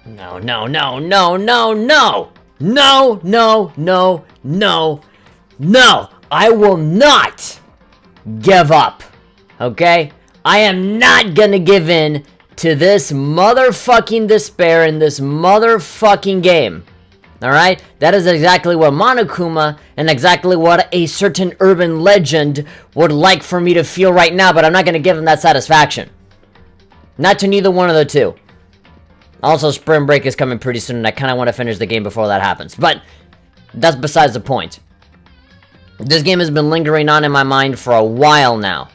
No, no, no, no, no, no! No, no, no, no, no! I will not give up, okay? I am not gonna give in to this motherfucking despair in this motherfucking game. Alright? That is exactly what Monokuma and exactly what a certain urban legend would like for me to feel right now, but I'm not gonna give him that satisfaction. Not to neither one of the two. Also, spring break is coming pretty soon, and I kind of want to finish the game before that happens. But, that's besides the point. This game has been lingering on in my mind for a while now.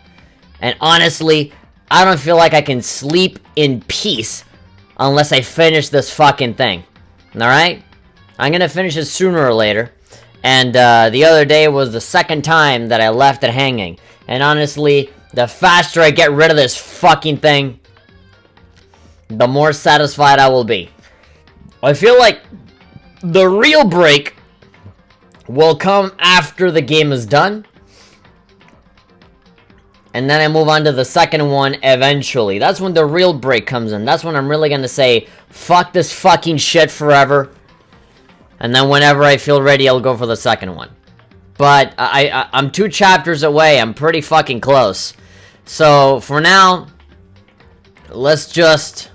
And honestly, I don't feel like I can sleep in peace unless I finish this fucking thing. Alright? I'm gonna finish it sooner or later. And, the other day was the second time that I left it hanging. And honestly, the faster I get rid of this fucking thing, the more satisfied I will be. I feel like the real break will come after the game is done. And then I move on to the second one eventually. That's when the real break comes in. That's when I'm really gonna say, fuck this fucking shit forever. And then whenever I feel ready, I'll go for the second one. But I'm 2 chapters away. I'm pretty fucking close. So, for now, let's just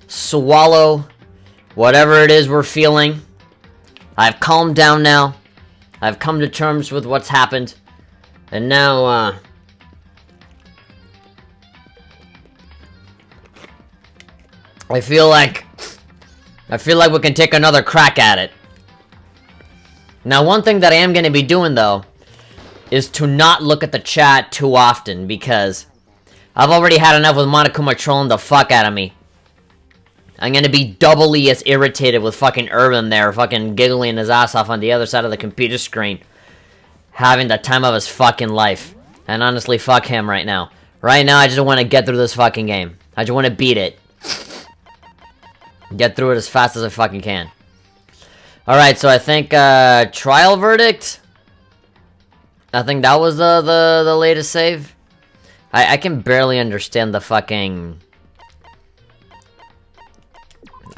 swallow whatever it is we're feeling. I've calmed down now. I've come to terms with what's happened. And now, I feel like we can take another crack at it. Now, one thing that I am going to be doing, though, is to not look at the chat too often, because I've already had enough with Monokuma trolling the fuck out of me. I'm gonna be doubly as irritated with fucking Urban there, fucking giggling his ass off on the other side of the computer screen. Having the time of his fucking life. And honestly, fuck him right now. Right now, I just want to get through this fucking game. I just want to beat it. Get through it as fast as I fucking can. Alright, so I think, trial verdict? I think that was the latest save. I can barely understand the fucking...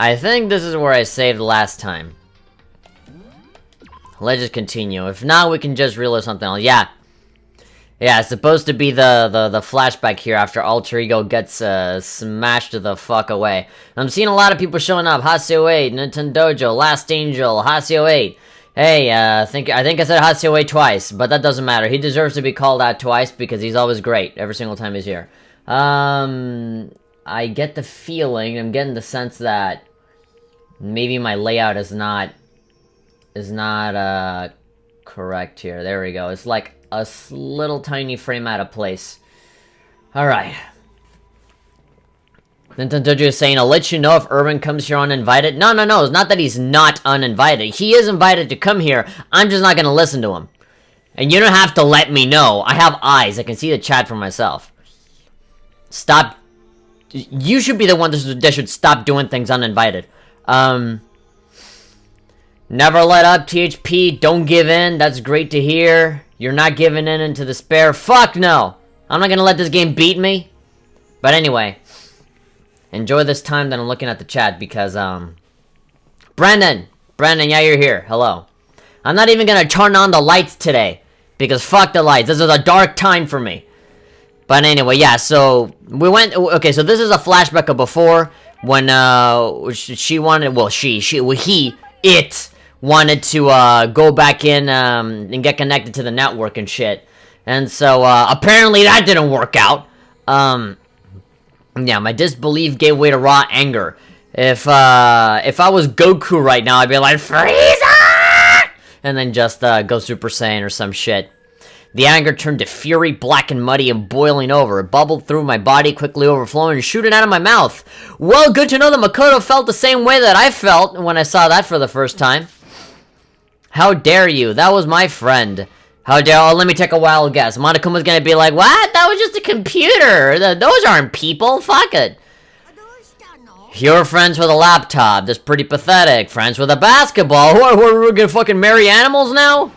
I think this is where I saved last time. Let's just continue. If not, we can just reload something else. Yeah. Yeah, it's supposed to be the flashback here after Alter Ego gets smashed the fuck away. I'm seeing a lot of people showing up. Hasio 8, Nintendojo, Last Angel, Hasio 8. Hey, I think I said Hasio 8 twice, but that doesn't matter. He deserves to be called out twice because he's always great every single time he's here. I get the feeling, I'm getting the sense that maybe my layout is not correct here. There we go. It's like a little tiny frame out of place. Alright. Nintendojo is saying, I'll let you know if Urban comes here uninvited. No, it's not that he's not uninvited. He is invited to come here. I'm just not gonna listen to him. And you don't have to let me know. I have eyes. I can see the chat for myself. Stop. You should be the one that should stop doing things uninvited. Never let up, THP. Don't give in. That's great to hear. You're not giving in into despair. Fuck no. I'm not gonna let this game beat me. But anyway. Enjoy this time that I'm looking at the chat because, Brandon, yeah, you're here. Hello. I'm not even gonna turn on the lights today. Because fuck the lights. This is a dark time for me. But anyway, yeah, so we went... Okay, so this is a flashback of before when, she wanted... Well, it wanted to, go back in, and get connected to the network and shit. And so, apparently that didn't work out. Yeah, my disbelief gave way to raw anger. If I was Goku right now, I'd be like, Frieza! And then just, go Super Saiyan or some shit. The anger turned to fury, black and muddy and boiling over. It bubbled through my body, quickly overflowing and shooting out of my mouth. Well, good to know that Makoto felt the same way that I felt when I saw that for the first time. How dare you? That was my friend. How dare... Oh, let me take a wild guess. Monokuma's gonna be like, what? That was just a computer. Those aren't people. Fuck it. You're friends with a laptop. That's pretty pathetic. Friends with a basketball. We're gonna fucking marry animals now?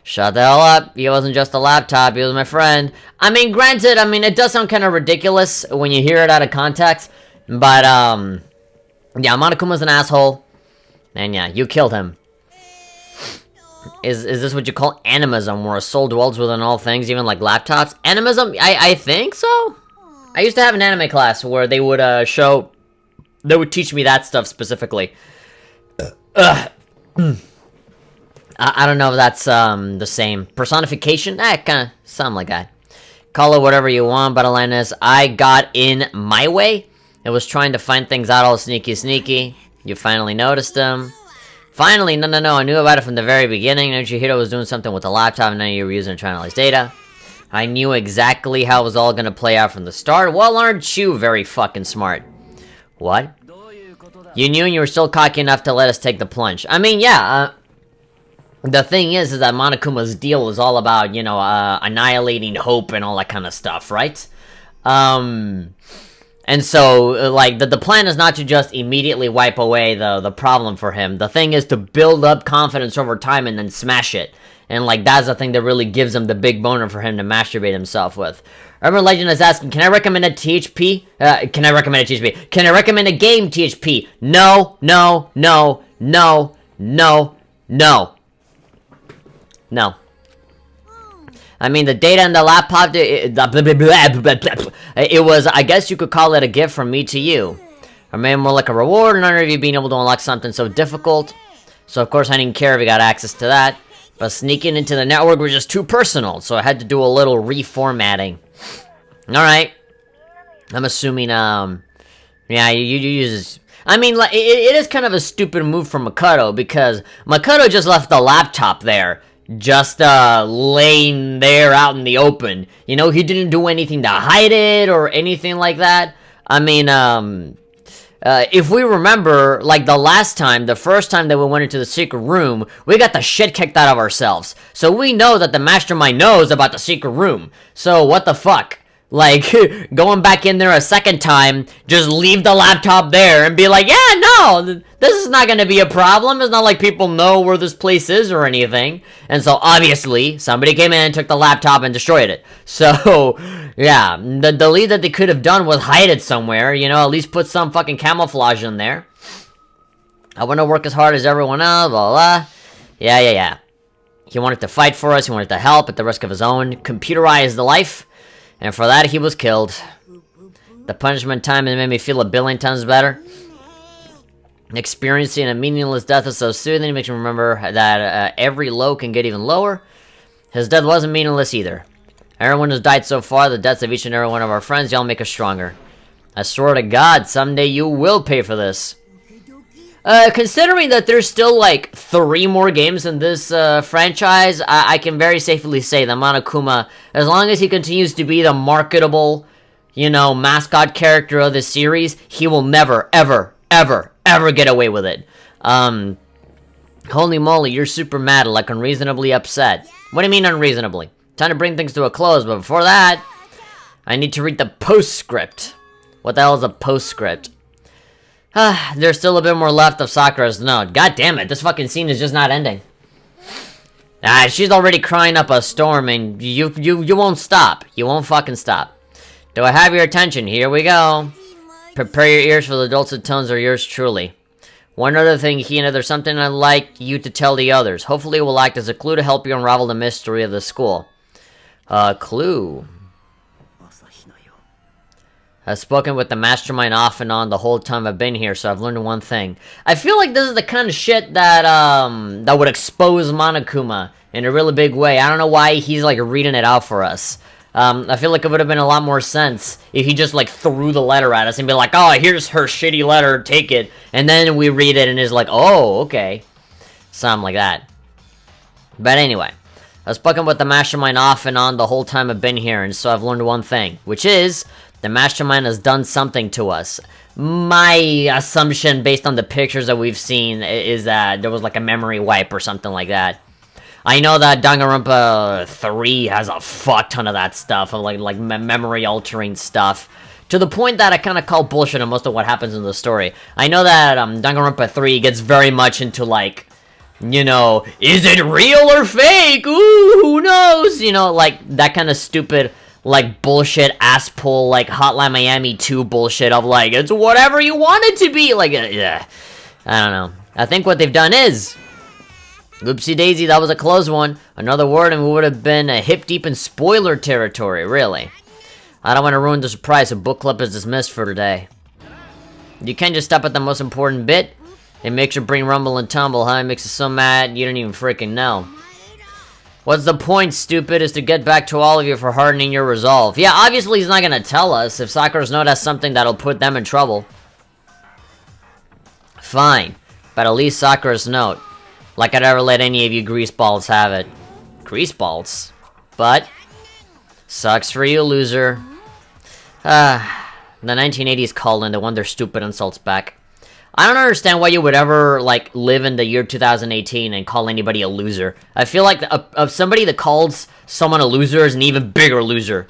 Shut the hell up. He wasn't just a laptop. He was my friend. I mean, granted, it does sound kind of ridiculous when you hear it out of context. But, Yeah, Monokuma's an asshole. And yeah, you killed him. Is this what you call animism, where a soul dwells within all things, even like laptops? Animism? I think so? I used to have an anime class where they would they would teach me that stuff specifically. I don't know if that's the same. Personification? Kinda, something like that. Call it whatever you want, but the line is, I got in my way. It was trying to find things out all sneaky. You finally noticed them. Finally, no, I knew about it from the very beginning. Hiro was doing something with the laptop, and then you were using it to analyze data. I knew exactly how it was all gonna play out from the start. Well, aren't you very fucking smart? What? You knew and you were still cocky enough to let us take the plunge. I mean, yeah, the thing is that Monokuma's deal is all about, you know, annihilating hope and all that kind of stuff, right? And so, like, the plan is not to just immediately wipe away the problem for him. The thing is to build up confidence over time and then smash it. And, like, that's the thing that really gives him the big boner for him to masturbate himself with. Urban Legend is asking, can I recommend a THP? Can I recommend a THP? Can I recommend a game THP? No. I mean, the data in the laptop, it was, I guess you could call it a gift from me to you. Or maybe more like a reward in honor of you being able to unlock something so difficult. So, of course, I didn't care if you got access to that. But sneaking into the network was just too personal, so I had to do a little reformatting. Alright. I'm assuming, yeah, you use... I mean, like, it is kind of a stupid move from Makoto, because Makoto just left the laptop there. Just, laying there out in the open. You know, he didn't do anything to hide it or anything like that. I mean, if we remember, like, the first time that we went into the secret room, we got the shit kicked out of ourselves. So we know that the mastermind knows about the secret room. So, what the fuck? Like, going back in there a second time, just leave the laptop there and be like, yeah, no, this is not gonna be a problem. It's not like people know where this place is or anything. And so, obviously, somebody came in and took the laptop and destroyed it. So, yeah, the lead that they could have done was hide it somewhere, you know, at least put some fucking camouflage in there. I want to work as hard as everyone else, blah, blah. Yeah. He wanted to fight for us, he wanted to help at the risk of his own. Computerized the life. And for that, he was killed. The punishment time made me feel a billion times better. Experiencing a meaningless death is so soothing. It makes me remember that every low can get even lower. His death wasn't meaningless either. Everyone who's died so far, the deaths of each and every one of our friends, y'all make us stronger. I swear to God, someday you will pay for this. Considering that there's still, like, 3 more games in this, franchise, I can very safely say that Monokuma, as long as he continues to be the marketable, you know, mascot character of this series, he will never, ever get away with it. Holy moly, you're super mad, like unreasonably upset. What do you mean unreasonably? Time to bring things to a close, but before that, I need to read the postscript. What the hell is a postscript? There's still a bit more left of Sakura's note. God damn it, this fucking scene is just not ending. She's already crying up a storm, and you won't stop. You won't fucking stop. Do I have your attention? Here we go. Prepare your ears for the dulcet tones are yours truly. One other thing, Hina, there's something I'd like you to tell the others. Hopefully it will act as a clue to help you unravel the mystery of the school. Clue. I've spoken with the mastermind off and on the whole time I've been here, so I've learned one thing. I feel like this is the kind of shit that, that would expose Monokuma in a really big way. I don't know why he's, like, reading it out for us. I feel like it would have been a lot more sense if he just, like, threw the letter at us and be like, oh, here's her shitty letter, take it. And then we read it and it's like, oh, okay. Something like that. But anyway, I've spoken with the mastermind off and on the whole time I've been here, and so I've learned one thing, which is... the mastermind has done something to us. My assumption, based on the pictures that we've seen, is that there was like a memory wipe or something like that. I know that Danganronpa 3 has a fuck ton of that stuff, of like memory-altering stuff, to the point that I kind of call bullshit on most of what happens in the story. I know that Danganronpa 3 gets very much into, like, you know, is it real or fake? Ooh, who knows? You know, like, that kind of stupid... like bullshit ass pull, like Hotline Miami 2 bullshit of like, it's whatever you want it to be. Like, yeah. I don't know. I think what they've done is, oopsie daisy, that was a close one. Another word and we would have been hip deep in spoiler territory, really. I don't want to ruin the surprise, so book club is dismissed for today. You can't just stop at the most important bit. It makes your brain rumble and tumble, huh? It makes you so mad you don't even freaking know. What's the point, stupid, is to get back to all of you for hardening your resolve. Yeah, obviously he's not gonna tell us if Sakura's note has something that'll put them in trouble. Fine, but at least Sakura's note. Like I'd ever let any of you greaseballs have it. Greaseballs? But, sucks for you, loser. The 1980s call in, they want their stupid insults back. I don't understand why you would ever, like, live in the year 2018 and call anybody a loser. I feel like somebody that calls someone a loser is an even bigger loser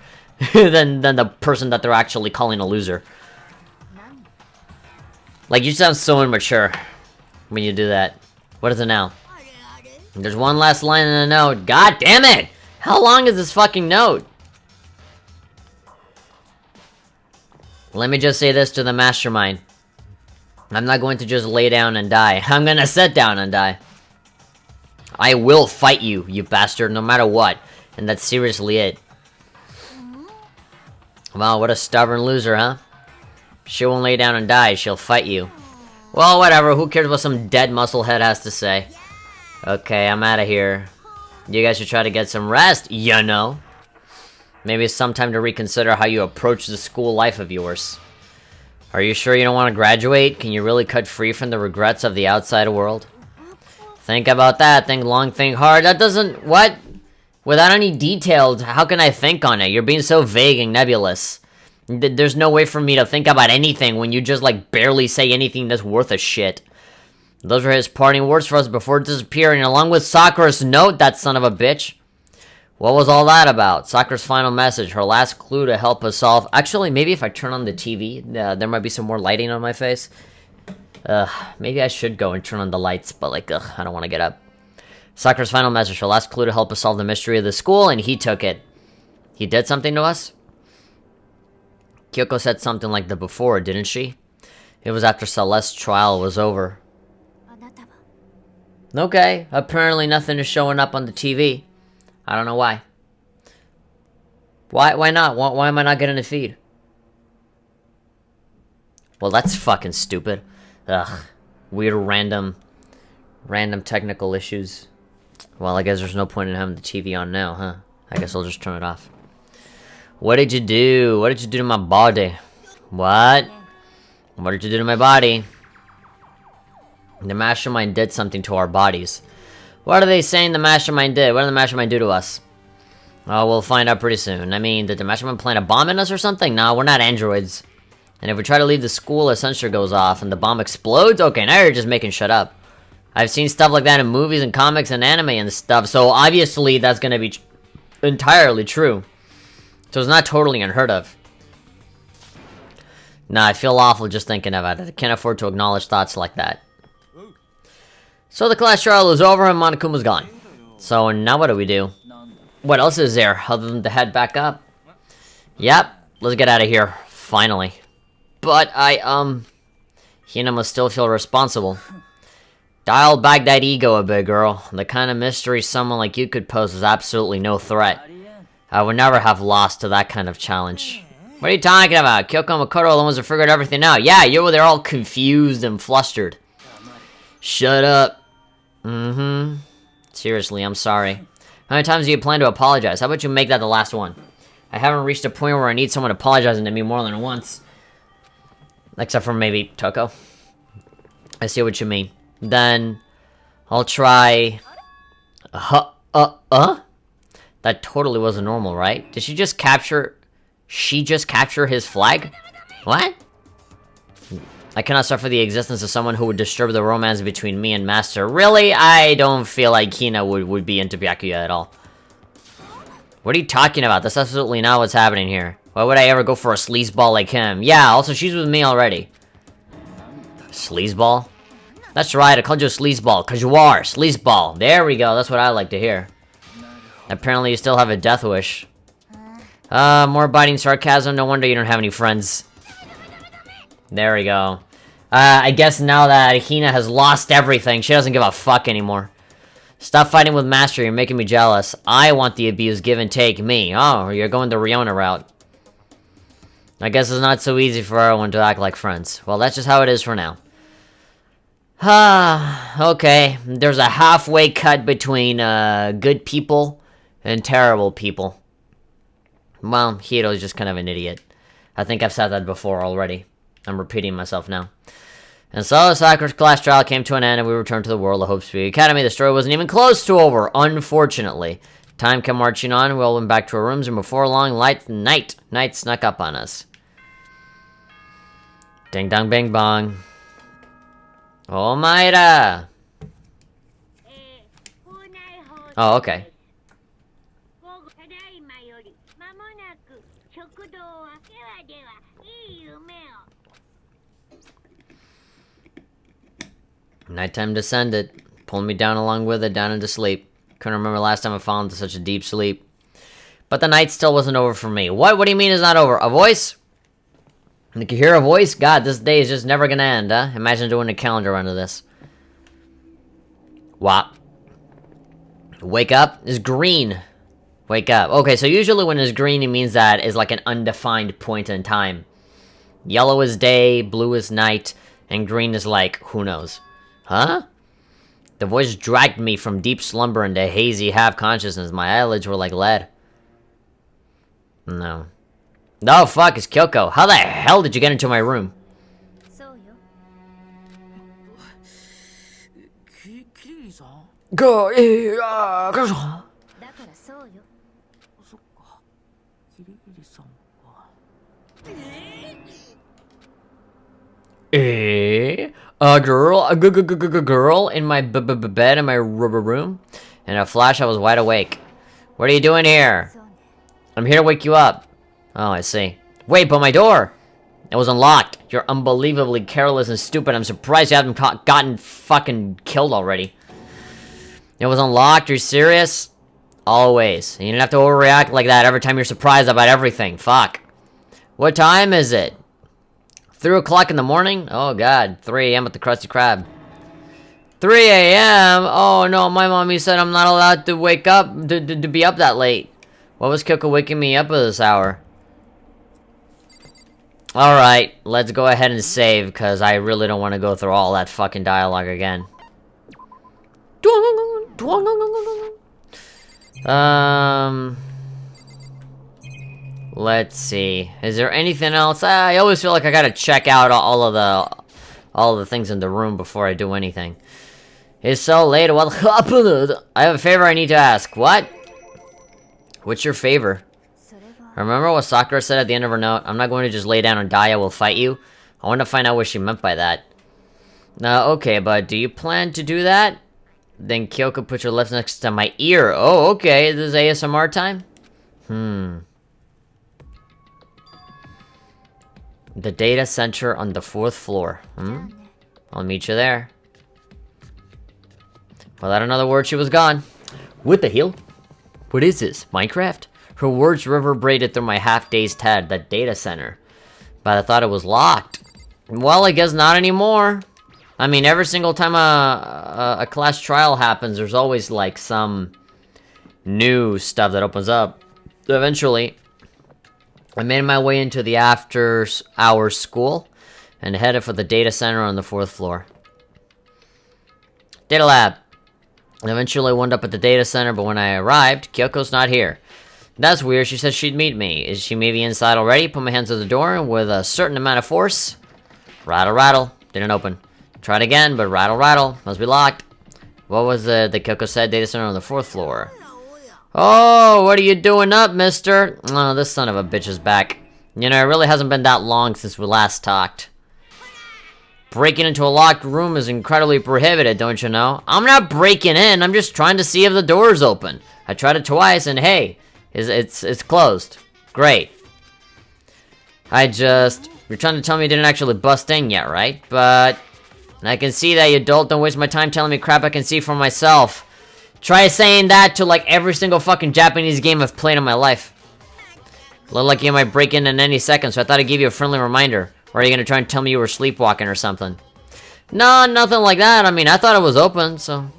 than the person that they're actually calling a loser. Like, you sound so immature when you do that. What is it now? There's one last line in the note. God damn it! How long is this fucking note? Let me just say this to the mastermind. I'm not going to just lay down and die. I'm gonna sit down and die. I will fight you, you bastard, no matter what. And that's seriously it. Wow, what a stubborn loser, huh? She won't lay down and die, she'll fight you. Well, whatever, who cares what some dead musclehead has to say? Okay, I'm out of here. You guys should try to get some rest, you know. Maybe it's some time to reconsider how you approach the school life of yours. Are you sure you don't want to graduate? Can you really cut free from the regrets of the outside world? Think about that. Think long, think hard. That doesn't... What? Without any details, how can I think on it? You're being so vague and nebulous. There's no way for me to think about anything when you just, like, barely say anything that's worth a shit. Those were his parting words for us before disappearing, along with Sakura's note, that son of a bitch. What was all that about? Sakura's final message, her last clue to help us solve... Actually, maybe if I turn on the TV, there might be some more lighting on my face. Maybe I should go and turn on the lights, but like, I don't want to get up. Sakura's final message, her last clue to help us solve the mystery of the school, and he took it. He did something to us? Kyoko said something like that before, didn't she? It was after Celeste's trial was over. Okay, apparently nothing is showing up on the TV. I don't know why. Why not? Why am I not getting a feed? Well, that's fucking stupid. Ugh. Weird random technical issues. Well, I guess there's no point in having the TV on now, huh? I guess I'll just turn it off. What did you do? What did you do to my body? What? What did you do to my body? The mastermind did something to our bodies. What are they saying the mastermind did? What did the mastermind do to us? Oh, we'll find out pretty soon. I mean, did the mastermind plant a bomb in us or something? No, we're not androids. And if we try to leave the school, a sensor goes off and the bomb explodes? Okay, now you're just making shit up. I've seen stuff like that in movies and comics and anime and stuff, so obviously that's gonna be entirely true. So it's not totally unheard of. Nah, I feel awful just thinking about it. I can't afford to acknowledge thoughts like that. So the class trial is over and Monokuma's gone. So now what do we do? What else is there other than to head back up? Yep, let's get out of here, finally. But Hina must still feel responsible. Dial back that ego a bit, girl. The kind of mystery someone like you could pose is absolutely no threat. I would never have lost to that kind of challenge. What are you talking about? Kyoko and Makoto are the ones that figured everything out. Yeah, you were there all confused and flustered. Shut up. Seriously, I'm sorry. How many times do you plan to apologize? How about you make that the last one? I haven't reached a point where I need someone apologizing to me more than once. Except for maybe Toko. I see what you mean. Then, I'll try... That totally wasn't normal, right? Did she just capture... She just capture his flag? What? I cannot suffer the existence of someone who would disturb the romance between me and Master. Really? I don't feel like Hina would be into Byakuya at all. What are you talking about? That's absolutely not what's happening here. Why would I ever go for a sleazeball like him? Yeah, also she's with me already. Sleazeball? That's right, I called you a sleazeball, cause you are. Sleazeball. There we go, that's what I like to hear. Apparently you still have a death wish. More biting sarcasm. No wonder you don't have any friends. There we go. I guess now that Hina has lost everything, she doesn't give a fuck anymore. Stop fighting with Master, you're making me jealous. I want the abuse, give and take me. Oh, you're going the Riona route. I guess it's not so easy for everyone to act like friends. Well, that's just how it is for now. Okay. There's a halfway cut between, good people and terrible people. Well, Hiro's just kind of an idiot. I think I've said that before already. I'm repeating myself now. And so, Sakura's class trial came to an end and we returned to the world of Hope Speed Academy. The story wasn't even close to over, unfortunately. Time kept marching on, we all went back to our rooms, and before long, night snuck up on us. Ding dong bing bong. Oh, Maida! Oh, okay. Nighttime descended, pulled me down along with it, down into sleep. Couldn't remember last time I fell into such a deep sleep. But the night still wasn't over for me. What do you mean it's not over? A voice? You can hear a voice? God, this day is just never gonna end, huh? Imagine doing a calendar run of this. What? Wake up? It's green. Wake up. Okay, so usually when it's green, it means that it's like an undefined point in time. Yellow is day, blue is night, and green is like, who knows? Huh? The voice dragged me from deep slumber into hazy half-consciousness. My eyelids were like lead. No. No, fuck, it's Kyoko. How the hell did you get into my room? Go, a girl in my bed in my room. In a flash, I was wide awake. What are you doing here? I'm here to wake you up. Oh, I see. Wait, but my door! It was unlocked. You're unbelievably careless and stupid. I'm surprised you haven't gotten fucking killed already. It was unlocked? You're serious? Always. You don't have to overreact like that every time you're surprised about everything. Fuck. What time is it? 3 o'clock in the morning? Oh god, 3 a.m. at the Krusty Krab. 3 a.m.? Oh no, my mommy said I'm not allowed to wake up, to be up that late. What was Kyoko waking me up at this hour? Alright, let's go ahead and save, because I really don't want to go through all that fucking dialogue again. Let's see. Is there anything else? I always feel like I gotta check out all of the things in the room before I do anything. It's so late. What happened? I have a favor I need to ask. What? What's your favor? Remember what Sakura said at the end of her note? I'm not going to just lay down and die. I will fight you. I want to find out what she meant by that. Okay, but do you plan to do that? Then Kyoko put your lips next to my ear. Oh, okay. This is ASMR time? The data center on the 4th floor. I'll meet you there. Without another word, she was gone. What the hell? What is this? Minecraft? Her words reverberated through my half-dazed head. The data center. But I thought it was locked. Well, I guess not anymore. I mean, every single time a class trial happens, there's always, like, some new stuff that opens up. Eventually, I made my way into the after-hours school and headed for the data center on the 4th floor. Data lab. I eventually wound up at the data center, but when I arrived, Kyoko's not here. That's weird. She said she'd meet me. Is she maybe inside already? Put my hands to the door, and with a certain amount of force, rattle, rattle. Didn't open. Tried again, but rattle, rattle. Must be locked. What was the Kyoko said? Data center on the 4th floor. Oh, what are you doing up, mister? Oh, this son of a bitch is back. You know, it really hasn't been that long since we last talked. Breaking into a locked room is incredibly prohibited, don't you know? I'm not breaking in, I'm just trying to see if the door is open. I tried it twice, and hey, it's closed. Great. You're trying to tell me you didn't actually bust in yet, right? But I can see that, you dolt. Don't waste my time telling me crap I can see for myself. Try saying that to, like, every single fucking Japanese game I've played in my life. Looked like you might break in any second, so I thought I'd give you a friendly reminder. Or are you gonna try and tell me you were sleepwalking or something? No, nothing like that. I mean, I thought it was open, so...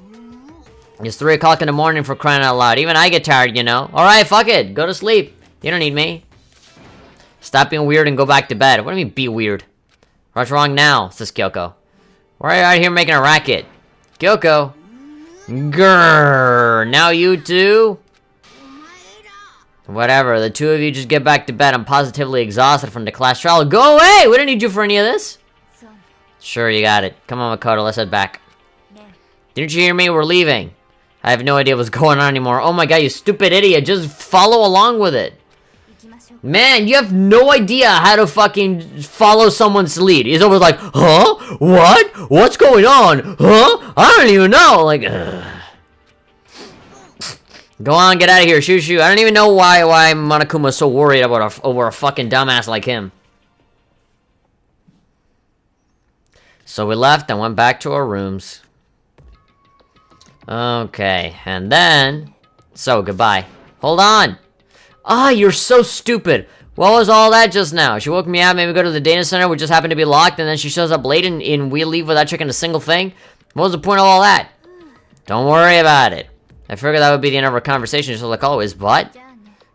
It's 3 o'clock in the morning for crying out loud. Even I get tired, you know. Alright, fuck it. Go to sleep. You don't need me. Stop being weird and go back to bed. What do you mean, be weird? What's wrong now? Says Kyoko. Why are you out here making a racket? Kyoko. Grrr. Now you two? Whatever. The two of you just get back to bed. I'm positively exhausted from the class trial. Go away! We don't need you for any of this. Sure, you got it. Come on, Makoto. Let's head back. Didn't you hear me? We're leaving. I have no idea what's going on anymore. Oh my god, you stupid idiot. Just follow along with it. Man, you have no idea how to fucking follow someone's lead. He's always like, huh? What? What's going on? Huh? I don't even know. Like, ugh. Go on, get out of here. Shoo shoo. I don't even know why Monokuma's so worried about over a fucking dumbass like him. So we left and went back to our rooms. Okay, and then... So, goodbye. Hold on! Ah, you're so stupid! What was all that just now? She woke me up, made me go to the data center, which just happened to be locked, and then she shows up late and we leave without checking a single thing? What was the point of all that? Don't worry about it. I figured that would be the end of our conversation, just like always, but...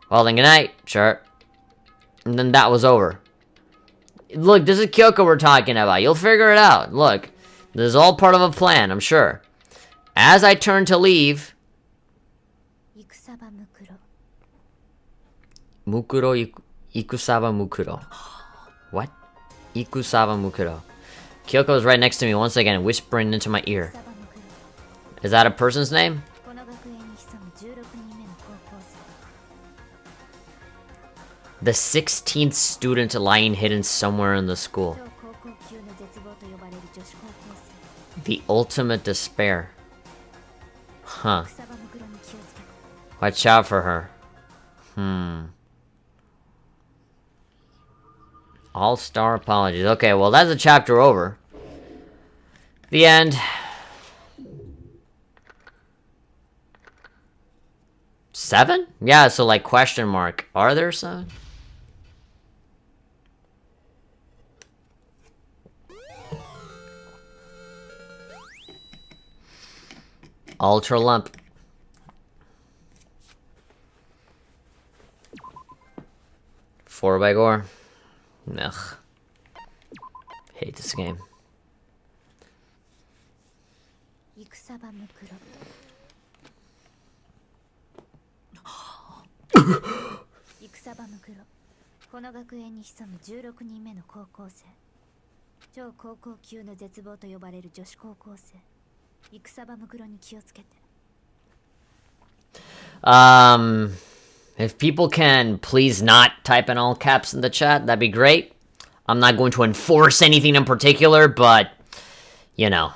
Well, then good night. Sure. And then that was over. Look, this is Kyoko we're talking about. You'll figure it out. Look, this is all part of a plan, I'm sure. As I turn to leave... Ikusaba Mukuro. What? Ikusaba Mukuro. Kyoko is right next to me once again, whispering into my ear. Is that a person's name? The 16th student lying hidden somewhere in the school. The ultimate despair. Huh. Watch out for her. All-star apologies. Okay, well, that's a chapter over. The end. 7? Yeah, so like question mark. Are there 7? Ultra lump. Four by Gore. Ugh. Hate this game. If people can please not type in all caps in the chat, that'd be great. I'm not going to enforce anything in particular, but you know,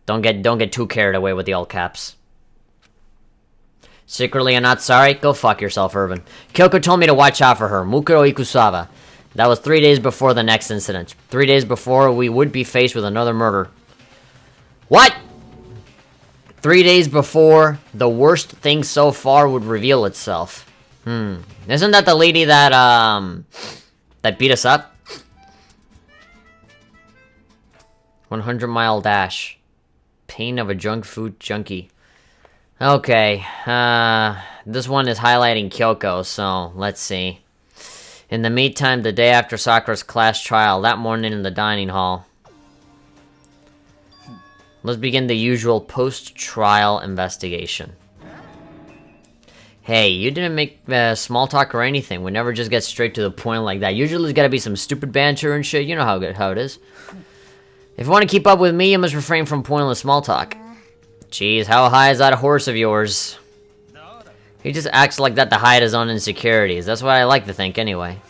don't get too carried away with the all caps. Secretly, I'm not sorry. Go fuck yourself, Irvin. Kyoko told me to watch out for her. Mukuro Ikusaba. That was 3 days before the next incident. 3 days before we would be faced with another murder. What? 3 days before the worst thing so far would reveal itself. Isn't that the lady that, that beat us up? 100-mile dash. Pain of a junk food junkie. Okay, this one is highlighting Kyoko, so let's see. In the meantime, the day after Sakura's class trial, that morning in the dining hall. Let's begin the usual post-trial investigation. Hey, you didn't make small talk or anything. We never just get straight to the point like that. Usually there's gotta be some stupid banter and shit. You know how it is. If you want to keep up with me, you must refrain from pointless small talk. Jeez, how high is that horse of yours? He just acts like that to hide his own insecurities. That's what I like to think, anyway.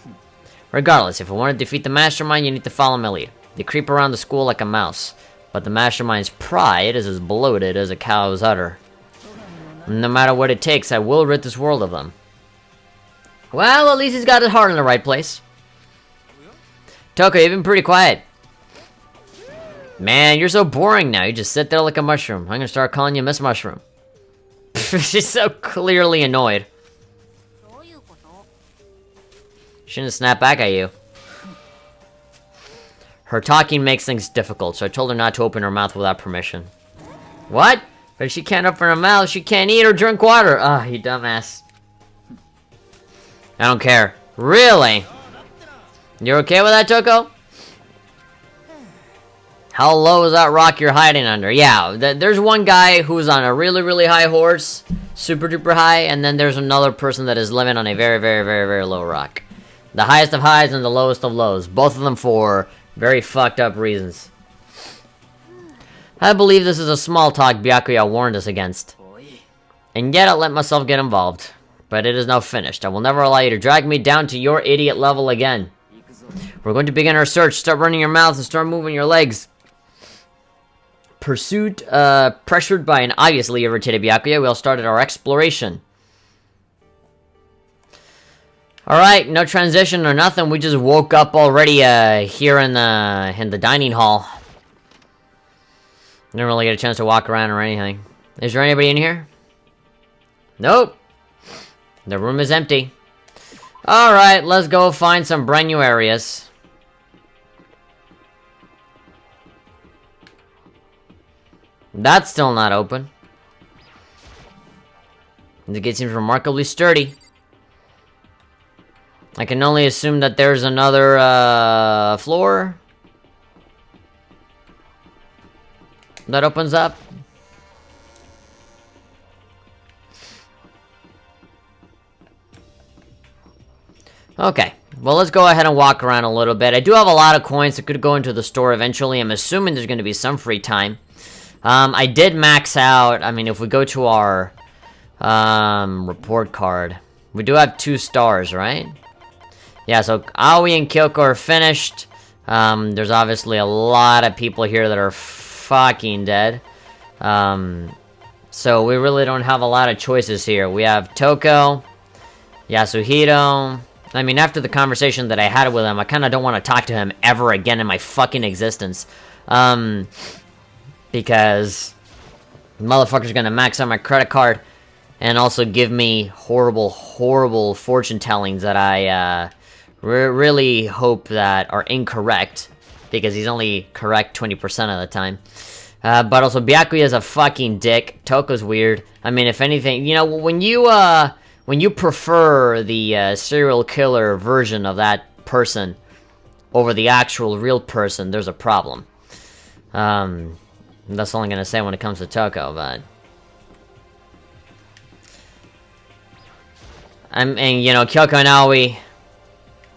Regardless, if you want to defeat the mastermind, you need to follow my lead. They creep around the school like a mouse. But the mastermind's pride is as bloated as a cow's udder. No matter what it takes, I will rid this world of them. Well, at least he's got his heart in the right place. Toko, you've been pretty quiet. Man, you're so boring now. You just sit there like a mushroom. I'm gonna start calling you Miss Mushroom. She's so clearly annoyed. She didn't snap back at you. Her talking makes things difficult, so I told her not to open her mouth without permission. What? But if she can't open her mouth, she can't eat or drink water. Ah, you dumbass. I don't care. Really? You're okay with that, Toko? How low is that rock you're hiding under? Yeah, there's one guy who's on a really, really high horse. Super duper high. And then there's another person that is living on a very, very, very, very low rock. The highest of highs and the lowest of lows. Both of them for very fucked up reasons. I believe this is a small talk Byakuya warned us against. And yet I let myself get involved. But it is now finished. I will never allow you to drag me down to your idiot level again. We're going to begin our search. Start running your mouth and start moving your legs. Pursued, pressured by an obviously irritated Byakuya, we all started our exploration. Alright, no transition or nothing. We just woke up already, here in the dining hall. Didn't really get a chance to walk around or anything. Is there anybody in here? Nope. The room is empty. Alright, let's go find some brand new areas. That's still not open. The gate seems remarkably sturdy. I can only assume that there's another, floor that opens up. Okay, well, let's go ahead and walk around a little bit. I do have a lot of coins that could go into the store eventually. I'm assuming there's going to be some free time. I did max out. I mean, if we go to our report card, we do have 2 stars, right? Yeah, so Aoi and Kyoko are finished. There's obviously a lot of people here that are fucking dead. So we really don't have a lot of choices here. We have Toko, Yasuhiro. I mean, after the conversation that I had with him, I kind of don't want to talk to him ever again in my fucking existence. Because the motherfucker's gonna max out my credit card and also give me horrible, horrible fortune tellings that I really hope that are incorrect, because he's only correct 20% of the time. But also, Byakuya is a fucking dick. Toko's weird. I mean, if anything, you know, when you prefer the serial killer version of that person over the actual real person, there's a problem. That's all I'm gonna say when it comes to Toko, but... and you know, Kyoko and Aoi,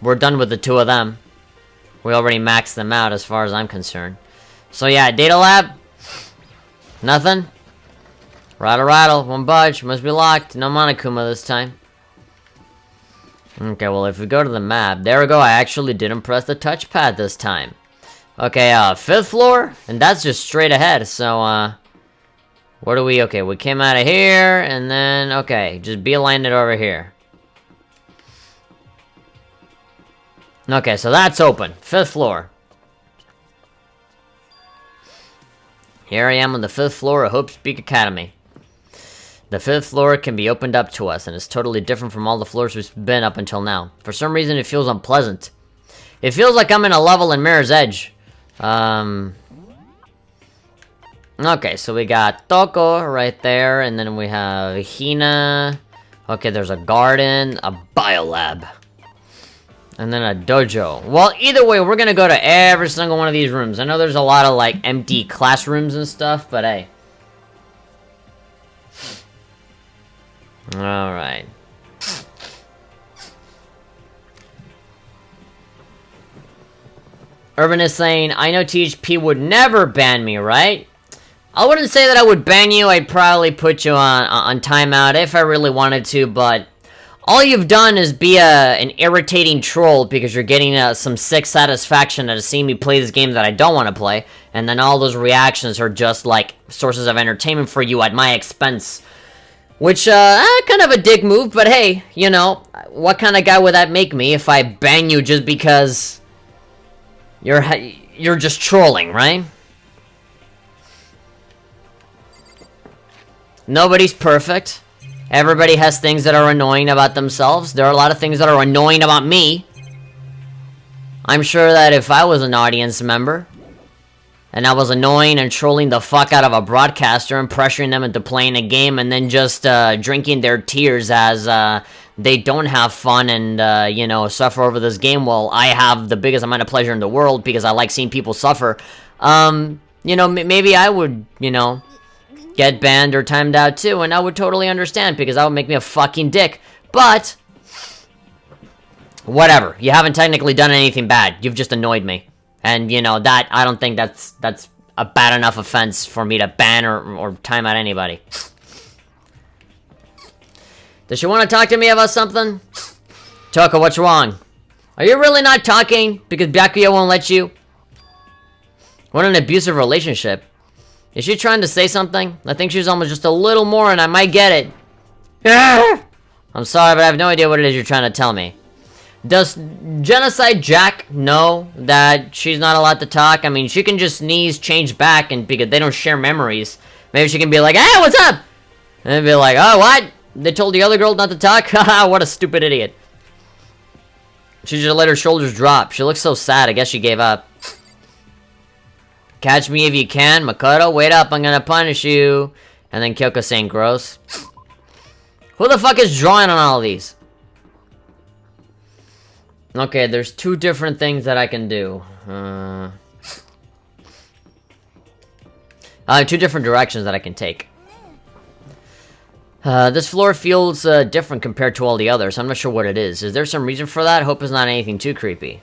we're done with the 2 of them. We already maxed them out as far as I'm concerned. So yeah, Data Lab. Nothing. Rattle rattle, won't budge, must be locked. No Monokuma this time. Okay, well, if we go to the map, there we go, I actually didn't press the touchpad this time. Okay, 5th floor, and that's just straight ahead, so, where do we, okay, we came out of here, and then, okay, just beeline it over here. Okay, so that's open, 5th floor. Here I am on the 5th floor of Hope Speak Academy. The 5th floor can be opened up to us, and it's totally different from all the floors we've been up until now. For some reason, it feels unpleasant. It feels like I'm in a level in Mirror's Edge. Okay, so we got Toko right there, and then we have Hina. Okay, there's a garden, a biolab, and then a dojo. Well, either way, we're gonna go to every single one of these rooms. I know there's a lot of, like, empty classrooms and stuff, but hey. Alright. Urban is saying, I know THP would never ban me, right? I wouldn't say that I would ban you. I'd probably put you on timeout if I really wanted to, but all you've done is be an irritating troll because you're getting some sick satisfaction out of seeing me play this game that I don't want to play, and then all those reactions are just like sources of entertainment for you at my expense. Which, kind of a dick move, but hey, you know, what kind of guy would that make me if I ban you just because you're just trolling, right? Nobody's perfect. Everybody has things that are annoying about themselves. There are a lot of things that are annoying about me. I'm sure that if I was an audience member, and I was annoying and trolling the fuck out of a broadcaster and pressuring them into playing a game and then just drinking their tears as they don't have fun and, you know, suffer over this game, while I have the biggest amount of pleasure in the world because I like seeing people suffer, you know, maybe I would, you know, get banned or timed out too, and I would totally understand because that would make me a fucking dick. But whatever. You haven't technically done anything bad. You've just annoyed me. And, you know, that, I don't think that's a bad enough offense for me to ban or time out anybody. Does she want to talk to me about something? Toka, what's wrong? Are you really not talking because Byakuya won't let you? What an abusive relationship. Is she trying to say something? I think she's almost just a little more and I might get it. I'm sorry, but I have no idea what it is you're trying to tell me. Does Genocide Jack know that she's not allowed to talk? I mean, she can just sneeze, change back, and because they don't share memories, maybe she can be like, "Hey, what's up?" And be like, "Oh, what? They told the other girl not to talk? Haha, what a stupid idiot." She just let her shoulders drop. She looks so sad. I guess she gave up. Catch me if you can, Makoto. Wait up, I'm gonna punish you. And then Kyoko saying gross. Who the fuck is drawing on all of these? Okay, there's two different things that I can do. Two different directions that I can take. This floor feels different compared to all the others. I'm not sure what it is. Is there some reason for that? Hope it's not anything too creepy.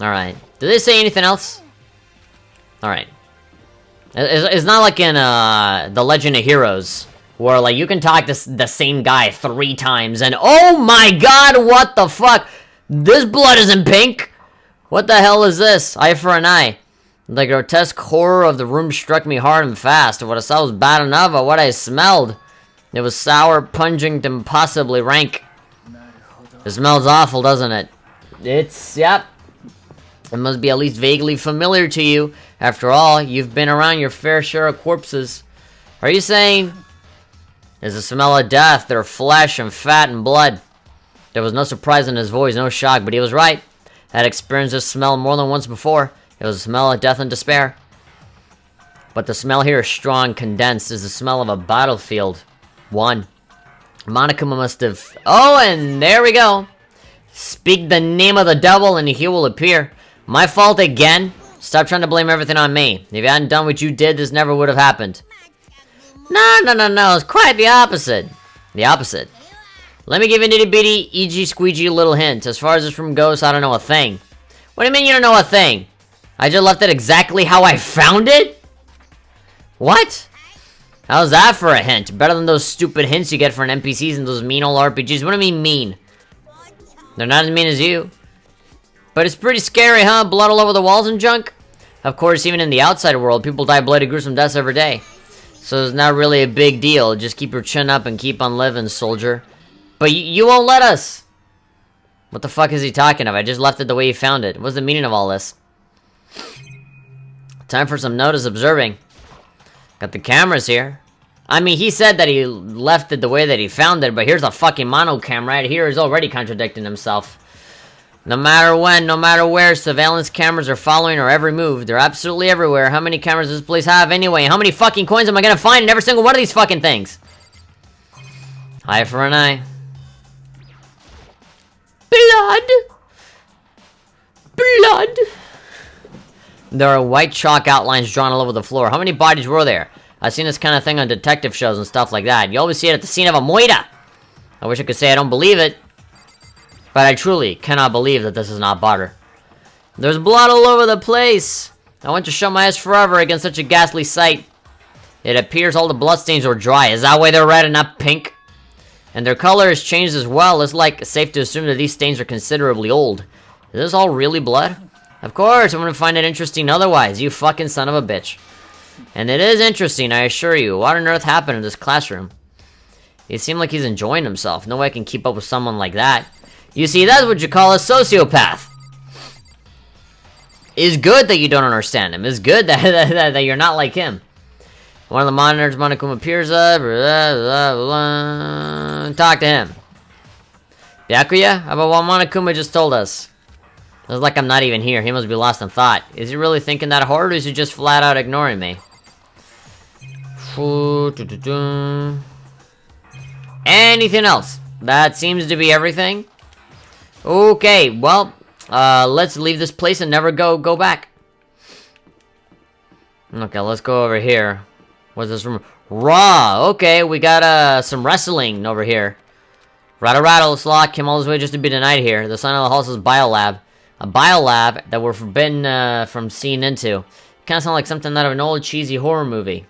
Alright. Did they say anything else? Alright. It's not like in The Legend of Heroes, where like you can talk to the same guy 3 times and oh my god, what the fuck? This blood isn't pink! What the hell is this? Eye for an eye. The grotesque horror of the room struck me hard and fast. What I saw was bad enough, but what I smelled, it was sour, pungent, and possibly rank. It smells awful, doesn't it? Yep. It must be at least vaguely familiar to you. After all, you've been around your fair share of corpses. Are you saying there's a smell of death, their flesh and fat and blood? There was no surprise in his voice, no shock, but he was right. I had experienced this smell more than once before. It was a smell of death and despair. But the smell here is strong, condensed, is the smell of a battlefield. Monokuma must have... Oh, and there we go. Speak the name of the devil and he will appear. My fault again? Stop trying to blame everything on me. If you hadn't done what you did, this never would have happened. No, it's quite the opposite. The opposite. Let me give you a nitty-bitty, e.g. squeegee little hint. As far as this room goes, I don't know a thing. What do you mean you don't know a thing? I just left it exactly how I found it? What? How's that for a hint? Better than those stupid hints you get for an NPCs in those mean old RPGs. What do you mean mean? They're not as mean as you. But it's pretty scary, huh? Blood all over the walls and junk? Of course, even in the outside world, people die bloody, gruesome deaths every day. So it's not really a big deal. Just keep your chin up and keep on living, soldier. But you won't let us! What the fuck is he talking of? I just left it the way he found it. What's the meaning of all this? Time for some notice observing. Got the cameras here. I mean, he said that he left it the way that he found it, but here's a fucking mono cam right here. He's already contradicting himself. No matter when, no matter where, surveillance cameras are following our every move. They're absolutely everywhere. How many cameras does this place have anyway? How many fucking coins am I gonna find in every single one of these fucking things? Eye for an eye. Blood! Blood! There are white chalk outlines drawn all over the floor. How many bodies were there? I've seen this kind of thing on detective shows and stuff like that. You always see it at the scene of a moida. I wish I could say I don't believe it. But I truly cannot believe that this is not butter. There's blood all over the place. I went to shut my eyes forever against such a ghastly sight. It appears all the bloodstains were dry. Is that why they're red and not pink? And their color has changed as well. It's like safe to assume that these stains are considerably old. Is this all really blood? Of course, I'm gonna find it interesting otherwise, you fucking son of a bitch. And it is interesting, I assure you. What on earth happened in this classroom? He seemed like he's enjoying himself. No way I can keep up with someone like that. You see, that's what you call a sociopath. It's good that you don't understand him. It's good that you're not like him. One of the monitors Monokuma appears up. Talk to him. Byakuya? How about what Monokuma just told us? It's like I'm not even here. He must be lost in thought. Is he really thinking that hard, or is he just flat out ignoring me? Anything else? That seems to be everything. Okay, well, let's leave this place and never go back. Okay, let's go over here. What's this room? Raw! Okay, we got, some wrestling over here. Rattle, Slock came all this way just to be denied here. The sign on the hall says biolab. A biolab that we're forbidden, from seeing into. Kinda sound like something out of an old cheesy horror movie.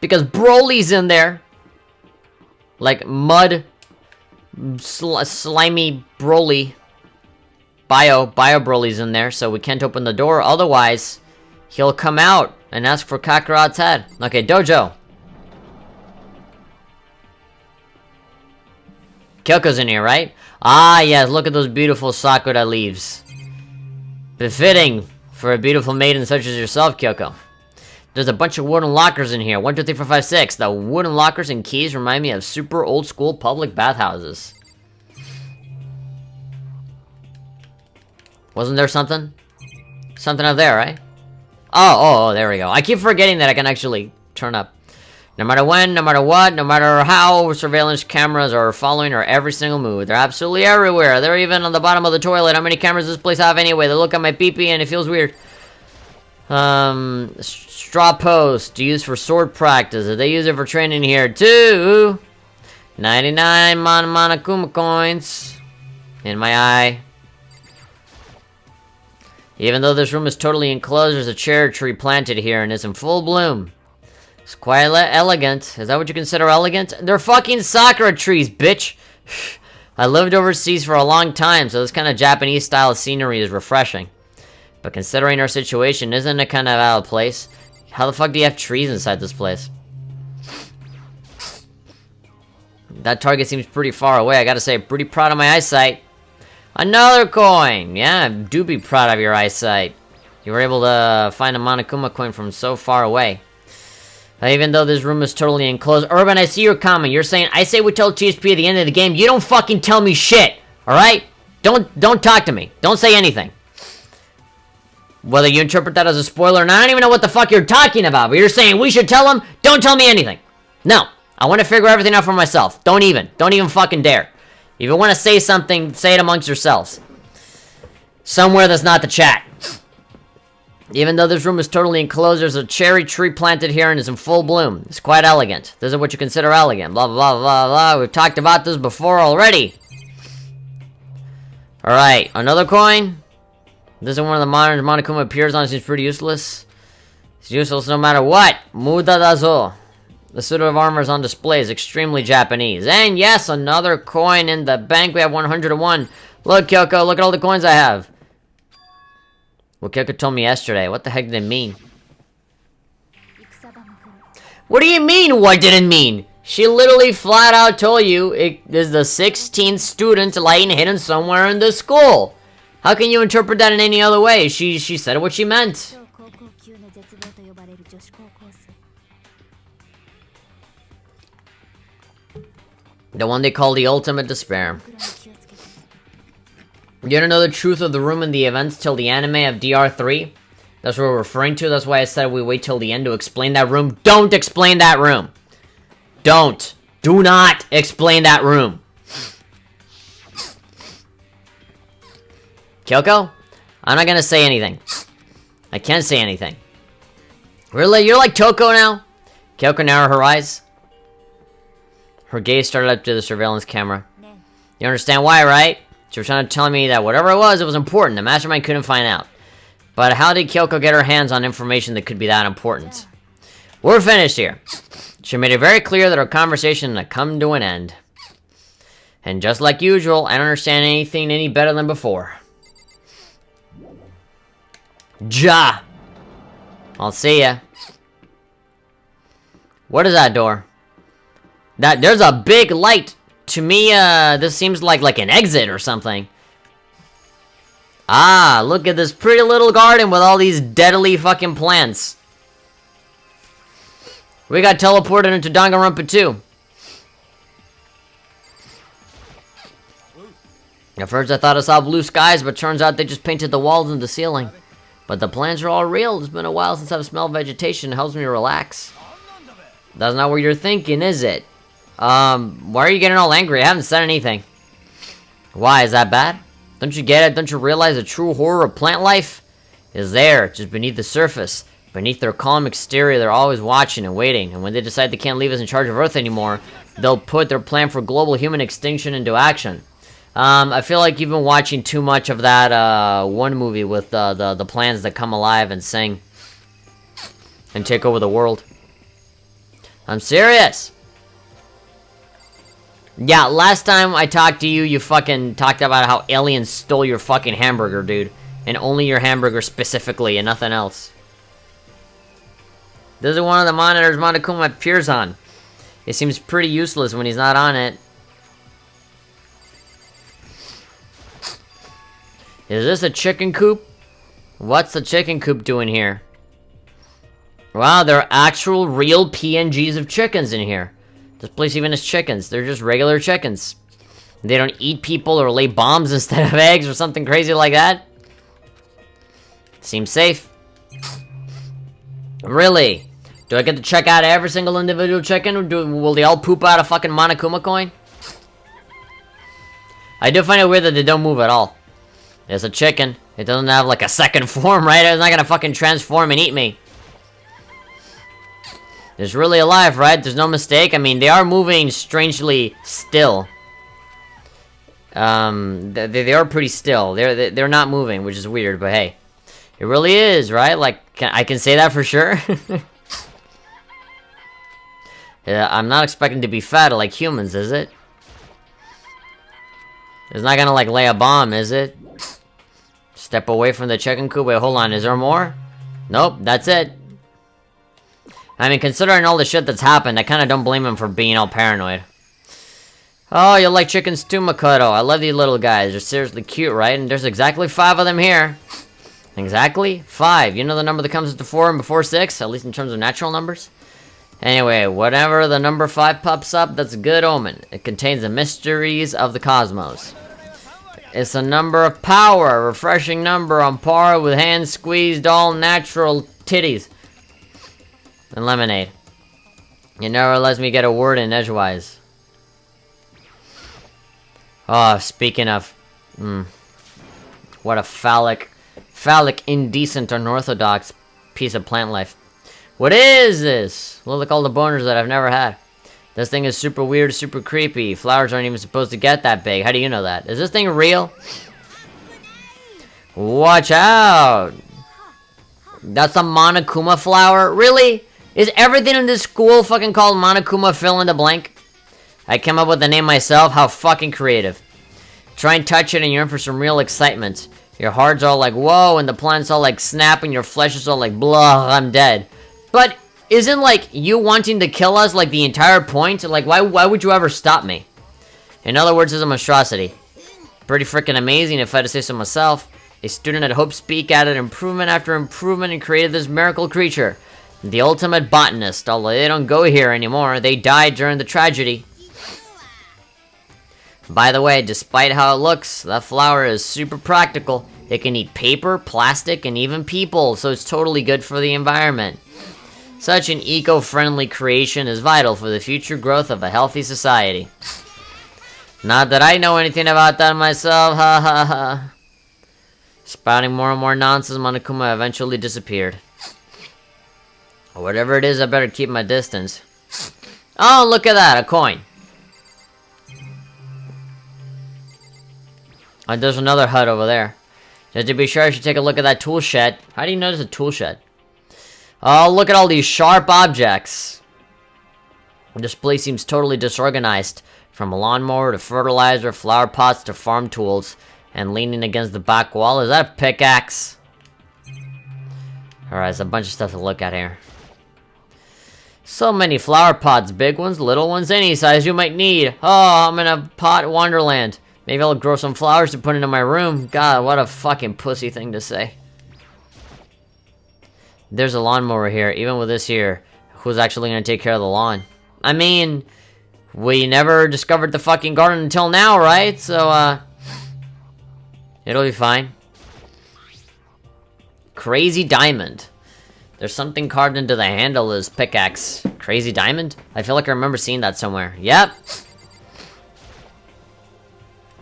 Because Broly's in there. Like mud, slimy Broly. Bio Broly's in there, so we can't open the door. Otherwise, he'll come out and ask for Kakarot's head. Okay, dojo. Kyoko's in here, right? Ah, yes, look at those beautiful sakura leaves. Befitting for a beautiful maiden such as yourself, Kyoko. There's a bunch of wooden lockers in here. 1, 2, 3, 4, 5, 6. The wooden lockers and keys remind me of super old school public bathhouses. Wasn't there something? Something up there, right? Oh, there we go. I keep forgetting that I can actually turn up. No matter when, no matter what, no matter how, surveillance cameras are following our every single move. They're absolutely everywhere. They're even on the bottom of the toilet. How many cameras does this place have anyway? They look at my pee-pee and it feels weird. Straw post used for sword practice. They use it for training here too. 99 Monokuma coins in my eye. Even though this room is totally enclosed, there's a cherry tree planted here and it's in full bloom. It's quite elegant. Is that what you consider elegant? They're fucking sakura trees, bitch. I lived overseas for a long time, so this kind of Japanese style scenery is refreshing. But considering our situation, isn't it kind of out of place? How the fuck do you have trees inside this place? That target seems pretty far away. I gotta say, pretty proud of my eyesight. Another coin! Yeah, I do be proud of your eyesight. You were able to find a Monokuma coin from so far away. Even though this room is totally enclosed. Urban, I see your comment. You're saying, I say we tell TSP at the end of the game. You don't fucking tell me shit! Alright? Don't talk to me. Don't say anything. Whether you interpret that as a spoiler or not, I don't even know what the fuck you're talking about. But you're saying we should tell them? Don't tell me anything. No. I want to figure everything out for myself. Don't even fucking dare. If you want to say something, say it amongst yourselves. Somewhere that's not the chat. Even though this room is totally enclosed, there's a cherry tree planted here and it's in full bloom. It's quite elegant. This is what you consider elegant. Blah, blah, blah, blah. We've talked about this before already. Alright, another coin. This is one of the modern Monokuma appears on. It seems pretty useless. It's useless no matter what. Muda dazo. The suit of armor is on display. Is extremely Japanese. And yes, another coin in the bank. We have 101. Look, Kyoko, look at all the coins I have. Well, Kyoko told me yesterday. What the heck did it mean? What do you mean, what did it mean? She literally flat out told you it is the 16th student lying hidden somewhere in the school. How can you interpret that in any other way? She said what she meant. The one they call the ultimate despair. You don't know the truth of the room and the events till the anime of DR3? That's what we're referring to. That's why I said we wait till the end to explain that room. Don't explain that room. Don't. Do not explain that room. Kyoko? I'm not gonna say anything. I can't say anything. Really? You're like Toko now? Kyoko narrowed her eyes. Her gaze started up to the surveillance camera. You understand why, right? She was trying to tell me that whatever it was important. The mastermind couldn't find out. But how did Kyoko get her hands on information that could be that important? We're finished here. She made it very clear that our conversation had come to an end. And just like usual, I don't understand anything any better than before. Ja! I'll see ya. What is that door? There's a big light. To me, this seems like an exit or something. Ah, look at this pretty little garden with all these deadly fucking plants. We got teleported into Danganronpa 2. At first I thought I saw blue skies, but turns out they just painted the walls and the ceiling. But the plants are all real. It's been a while since I've smelled vegetation. It helps me relax. That's not what you're thinking, is it? Why are you getting all angry? I haven't said anything. Why, is that bad? Don't you get it? Don't you realize the true horror of plant life is there, just beneath the surface? Beneath their calm exterior, they're always watching and waiting. And when they decide they can't leave us in charge of Earth anymore, they'll put their plan for global human extinction into action. I feel like you've been watching too much of that one movie with the plants that come alive and sing and take over the world. I'm serious. Yeah, last time I talked to you, you fucking talked about how aliens stole your fucking hamburger, dude. And only your hamburger specifically and nothing else. This is one of the monitors Monokuma appears on. It seems pretty useless when he's not on it. Is this a chicken coop? What's the chicken coop doing here? Wow, there are actual real PNGs of chickens in here. This place even has chickens. They're just regular chickens. They don't eat people or lay bombs instead of eggs or something crazy like that. Seems safe. Really? Do I get to check out every single individual chicken, or will they all poop out a fucking Monokuma coin? I do find it weird that they don't move at all. It's a chicken. It doesn't have like a second form, right? It's not gonna fucking transform and eat me. It's really alive, right? There's no mistake. I mean, they are moving strangely still. They are pretty still. They're not moving, which is weird, but hey. It really is, right? Like, I can say that for sure. Yeah, I'm not expecting to be fat like humans, is it? It's not gonna, like, lay a bomb, is it? Step away from the chicken coop. Wait, hold on. Is there more? Nope, that's it. I mean, considering all the shit that's happened, I kind of don't blame him for being all paranoid. Oh, you like chickens too, Makoto. I love these little guys. They're seriously cute, right? And there's exactly 5 of them here. Exactly? 5. You know the number that comes after 4 and before 6? At least in terms of natural numbers? Anyway, whenever the number 5 pops up, that's a good omen. It contains the mysteries of the cosmos. It's a number of power, a refreshing number on par with hand-squeezed all-natural titties. And lemonade. It never lets me get a word in edgewise. Oh, speaking of... what a phallic, indecent, unorthodox piece of plant life. What is this? Look like all the boners that I've never had. This thing is super weird, super creepy. Flowers aren't even supposed to get that big. How do you know that? Is this thing real? Watch out! That's a Monokuma flower? Really? Is everything in this school fucking called Monokuma fill in the blank? I came up with the name myself. How fucking creative. Try and touch it and you're in for some real excitement. Your heart's all like, whoa, and the plant's all like, snap, and your flesh is all like, blah, I'm dead. But isn't, like, you wanting to kill us, like, the entire point? Like, why would you ever stop me? In other words, it's a monstrosity. Pretty freaking amazing, if I had to say so myself. A student at Hope Speak added improvement after improvement and created this miracle creature. The ultimate botanist, although they don't go here anymore. They died during the tragedy. By the way, despite how it looks, that flower is super practical. It can eat paper, plastic, and even people, so it's totally good for the environment. Such an eco-friendly creation is vital for the future growth of a healthy society. Not that I know anything about that myself, ha ha ha. Spouting more and more nonsense, Monokuma eventually disappeared. Whatever it is, I better keep my distance. Oh, look at that, a coin. And there's another hut over there. Just to be sure, I should take a look at that tool shed. How do you notice a tool shed? Oh, look at all these sharp objects. This place seems totally disorganized. From a lawnmower to fertilizer, flower pots to farm tools. And leaning against the back wall, is that a pickaxe? Alright, there's a bunch of stuff to look at here. So many flower pots, big ones, little ones, any size you might need. Oh, I'm in a pot wonderland. Maybe I'll grow some flowers to put into my room. God, what a fucking pussy thing to say. There's a lawnmower here, even with this here. Who's actually gonna take care of the lawn? I mean, we never discovered the fucking garden until now, right? So, It'll be fine. Crazy diamond. There's something carved into the handle of his pickaxe. Crazy diamond? I feel like I remember seeing that somewhere. Yep.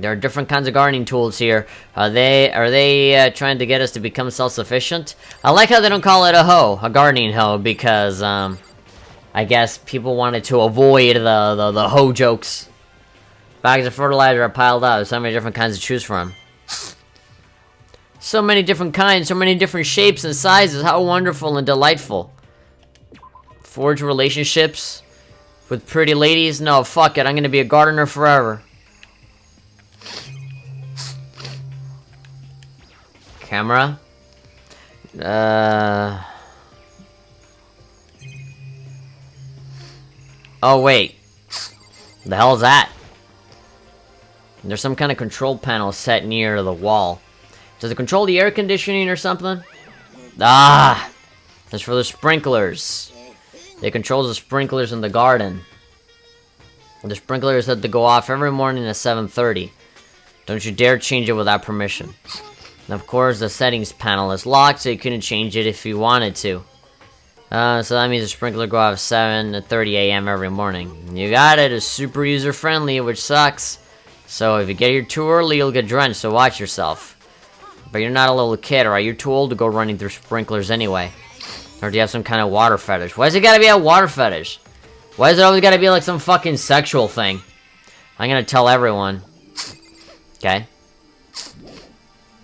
There are different kinds of gardening tools here. Are they trying to get us to become self-sufficient? I like how they don't call it a hoe, a gardening hoe, because I guess people wanted to avoid the hoe jokes. Bags of fertilizer are piled up. There's so many different kinds to choose from. So many different kinds, so many different shapes and sizes. How wonderful and delightful. Forge relationships with pretty ladies? No, fuck it. I'm gonna be a gardener forever. Camera. Oh, wait. The hell's that? There's some kind of control panel set near the wall. Does it control the air conditioning or something? Ah! That's for the sprinklers. It controls the sprinklers in the garden. The sprinklers have to go off every morning at 7:30. Don't you dare change it without permission. And of course, the settings panel is locked, so you couldn't change it if you wanted to. So that means the sprinkler go off at 7:30 a.m. every morning. You got it, it's super user-friendly, which sucks. So if you get here too early, you'll get drenched, so watch yourself. But you're not a little kid, or are you too old to go running through sprinklers anyway? Or do you have some kind of water fetish? Why does it gotta be a water fetish? Why does it always gotta be like some fucking sexual thing? I'm gonna tell everyone. Okay.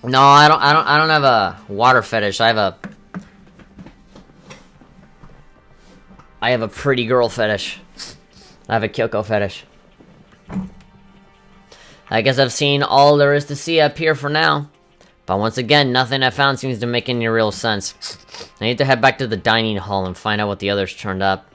No, I don't have a water fetish. I have a pretty girl fetish. I have a Kyoko fetish. I guess I've seen all there is to see up here for now. But once again, nothing I found seems to make any real sense. I need to head back to the dining hall and find out what the others turned up.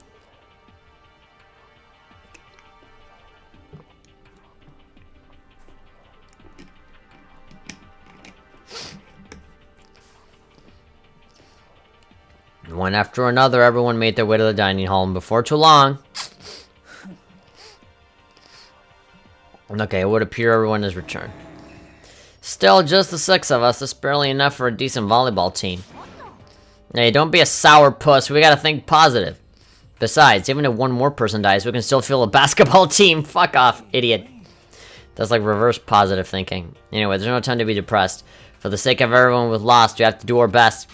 One after another, everyone made their way to the dining hall, and before too long... Okay, it would appear everyone has returned. Still, just the 6 of us. That's barely enough for a decent volleyball team. Hey, don't be a sour puss. We gotta think positive. Besides, even if one more person dies, we can still field a basketball team. Fuck off, idiot. That's like reverse positive thinking. Anyway, there's no time to be depressed. For the sake of everyone we've lost, we have to do our best.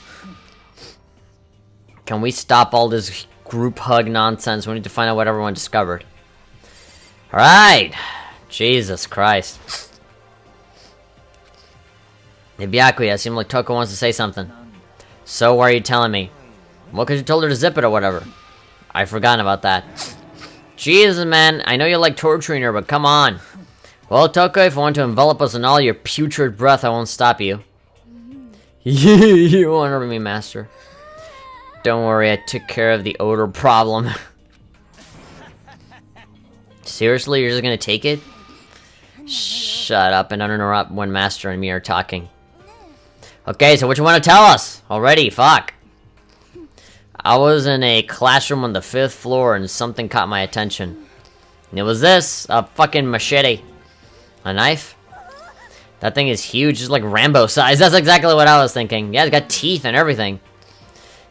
Can we stop all this group hug nonsense? We need to find out what everyone discovered. Alright! Jesus Christ. Hey, Byakuya, it seems like Toko wants to say something. So, why are you telling me? Well, because you told her to zip it or whatever. I've forgotten about that. Jesus, man, I know you like torturing her, but come on. Well, Toko, if you want to envelop us in all your putrid breath, I won't stop you. You won't hurt me, master. Don't worry, I took care of the odor problem. Seriously, you're just gonna take it? Shut up and uninterrupt when Master and me are talking. Okay, so what you want to tell us? Already, fuck. I was in a classroom on the 5th floor and something caught my attention. And it was this, a fucking machete. A knife? That thing is huge, it's like Rambo size. That's exactly what I was thinking. Yeah, it's got teeth and everything.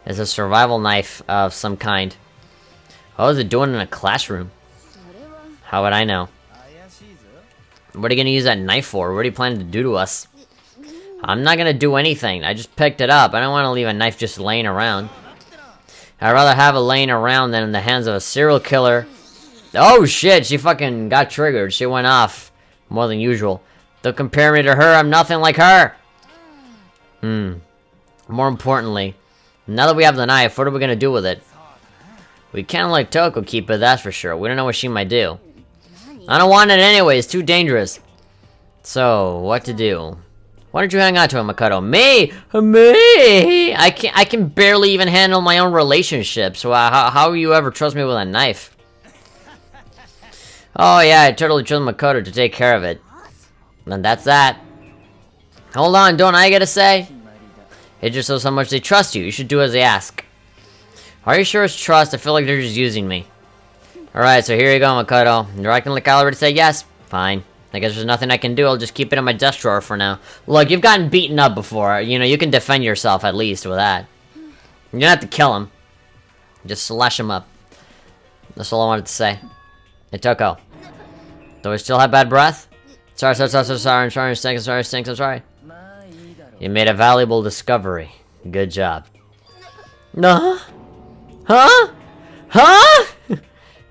It's a survival knife of some kind. What was it doing in a classroom? How would I know? What are you gonna use that knife for? What are you planning to do to us? I'm not gonna do anything. I just picked it up. I don't want to leave a knife just laying around. I'd rather have it laying around than in the hands of a serial killer. Oh shit, she fucking got triggered. She went off more than usual. Don't compare me to her. I'm nothing like her. More importantly, now that we have the knife, what are we gonna do with it? We can't let Toko keep it, that's for sure. We don't know what she might do. I don't want it anyway, it's too dangerous. So, what to do? Why don't you hang on to him, Makoto? Me? Me? I can barely even handle my own relationship, so how will you ever trust me with a knife? Oh yeah, I totally chose Makoto to take care of it. And that's that. Hold on, don't I get a say? It just shows how much they trust you. You should do as they ask. Are you sure it's trust? I feel like they're just using me. Alright, so here you go, Makoto. You're acting like I already said yes? Fine. I guess there's nothing I can do. I'll just keep it in my desk drawer for now. Look, you've gotten beaten up before. You know, you can defend yourself at least with that. You don't have to kill him. Just slash him up. That's all I wanted to say. Hey, Toko. Do I still have bad breath? Sorry, I'm sorry. You made a valuable discovery. Good job. No? Huh? Huh? Did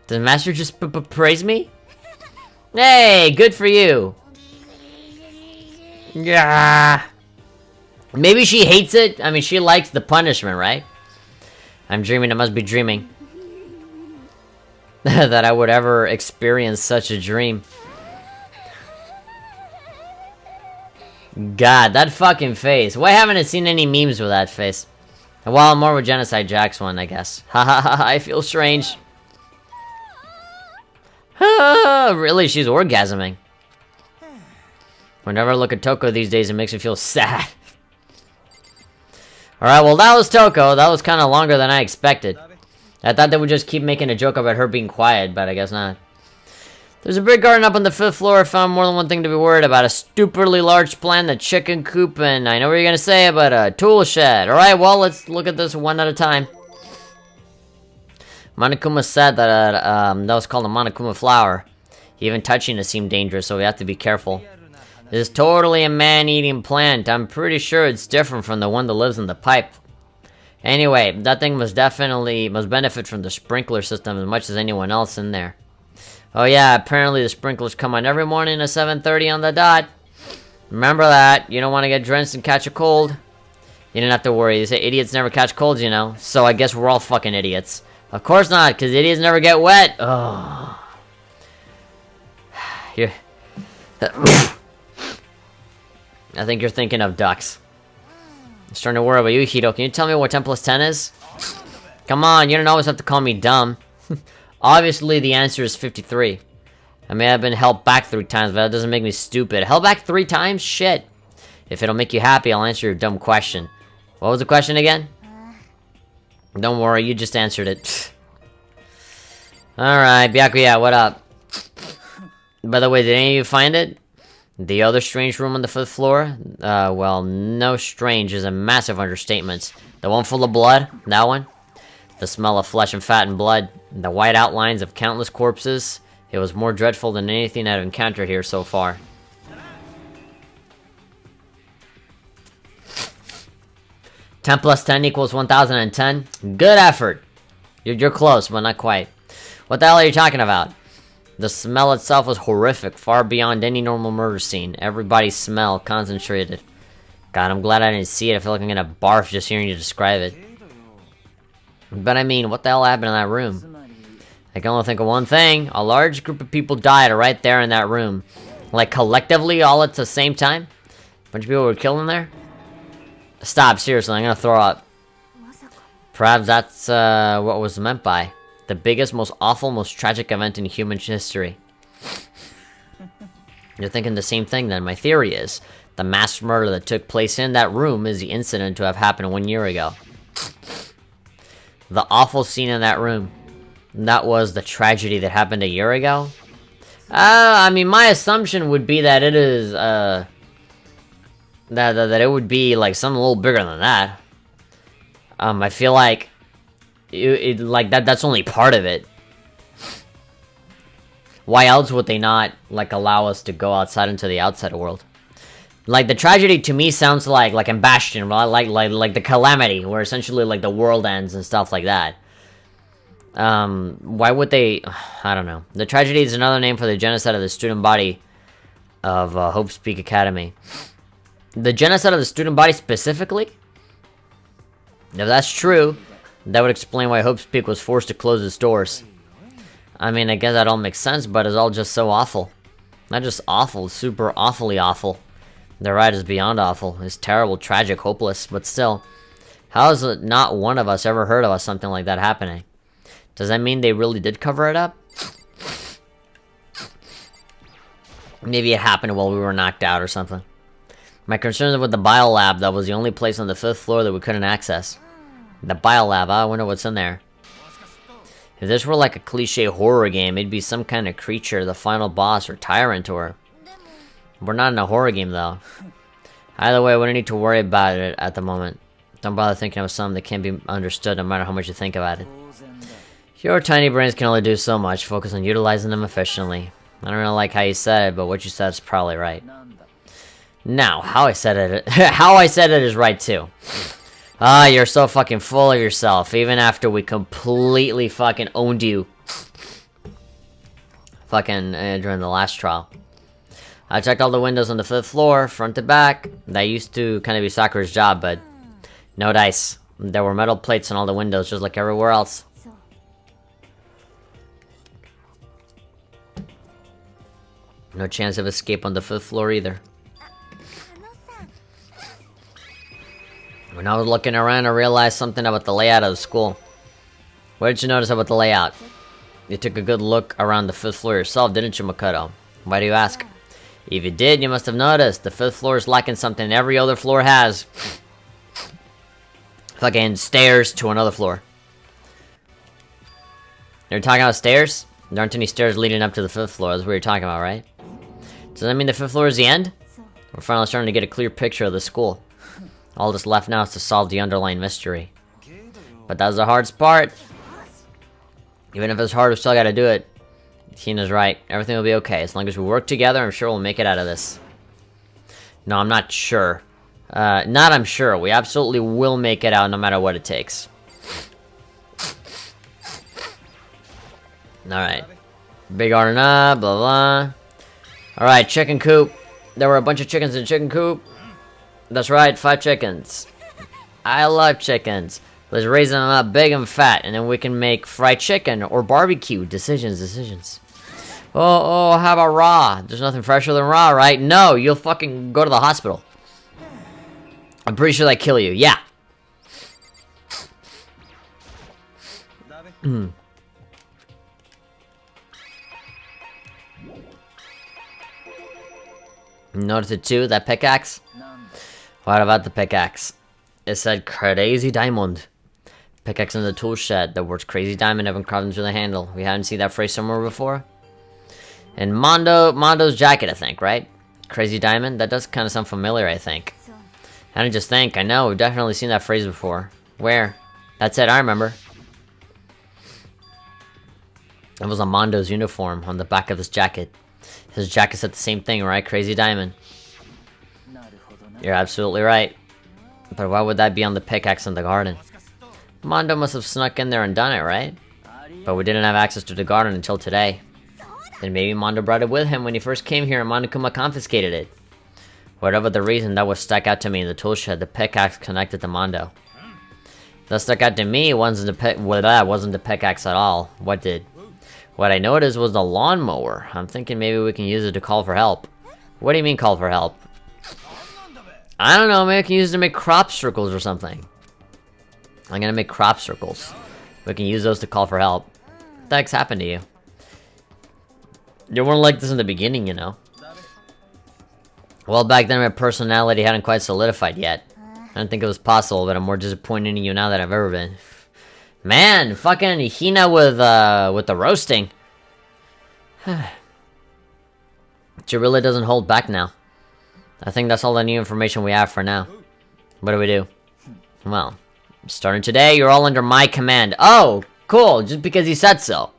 the master just praise me? Hey, good for you. Yeah. Maybe she hates it. I mean, she likes the punishment, right? I'm dreaming. I must be dreaming. That I would ever experience such a dream. God, that fucking face. Why haven't I seen any memes with that face? Well, more with Genocide Jack's one, I guess. Ha ha ha, I feel strange. Really, she's orgasming. Whenever I look at Toko these days, it makes me feel sad. Alright, well, that was Toko. That was kind of longer than I expected. I thought they would just keep making a joke about her being quiet, but I guess not. There's a big garden up on the 5th floor. I found more than one thing to be worried about. A stupidly large plant, a chicken coop, and I know what you're going to say about a tool shed. Alright, well, let's look at this one at a time. Monokuma said that that was called a Monokuma flower. Even touching it seemed dangerous, so we have to be careful. This is totally a man-eating plant. I'm pretty sure it's different from the one that lives in the pipe. Anyway, that thing must benefit from the sprinkler system as much as anyone else in there. Oh yeah, apparently the sprinklers come on every morning at 7:30 on the dot. Remember that. You don't want to get drenched and catch a cold. You didn't have to worry. They say idiots never catch colds, you know. So I guess we're all fucking idiots. Of course not, because idiots never get wet. Oh. Here. I think you're thinking of ducks. I'm starting to worry about you, Hito. Can you tell me what 10 plus 10 is? Come on, you don't always have to call me dumb. Obviously, the answer is 53. I may have been held back 3 times, but that doesn't make me stupid. Held back 3 times? Shit. If it'll make you happy, I'll answer your dumb question. What was the question again? Don't worry, you just answered it. Alright, Byakuya, what up? By the way, did any of you find it? The other strange room on the 5th floor? Well, no, strange is a massive understatement. The one full of blood? That one? The smell of flesh and fat and blood. The white outlines of countless corpses. It was more dreadful than anything I've encountered here so far. Ten plus 10 equals 1010. Good effort. You're close, but not quite. What the hell are you talking about? The smell itself was horrific, far beyond any normal murder scene. Everybody's smell concentrated. God, I'm glad I didn't see it. I feel like I'm gonna barf just hearing you describe it. But I mean, what the hell happened in that room? I can only think of one thing. A large group of people died right there in that room. Like, collectively, all at the same time? A bunch of people were killed in there? Stop, seriously, I'm gonna throw up. Perhaps that's what was meant by the biggest, most awful, most tragic event in human history. You're thinking the same thing then. My theory is, the mass murder that took place in that room is the incident to have happened 1 year ago. The awful scene in that room. That was the tragedy that happened a year ago? I mean, my assumption would be that it is, that it would be, like, something a little bigger than that. I feel like, that's only part of it. Why else would they not, like, allow us to go outside into the outside world? Like, the tragedy to me sounds like in Bastion, like the calamity, where essentially, like, the world ends and stuff like that. Why would they... I don't know. The tragedy is another name for the genocide of the student body of Hope's Peak Academy. The genocide of the student body specifically? If that's true, that would explain why Hope's Peak was forced to close its doors. I mean, I guess that all makes sense, but it's all just so awful. Not just awful, super awfully awful. The ride is beyond awful. It's terrible, tragic, hopeless, but still. How has not one of us ever heard of something like that happening? Does that mean they really did cover it up? Maybe it happened while we were knocked out or something. My concern is with the biolab. That was the only place on the 5th floor that we couldn't access. The biolab, I wonder what's in there. If this were like a cliche horror game, it'd be some kind of creature, the final boss or tyrant or... We're not in a horror game, though. Either way, we don't need to worry about it at the moment. Don't bother thinking of something that can't be understood no matter how much you think about it. Your tiny brains can only do so much. Focus on utilizing them efficiently. I don't really like how you said it, but what you said is probably right. Now, how I said it is right, too. Ah, you're so fucking full of yourself, even after we completely fucking owned you. Fucking during the last trial. I checked all the windows on the 5th floor, front to back. That used to kind of be Sakura's job, but no dice. There were metal plates on all the windows, just like everywhere else. No chance of escape on the 5th floor either. When I was looking around, I realized something about the layout of the school. What did you notice about the layout? You took a good look around the 5th floor yourself, didn't you, Makoto? Why do you ask? If you did, you must have noticed. The 5th floor is lacking something every other floor has. Fucking stairs to another floor. You're talking about stairs? There aren't any stairs leading up to the 5th floor. That's what you're talking about, right? Does that mean the 5th floor is the end? We're finally starting to get a clear picture of the school. All that's left now is to solve the underlying mystery. But that's the hardest part. Even if it's hard, we still gotta do it. Hina's right. Everything will be okay. As long as we work together, I'm sure we'll make it out of this. No, I'm not sure. I'm sure. We absolutely will make it out no matter what it takes. Alright. Big garden up, blah blah. Alright, chicken coop. There were a bunch of chickens in the chicken coop. That's right, 5 chickens. I love chickens. Let's raise them up big and fat, and then we can make fried chicken or barbecue. Decisions. Oh, how about raw? There's nothing fresher than raw, right? No, you'll fucking go to the hospital. I'm pretty sure they kill you, yeah. Notice it too, that pickaxe? What about the pickaxe? It said Crazy Diamond. Pickaxe in the tool shed. The words Crazy Diamond have been carved into the handle. We hadn't seen that phrase somewhere before? In Mondo's jacket, I think, right? Crazy Diamond? That does kind of sound familiar, I think. I didn't just think, I know, we've definitely seen that phrase before. Where? That's it, I remember. It was on Mondo's uniform on the back of his jacket. His jacket said the same thing, right? Crazy Diamond. You're absolutely right. But why would that be on the pickaxe in the garden? Mondo must have snuck in there and done it, right? But we didn't have access to the garden until today. Then maybe Mondo brought it with him when he first came here and Monokuma confiscated it. Whatever the reason, that was stuck out to me in the tool shed. The pickaxe connected to Mondo. That stuck out to me wasn't the pickaxe at all. What did? What I noticed was the lawnmower. I'm thinking maybe we can use it to call for help. What do you mean call for help? I don't know, maybe I can use it to make crop circles or something. I'm gonna make crop circles. We can use those to call for help. What the heck's happened to you? You weren't like this in the beginning, you know. Well, back then my personality hadn't quite solidified yet. I didn't think it was possible, but I'm more disappointed in you now than I've ever been. Man, fucking Hina with the roasting. She really doesn't hold back now. I think that's all the new information we have for now. What do we do? Well, starting today, you're all under my command. Oh, cool, just because he said so.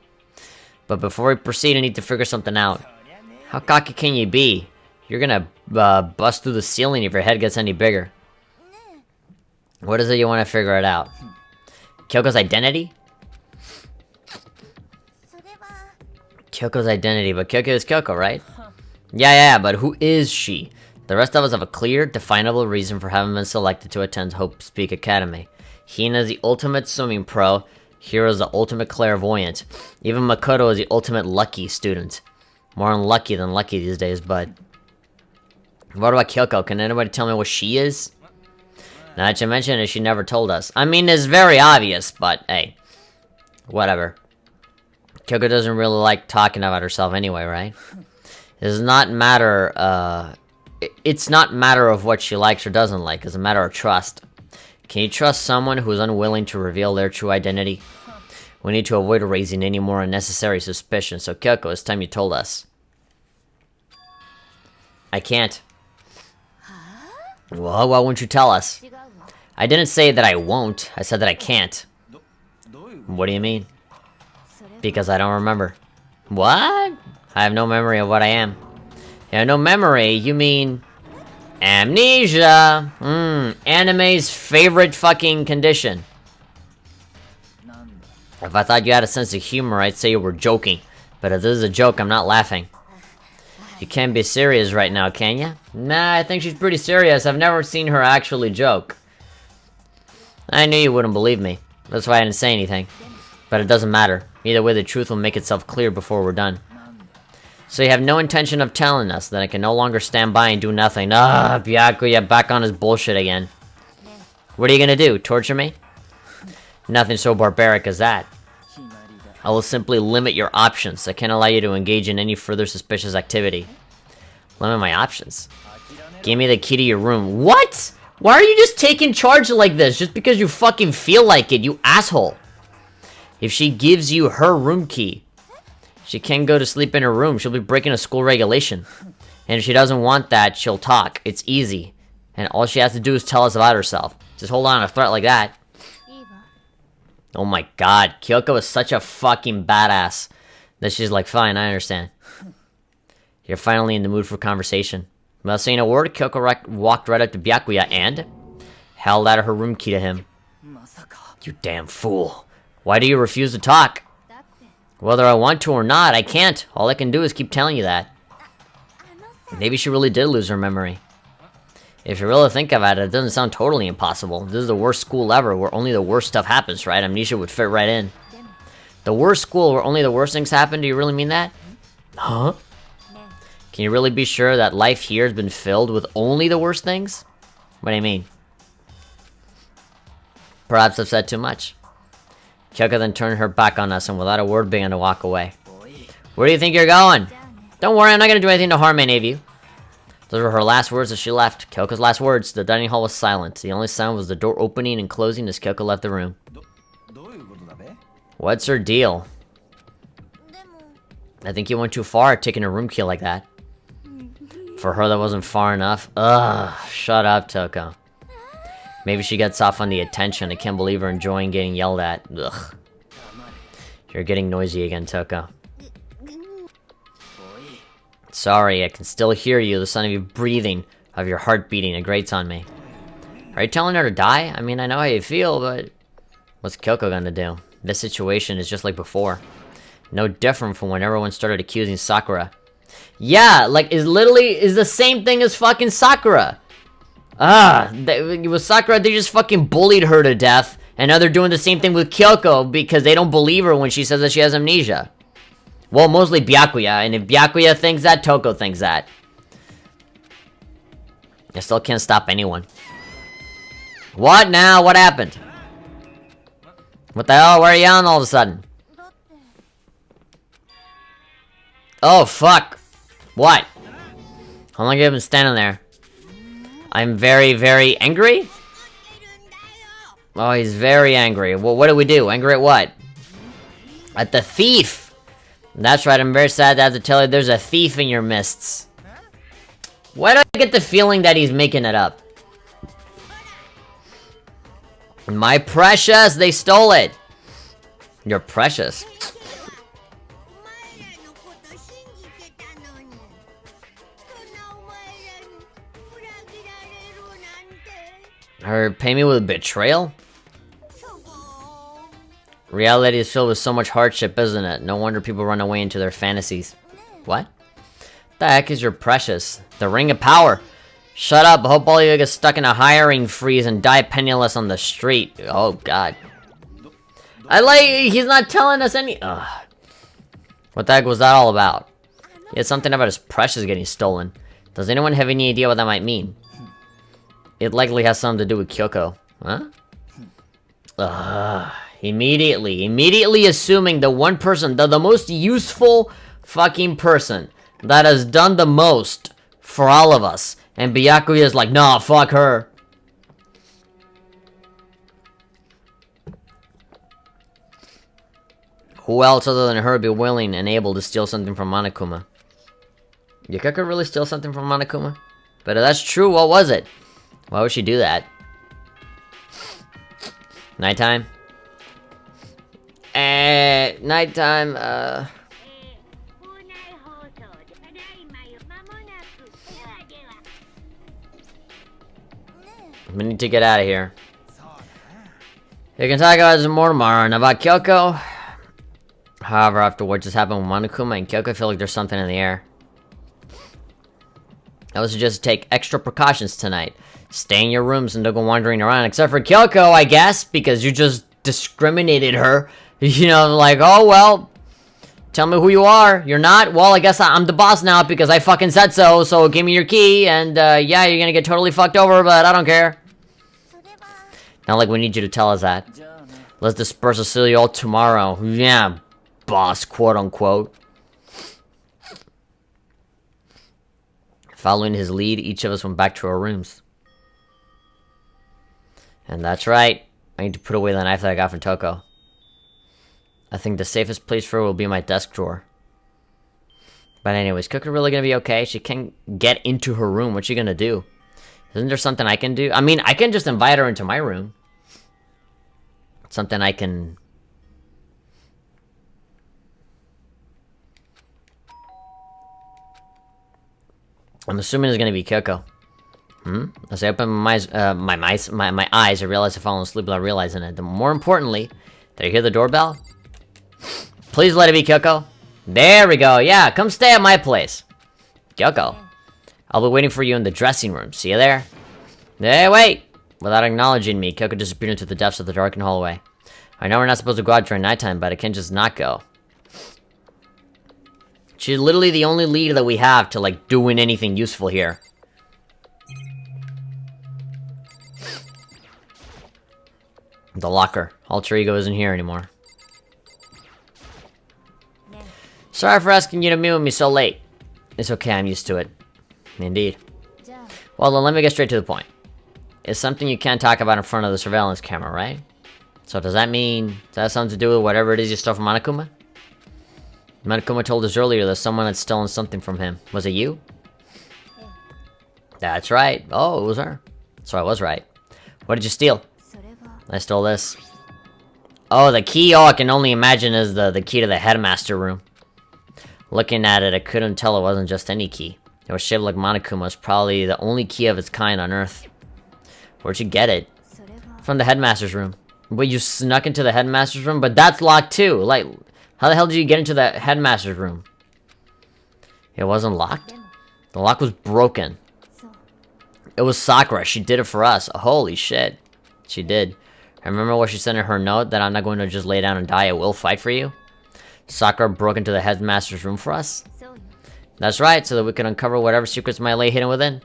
But before we proceed, I need to figure something out. How cocky can you be? You're gonna bust through the ceiling if your head gets any bigger. What is it you want to figure it out? Kyoko's identity? Kyoko's identity, but Kyoko is Kyoko, right? Yeah, but who is she? The rest of us have a clear, definable reason for having been selected to attend Hope Speak Academy. Hina is the ultimate swimming pro. Hiro is the ultimate clairvoyant. Even Makoto is the ultimate lucky student. More unlucky than lucky these days, but... What about Kyoko? Can anybody tell me what she is? Now that you mention it, she never told us. I mean, it's very obvious, but hey. Whatever. Kyoko doesn't really like talking about herself anyway, right? It's not matter of what she likes or doesn't like. It's a matter of trust. Can you trust someone who is unwilling to reveal their true identity? We need to avoid raising any more unnecessary suspicions. So Kyoko, it's time you told us. I can't. Well, why won't you tell us? I didn't say that I won't. I said that I can't. What do you mean? Because I don't remember. What? I have no memory of what I am. You have no memory? You mean... amnesia! Anime's favorite fucking condition. If I thought you had a sense of humor, I'd say you were joking. But if this is a joke, I'm not laughing. You can't be serious right now, can ya? Nah, I think she's pretty serious. I've never seen her actually joke. I knew you wouldn't believe me. That's why I didn't say anything. But it doesn't matter. Either way, the truth will make itself clear before we're done. So you have no intention of telling us that I can no longer stand by and do nothing. Byakuya back on his bullshit again. What are you gonna do? Torture me? Nothing so barbaric as that. I will simply limit your options. I can't allow you to engage in any further suspicious activity. Limit my options? Give me the key to your room. What? Why are you just taking charge like this? Just because you fucking feel like it, you asshole. If she gives you her room key, she can't go to sleep in her room. She'll be breaking a school regulation. And if she doesn't want that, she'll talk. It's easy. And all she has to do is tell us about herself. Just hold on to a threat like that. Oh my god, Kyoko is such a fucking badass that she's like, fine, I understand. You're finally in the mood for conversation. Without saying a word, Kyoko walked right up to Byakuya and held out her room key to him. You damn fool. Why do you refuse to talk? Whether I want to or not, I can't. All I can do is keep telling you that. Maybe she really did lose her memory. If you really think about it, it doesn't sound totally impossible. This is the worst school ever, where only the worst stuff happens, right? Amnesia would fit right in. The worst school where only the worst things happen? Do you really mean that? Huh? Can you really be sure that life here has been filled with only the worst things? What do you mean? Perhaps I've said too much. Kyoko then turned her back on us and without a word began to walk away. Where do you think you're going? Don't worry, I'm not gonna do anything to harm any of you. Those were her last words as she left. Kyoko's last words. The dining hall was silent. The only sound was the door opening and closing as Kyoko left the room. What's her deal? I think you went too far taking a room key like that. For her, that wasn't far enough. Ugh, shut up, Toko. Maybe she gets off on the attention. I can't believe her enjoying getting yelled at. Ugh. You're getting noisy again, Toko. Sorry, I can still hear you. The sound of you breathing, of your heart beating. It grates on me. Are you telling her to die? I mean, I know how you feel, but... what's Kyoko gonna do? This situation is just like before. No different from when everyone started accusing Sakura. Yeah, like, is the same thing as fucking Sakura. With Sakura, they just fucking bullied her to death. And now they're doing the same thing with Kyoko because they don't believe her when she says that she has amnesia. Well, mostly Byakuya, and if Byakuya thinks that, Toko thinks that. I still can't stop anyone. What now? What happened? What the hell? Why are you yelling all of a sudden? Oh, fuck. What? How long have you been standing there? I'm very, very angry? Oh, he's very angry. Well, what do we do? Angry at what? At the thief! That's right, I'm very sad to have to tell you there's a thief in your midst. Why do I get the feeling that he's making it up? My precious, they stole it! You're precious. Or pay me with betrayal? Reality is filled with so much hardship, isn't it? No wonder people run away into their fantasies. What? The heck is your precious? The Ring of Power! Shut up, I hope all of you get stuck in a hiring freeze and die penniless on the street. Oh god. He's not telling us any- Ugh. What the heck was that all about? He had something about his precious getting stolen. Does anyone have any idea what that might mean? It likely has something to do with Kyoko. Huh? Ugh. Immediately assuming the one person, the most useful fucking person that has done the most for all of us. And Byakuya is like, nah, fuck her. Who else other than her would be willing and able to steal something from Monokuma? Yukiko could really steal something from Monokuma? But if that's true, what was it? Why would she do that? Nighttime? Nighttime, we need to get out of here. You can talk about this more tomorrow. And about Kyoko. However, after what just happened with Monokuma and Kyoko, I feel like there's something in the air. I would suggest take extra precautions tonight. Stay in your rooms and don't go wandering around. Except for Kyoko, I guess, because you just discriminated her. You know, like, oh, well, tell me who you are. You're not? Well, I guess I'm the boss now because I fucking said so. So give me your key and, yeah, you're gonna get totally fucked over, but I don't care. Not like we need you to tell us that. Let's disperse the city all tomorrow. Yeah, boss, quote-unquote. Following his lead, each of us went back to our rooms. And that's right. I need to put away the knife that I got from Toko. I think the safest place for her will be my desk drawer. But anyways, Cook really gonna be okay. She can't get into her room. What's she gonna do? Isn't there something I can do? I mean, I can just invite her into my room. Something I can... I'm assuming it's gonna be Kyoko. As I open my eyes, I realize I've fallen asleep without realizing it. More importantly, did I hear the doorbell? Please let it be Kyoko. There we go. Yeah, come stay at my place. Kyoko. I'll be waiting for you in the dressing room. See you there? Hey, wait! Without acknowledging me, Kyoko disappeared into the depths of the darkened hallway. I know we're not supposed to go out during nighttime, but I can't just not go. She's literally the only lead that we have to, like, doing anything useful here. The locker. Alter Ego isn't here anymore. Sorry for asking you to meet with me so late. It's okay, I'm used to it. Indeed. Well, then let me get straight to the point. It's something you can't talk about in front of the surveillance camera, right? So does that mean... does that have something to do with whatever it is you stole from Monokuma? Monokuma told us earlier that someone had stolen something from him. Was it you? That's right. Oh, it was her. So I was right. What did you steal? I stole this. Oh, the key? Oh, I can only imagine is the key to the headmaster room. Looking at it, I couldn't tell it wasn't just any key. It was shaped like Monokuma's, probably the only key of its kind on Earth. Where'd you get it? From the headmaster's room. Wait, you snuck into the headmaster's room? But that's locked too. Like, how the hell did you get into the headmaster's room? It wasn't locked? The lock was broken. It was Sakura. She did it for us. Holy shit. She did. I remember what she said in her note, that I'm not going to just lay down and die. I will fight for you. Sakura broke into the headmaster's room for us. That's right, so that we can uncover whatever secrets might lay hidden within.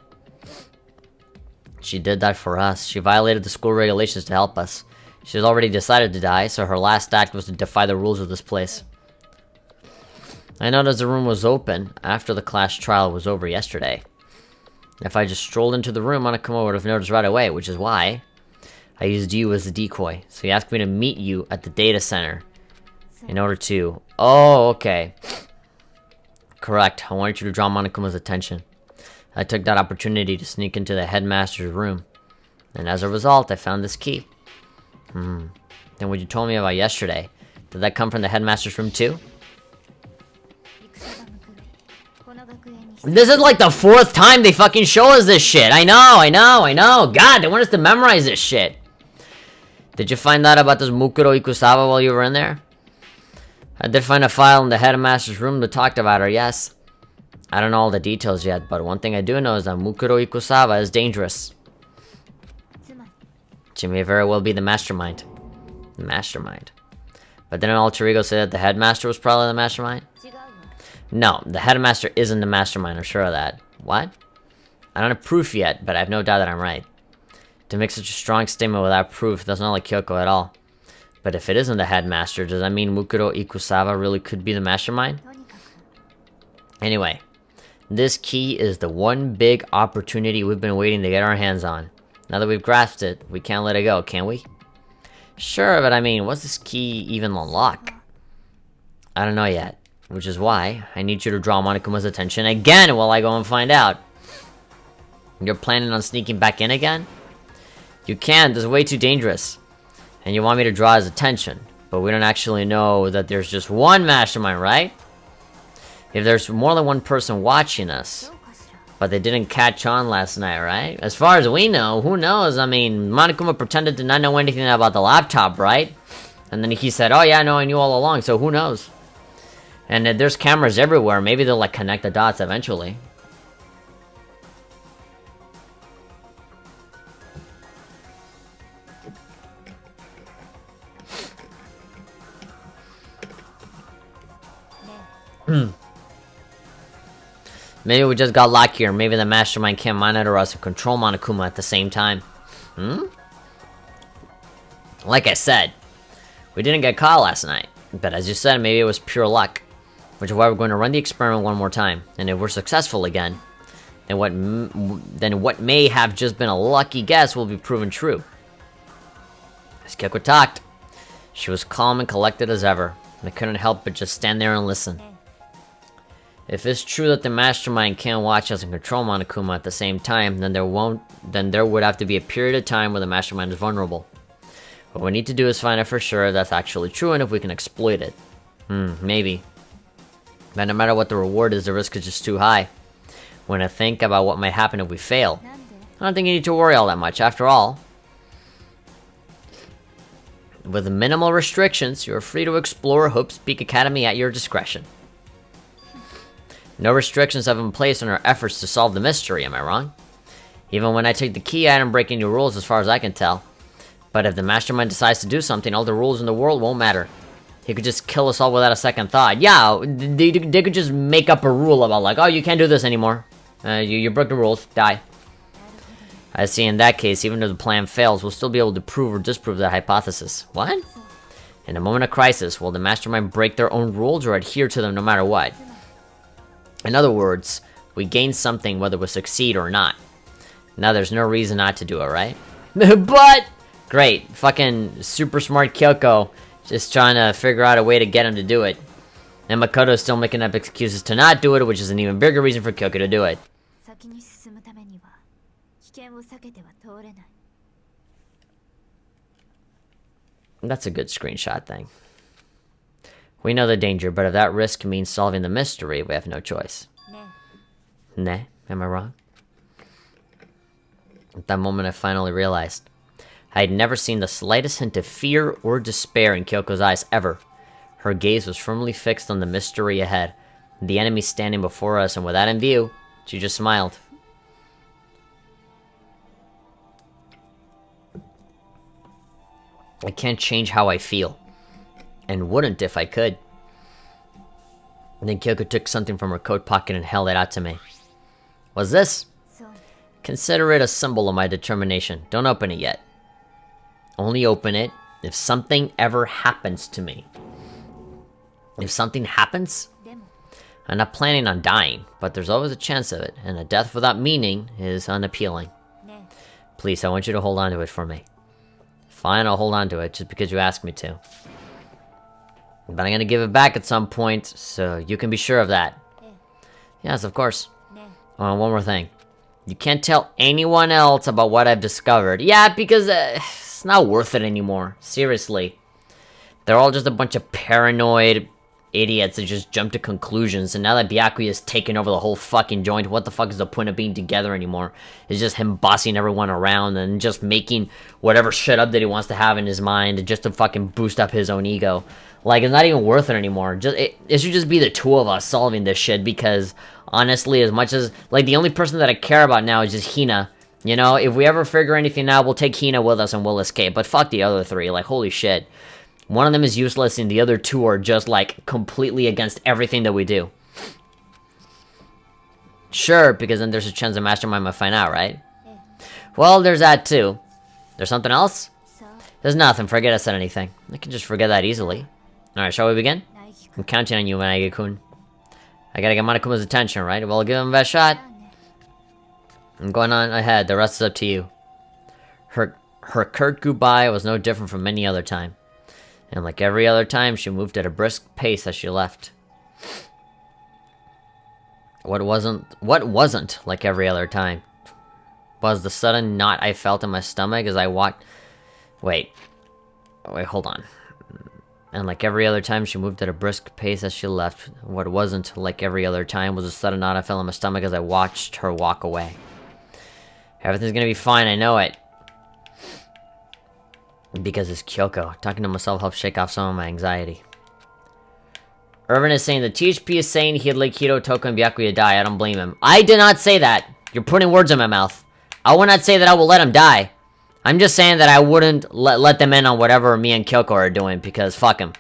She did that for us. She violated the school regulations to help us. She has already decided to die, so her last act was to defy the rules of this place. I noticed the room was open after the class trial was over yesterday. If I just strolled into the room, Monokuma would have noticed right away, which is why I used you as a decoy. So he asked me to meet you at the data center in order to... Oh, okay. Correct. I wanted you to draw Monokuma's attention. I took that opportunity to sneak into the headmaster's room. And as a result, I found this key. Then what you told me about yesterday, did that come from the headmaster's room too? This is like the 4th time they fucking show us this shit. I know. God, they want us to memorize this shit. Did you find out about this Mukuro Ikusawa while you were in there? I did find a file in the headmaster's room that talked about her, yes. I don't know all the details yet, but one thing I do know is that Mukuro Ikusawa is dangerous. She may very well be the mastermind. The mastermind. But didn't Alter Ego say that the headmaster was probably the mastermind? No, the headmaster isn't the mastermind, I'm sure of that. What? I don't have proof yet, but I have no doubt that I'm right. To make such a strong statement without proof doesn't look like Kyoko at all. But if it isn't the headmaster, does that mean Mukuro Ikusawa really could be the mastermind? Anyway, this key is the one big opportunity we've been waiting to get our hands on. Now that we've grasped it, we can't let it go, can we? Sure, but I mean, what's this key even unlock? I don't know yet. Which is why I need you to draw Monokuma's attention again while I go and find out. You're planning on sneaking back in again? You can't, this is way too dangerous. And you want me to draw his attention. But we don't actually know that there's just one mastermind, right? If there's more than one person watching us. But they didn't catch on last night, right? As far as we know, who knows? I mean, Monokuma pretended to not know anything about the laptop, right? And then he said, oh yeah, no, I knew all along, so who knows? And there's cameras everywhere, maybe they'll like connect the dots eventually. Maybe we just got lucky, or maybe the mastermind can't monitor us and control Monokuma at the same time. Like I said, we didn't get caught last night. But as you said, maybe it was pure luck. Which is why we're going to run the experiment one more time. And if we're successful again, then what may have just been a lucky guess will be proven true. As Kyoko talked, she was calm and collected as ever. I couldn't help but just stand there and listen. If it's true that the mastermind can't watch us and control Monokuma at the same time, then there would have to be a period of time where the mastermind is vulnerable. What we need to do is find out for sure if that's actually true and if we can exploit it. Maybe. But no matter what the reward is, the risk is just too high. When I think about what might happen if we fail, I don't think you need to worry all that much. After all, with minimal restrictions, you are free to explore Hope Speak Academy at your discretion. No restrictions have been placed on our efforts to solve the mystery, am I wrong? Even when I take the key, I don't break any rules as far as I can tell. But if the mastermind decides to do something, all the rules in the world won't matter. He could just kill us all without a second thought. Yeah, they could just make up a rule about like, oh, you can't do this anymore. You broke the rules, die. I see, in that case, even if the plan fails, we'll still be able to prove or disprove that hypothesis. What? In a moment of crisis, will the mastermind break their own rules or adhere to them no matter what? In other words, we gain something whether we succeed or not. Now there's no reason not to do it, right? But! Great. Fucking super smart Kyoko just trying to figure out a way to get him to do it. And Makoto is still making up excuses to not do it, which is an even bigger reason for Kyoko to do it. That's a good screenshot thing. We know the danger, but if that risk means solving the mystery, we have no choice. Nah, am I wrong? At that moment, I finally realized. I had never seen the slightest hint of fear or despair in Kyoko's eyes ever. Her gaze was firmly fixed on the mystery ahead, the enemy standing before us, and with that in view, she just smiled. I can't change how I feel, and wouldn't if I could. And then Kyoko took something from her coat pocket and held it out to me. What's this? Consider it a symbol of my determination. Don't open it yet. Only open it if something ever happens to me. If something happens? I'm not planning on dying, but there's always a chance of it, and a death without meaning is unappealing. Please, I want you to hold on to it for me. Fine, I'll hold on to it, just because you asked me to. But I'm gonna give it back at some point, so you can be sure of that. Yes, of course. Oh, and one more thing. You can't tell anyone else about what I've discovered. Yeah, because it's not worth it anymore. Seriously. They're all just a bunch of paranoid idiots that just jump to conclusions, and now that Byakuya has taken over the whole fucking joint, what the fuck is the point of being together anymore? It's just him bossing everyone around and just making whatever shit up that he wants to have in his mind just to fucking boost up his own ego. Like, it's not even worth it anymore. It should just be the two of us solving this shit, because honestly, as much as, like, the only person that I care about now is just Hina. You know, if we ever figure anything out, we'll take Hina with us and we'll escape. But fuck the other three, like, holy shit. One of them is useless and the other two are just, like, completely against everything that we do. Sure, because then there's a chance the mastermind might find out, right? Well, there's that too. There's something else? There's nothing, forget I said anything. I can just forget that easily. Alright, shall we begin? I'm counting on you, Managi-kun. I gotta get Monokuma's attention, right? Well, I'll give him a best shot. I'm going on ahead, the rest is up to you. Her curt goodbye was no different from any other time. And like every other time, she moved at a brisk pace as she left. What wasn't like every other time? Was the sudden knot I felt in my stomach as I walked... Wait, hold on. And like every other time, she moved at a brisk pace as she left. What wasn't like every other time was a sudden knot I felt in my stomach as I watched her walk away. Everything's gonna be fine, I know it. Because it's Kyoko. Talking to myself helps shake off some of my anxiety. Irvin is saying the THP is saying he'd let Hiro, Toko, and Byakuya die. I don't blame him. I did not say that. You're putting words in my mouth. I will not say that I will let him die. I'm just saying that I wouldn't let them in on whatever me and Kyoko are doing, because fuck them.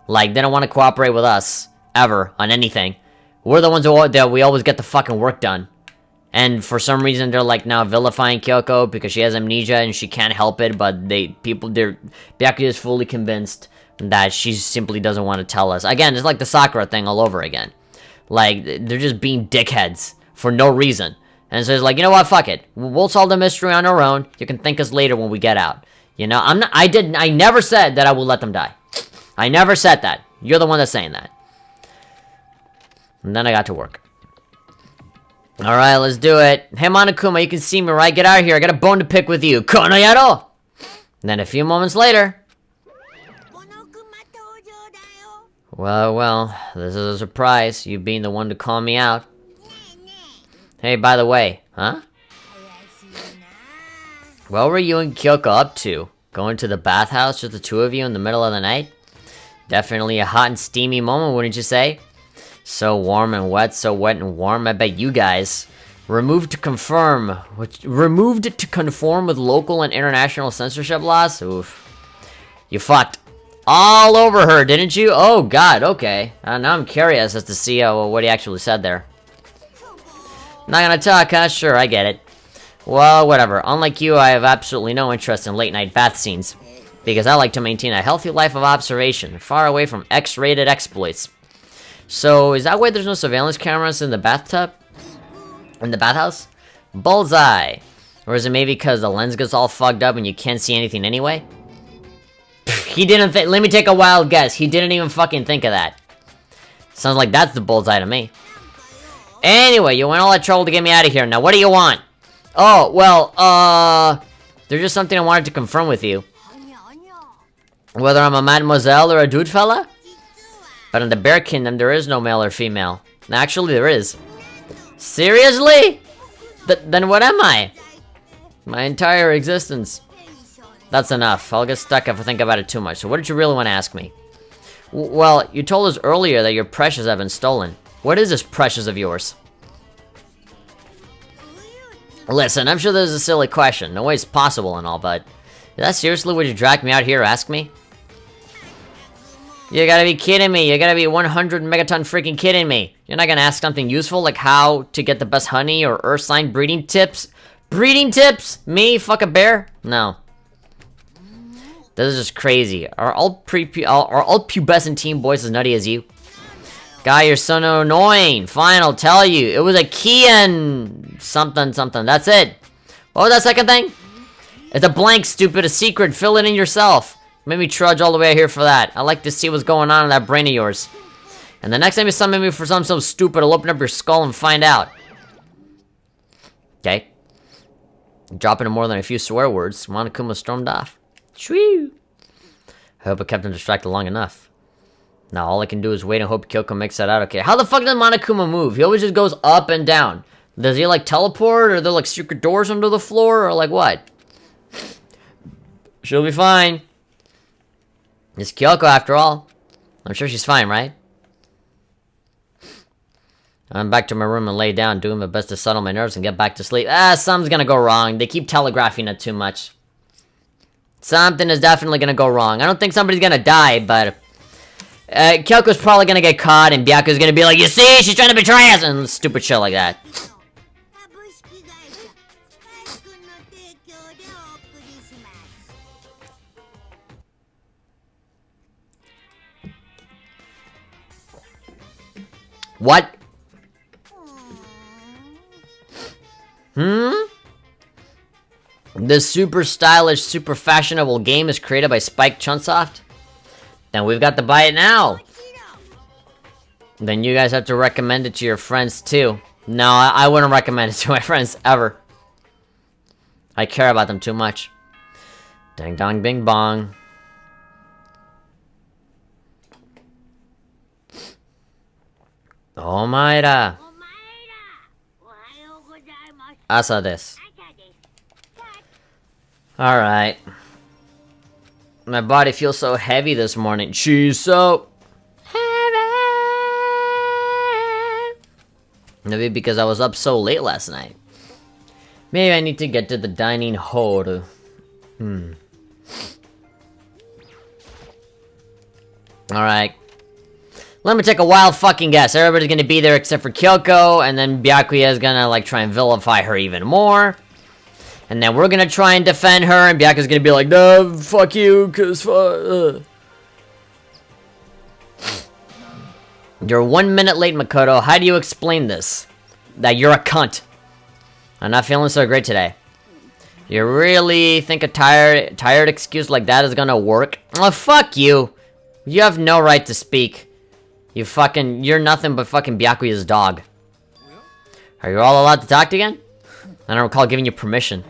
Like, they don't want to cooperate with us, ever, on anything. We're the ones that we always get the fucking work done. And for some reason, they're like now vilifying Kyoko because she has amnesia and she can't help it, but Byakuya is fully convinced that she simply doesn't want to tell us. Again, it's like the Sakura thing all over again. Like, they're just being dickheads for no reason. And so it's like, you know what, fuck it. We'll solve the mystery on our own. You can thank us later when we get out. You know, I never said that I will let them die. I never said that. You're the one that's saying that. And then I got to work. Alright, let's do it. Hey, Monokuma, you can see me, right? Get out of here. I got a bone to pick with you. Kono yaro! And then a few moments later... Well, this is a surprise. You being the one to call me out. Hey, by the way, huh? What were you and Kyoko up to? Going to the bathhouse, just the two of you in the middle of the night? Definitely a hot and steamy moment, wouldn't you say? So warm and wet, so wet and warm. I bet you guys removed to conform with local and international censorship laws. Oof, you fucked all over her, didn't you? Oh God, okay. Now I'm curious as to see what he actually said there. Not gonna talk, huh? Sure, I get it. Well, whatever. Unlike you, I have absolutely no interest in late-night bath scenes, because I like to maintain a healthy life of observation, far away from X-rated exploits. So, is that why there's no surveillance cameras in the bathtub? In the bathhouse? Bullseye! Or is it maybe because the lens gets all fogged up and you can't see anything anyway? He didn't let me take a wild guess. He didn't even fucking think of that. Sounds like that's the bullseye to me. Anyway, you went all that trouble to get me out of here. Now, what do you want? Oh, well, there's just something I wanted to confirm with you. Whether I'm a mademoiselle or a dude fella? But in the Bear Kingdom, there is no male or female. Actually, there is. Seriously? Then what am I? My entire existence. That's enough. I'll get stuck if I think about it too much. So what did you really want to ask me? Well, you told us earlier that your precious have been stolen. What is this precious of yours? Listen, I'm sure this is a silly question. No way it's possible and all, but... Is that seriously what you dragged me out here to ask me? You gotta be kidding me. You gotta be 100 megaton freaking kidding me. You're not gonna ask something useful like how to get the best honey or earth sign breeding tips? Breeding tips? Me? Fuck a bear? No. This is just crazy. Are all pubescent teen boys as nutty as you? Guy, you're so annoying. Fine, I'll tell you. It was a key and something. That's it. What was that second thing? It's a blank, stupid. A secret. Fill it in yourself. Made me trudge all the way here for that. I like to see what's going on in that brain of yours. And the next time you summon me for something so stupid, I'll open up your skull and find out. Okay. Dropping more than a few swear words, Monokuma stormed off. Shwee! I hope I kept him distracted long enough. Now all I can do is wait and hope Kyoko makes that out okay. How the fuck does Monokuma move? He always just goes up and down. Does he like teleport, or are there like secret doors under the floor, or like what? She'll be fine. It's Kyoko after all. I'm sure she's fine, right? I'm back to my room and lay down, doing my best to settle my nerves and get back to sleep. Something's gonna go wrong. They keep telegraphing it too much. Something is definitely gonna go wrong. I don't think somebody's gonna die, but... Kyoko's probably gonna get caught, and Byaku's gonna be like, you see, she's trying to betray us, and stupid shit like that. What? This super stylish, super fashionable game is created by Spike Chunsoft? Then we've got to buy it now. Then you guys have to recommend it to your friends too. No, I wouldn't recommend it to my friends ever. I care about them too much. Ding dong bing bong. Omaera. Asa desu. Alright. My body feels so heavy this morning. She's so heavy. Maybe because I was up so late last night. Maybe I need to get to the dining hall. Alright. Let me take a wild fucking guess. Everybody's gonna be there except for Kyoko, and then Byakuya is gonna, like, try and vilify her even more. And then we're gonna try and defend her, and Byakuya's gonna be like, no, fuck you, cause You're 1 minute late, Makoto. How do you explain this? That you're a cunt. I'm not feeling so great today. You really think a tired excuse like that is gonna work? Oh, fuck you. You have no right to speak. You're nothing but fucking Byakuya's dog. Are you all allowed to talk again? I don't recall giving you permission.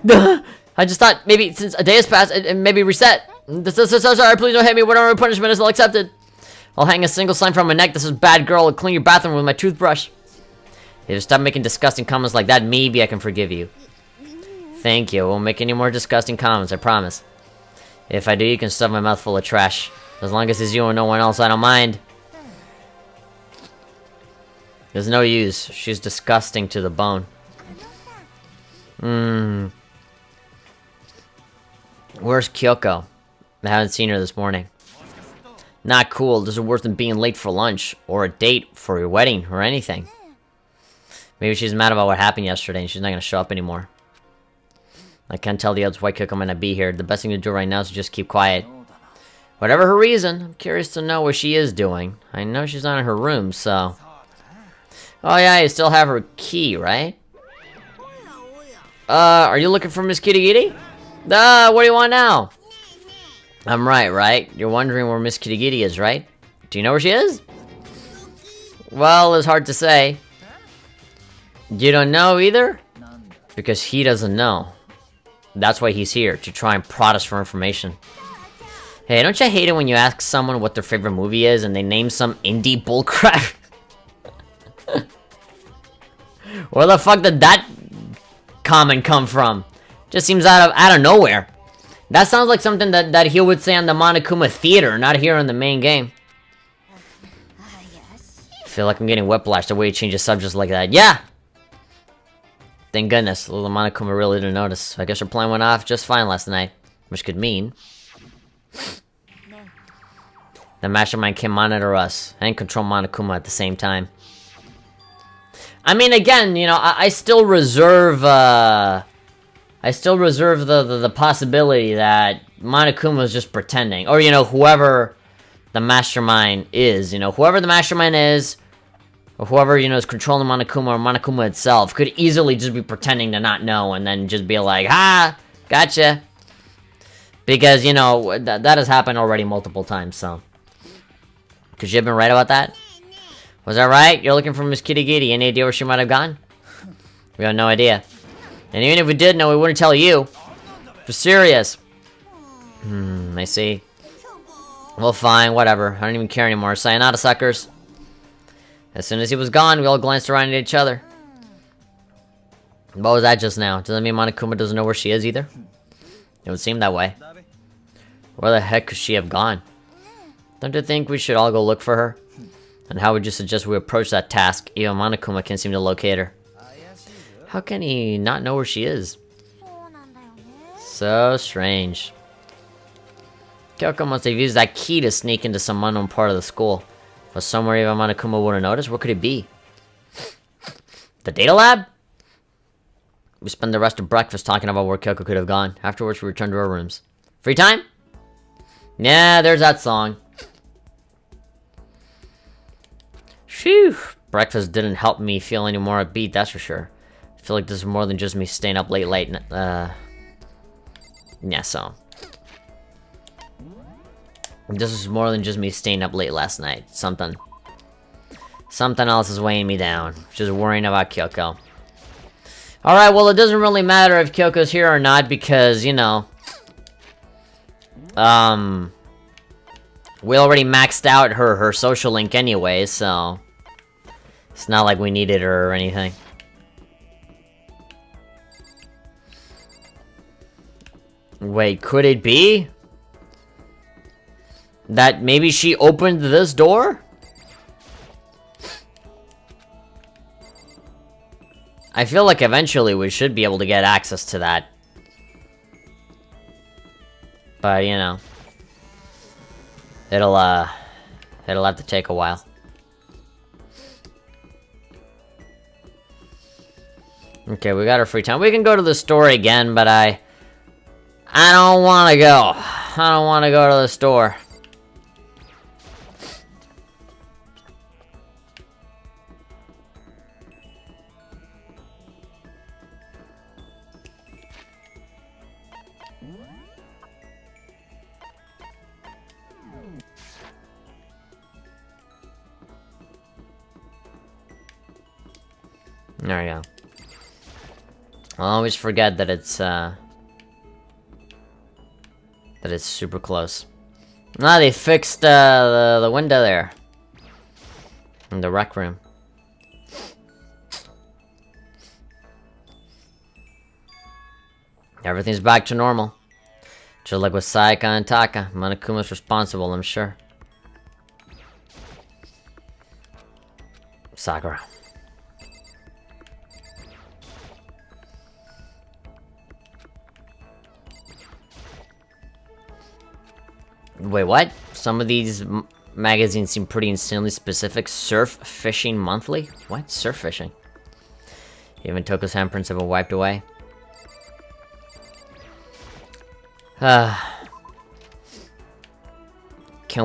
I just thought maybe since a day has passed, it maybe reset. So sorry, please don't hit me. Whatever punishment is all accepted. I'll hang a single sign from my neck that says bad girl and clean your bathroom with my toothbrush. If you stop making disgusting comments like that, maybe I can forgive you. Thank you. I won't make any more disgusting comments, I promise. If I do, you can stuff my mouth full of trash. As long as it's you and no one else, I don't mind. There's no use. She's disgusting to the bone. Where's Kyoko? I haven't seen her this morning. Not cool. This is worse than being late for lunch, or a date for your wedding, or anything. Maybe she's mad about what happened yesterday and she's not gonna show up anymore. I can't tell the odds why Kyoko might not be here. The best thing to do right now is to just keep quiet. Whatever her reason, I'm curious to know what she is doing. I know she's not in her room, so... Oh yeah, you still have her key, right? Are you looking for Miss Kitty Kitty? What do you want now? I'm right? You're wondering where Miss Kitty Kitty is, right? Do you know where she is? Well, it's hard to say. You don't know either? Because he doesn't know. That's why he's here, to try and prod us for information. Hey, don't you hate it when you ask someone what their favorite movie is and they name some indie bullcrap? Where the fuck did that comment come from? Just seems out of nowhere. That sounds like something that he would say on the Monokuma Theater, not here in the main game. I feel like I'm getting whiplash the way he changes subjects like that. Yeah! Thank goodness, little Monokuma really didn't notice. I guess her plan went off just fine last night. Which could mean... the mastermind can monitor us and control Monokuma at the same time. I mean, again, you know, I still reserve, the possibility that Monokuma is just pretending. Or, you know, whoever the mastermind is, you know, whoever the mastermind is, or whoever, you know, is controlling Monokuma or Monokuma itself, could easily just be pretending to not know and then just be like, ha, gotcha. Because, you know, that has happened already multiple times, so. Could you have been right about that? Was that right? You're looking for Miss Kitty Kitty. Any idea where she might have gone? We have no idea. And even if we did know, we wouldn't tell you. For serious. I see. Well, fine, whatever. I don't even care anymore. Sayonara, suckers. As soon as he was gone, we all glanced around at each other. What was that just now? Does that mean Monokuma doesn't know where she is either? It would seem that way. Where the heck could she have gone? Don't you think we should all go look for her? And how would you suggest we approach that task? Even Monokuma can't seem to locate her. How can he not know where she is? So strange. Kyoko must have used that key to sneak into some unknown part of the school. But somewhere even Monokuma wouldn't notice. Where could it be? The data lab? We spent the rest of breakfast talking about where Kyoko could have gone. Afterwards, we returned to our rooms. Free time? Yeah, there's that song. Phew. Breakfast didn't help me feel any more upbeat, that's for sure. I feel like this is more than just me staying up late. Yeah, so. This is more than just me staying up late last night. Something. Something else is weighing me down. Just worrying about Kyoko. Alright, well, it doesn't really matter if Kyoko's here or not because, you know... we already maxed out her social link anyway, so... It's not like we needed her or anything. Wait, could it be? That maybe she opened this door? I feel like eventually we should be able to get access to that. But, you know. It'll have to take a while. Okay, we got our free time. We can go to the store again, but I don't want to go. I don't want to go to the store. There we go. I'll always forget that it's super close. Ah, they fixed the window there in the rec room. Everything's back to normal. Just like with Sayaka and Taka, Monokuma's responsible, I'm sure. Sakura. Wait, what? Some of these magazines seem pretty insanely specific. Surf Fishing Monthly? What? Surf fishing? Even Toko's handprints have been wiped away. Can't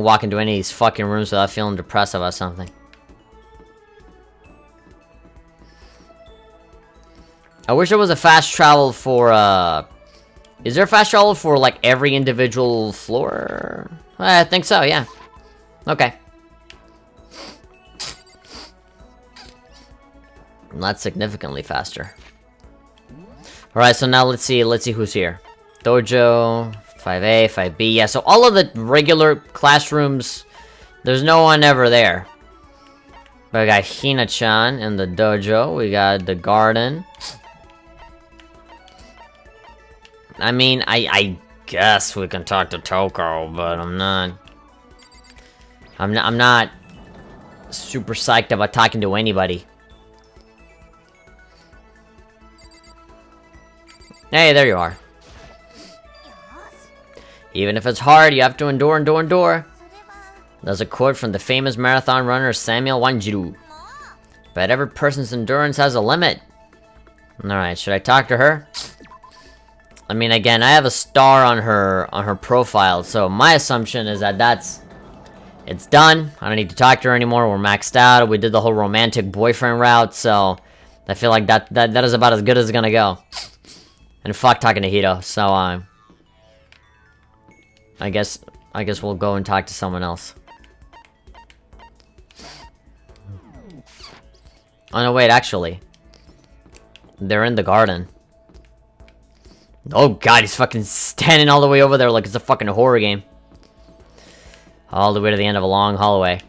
walk into any of these fucking rooms without feeling depressed about something. I wish there was a fast travel for, Is there fast travel for, like, every individual floor? I think so, yeah. Okay. Not significantly faster. Alright, so now let's see who's here. Dojo, 5A, 5B, yeah, so all of the regular classrooms, there's no one ever there. But we got Hina-chan in the dojo, we got the garden. I mean, I guess we can talk to Toko, but I'm not super psyched about talking to anybody. Hey, there you are. Even if it's hard, you have to endure, endure, endure. There's a quote from the famous marathon runner Samuel Wanjiru. But every person's endurance has a limit. Alright, should I talk to her? I mean, again, I have a star on her profile, so my assumption is that it's done. I don't need to talk to her anymore. We're maxed out. We did the whole romantic boyfriend route, so I feel like that is about as good as it's gonna go. And fuck talking to Hito, so I guess we'll go and talk to someone else. Oh no, wait, actually, they're in the garden. Oh god, he's fucking standing all the way over there like it's a fucking horror game. All the way to the end of a long hallway.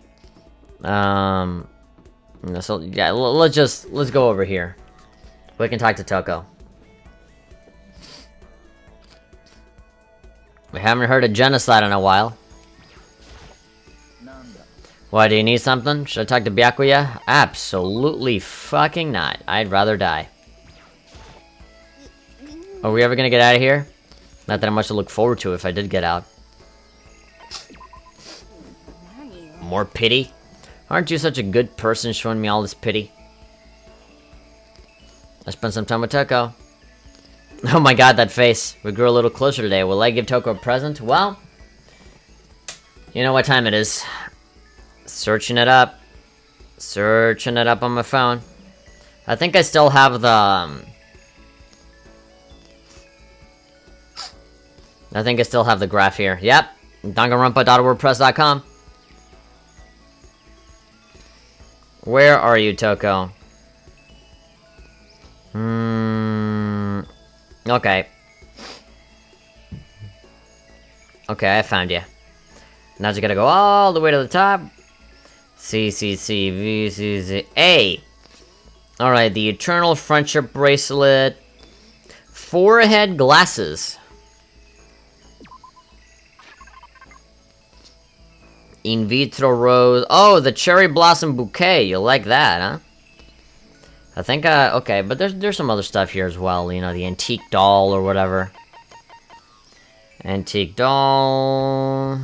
So yeah, let's go over here. We can talk to Toko. We haven't heard of genocide in a while. Why, do you need something? Should I talk to Byakuya? Absolutely fucking not. I'd rather die. Are we ever gonna get out of here? Not that I'm much to look forward to if I did get out. More pity? Aren't you such a good person showing me all this pity? I spent some time with Toko. Oh my god, that face. We grew a little closer today. Will I give Toko a present? Well, you know what time it is. Searching it up. Searching it up on my phone. I think I still have the... I think I still have the graph here. Yep. Danganronpa.wordpress.com. Where are you, Toko? Okay. Okay, I found you. Now you gotta go all the way to the top. C, C, C, V, C, C, A. Alright, the Eternal Friendship Bracelet. Forehead Glasses. In Vitro Rose. Oh, the Cherry Blossom Bouquet. You like that, huh? I think, okay, but there's some other stuff here as well. You know, the Antique Doll or whatever. Antique Doll.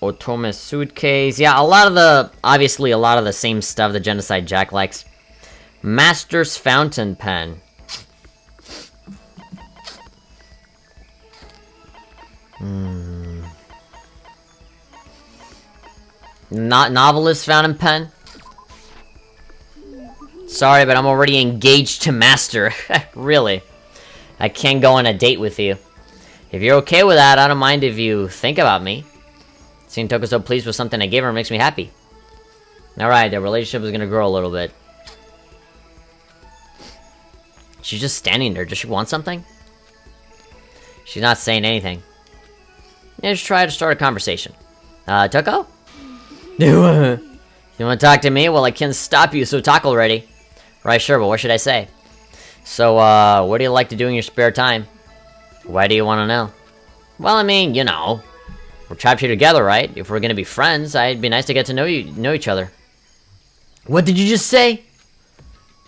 Otome Suitcase. Yeah, obviously a lot of the same stuff that Genocide Jack likes. Master's Fountain Pen. Not Novelist Fountain Pen. Sorry, but I'm already engaged to Master. Really. I can't go on a date with you. If you're okay with that, I don't mind if you think about me. Seeing Toko so pleased with something I gave her makes me happy. Alright, their relationship is gonna grow a little bit. She's just standing there. Does she want something? She's not saying anything. Yeah, just try to start a conversation. Toko? You wanna talk to me? Well, I can't stop you, so talk already. Right, sure, but what should I say? So, what do you like to do in your spare time? Why do you want to know? Well, I mean, you know, we're trapped here together, right? If we're gonna be friends, it'd be nice to get to know each other. What did you just say?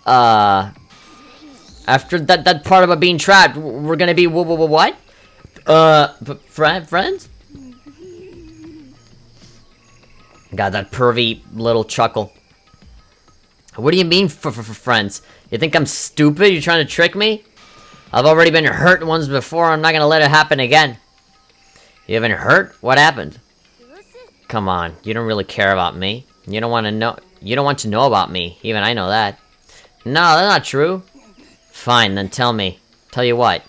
After that part about being trapped, we're gonna be what? Friends? Got that pervy little chuckle. What do you mean for friends? You think I'm stupid? You trying to trick me? I've already been hurt once before. I'm not gonna let it happen again. You haven't hurt? What happened? Come on, you don't really care about me. You don't want to know. You don't want to know about me. Even I know that. No, that's not true. Fine, then tell me. Tell you what.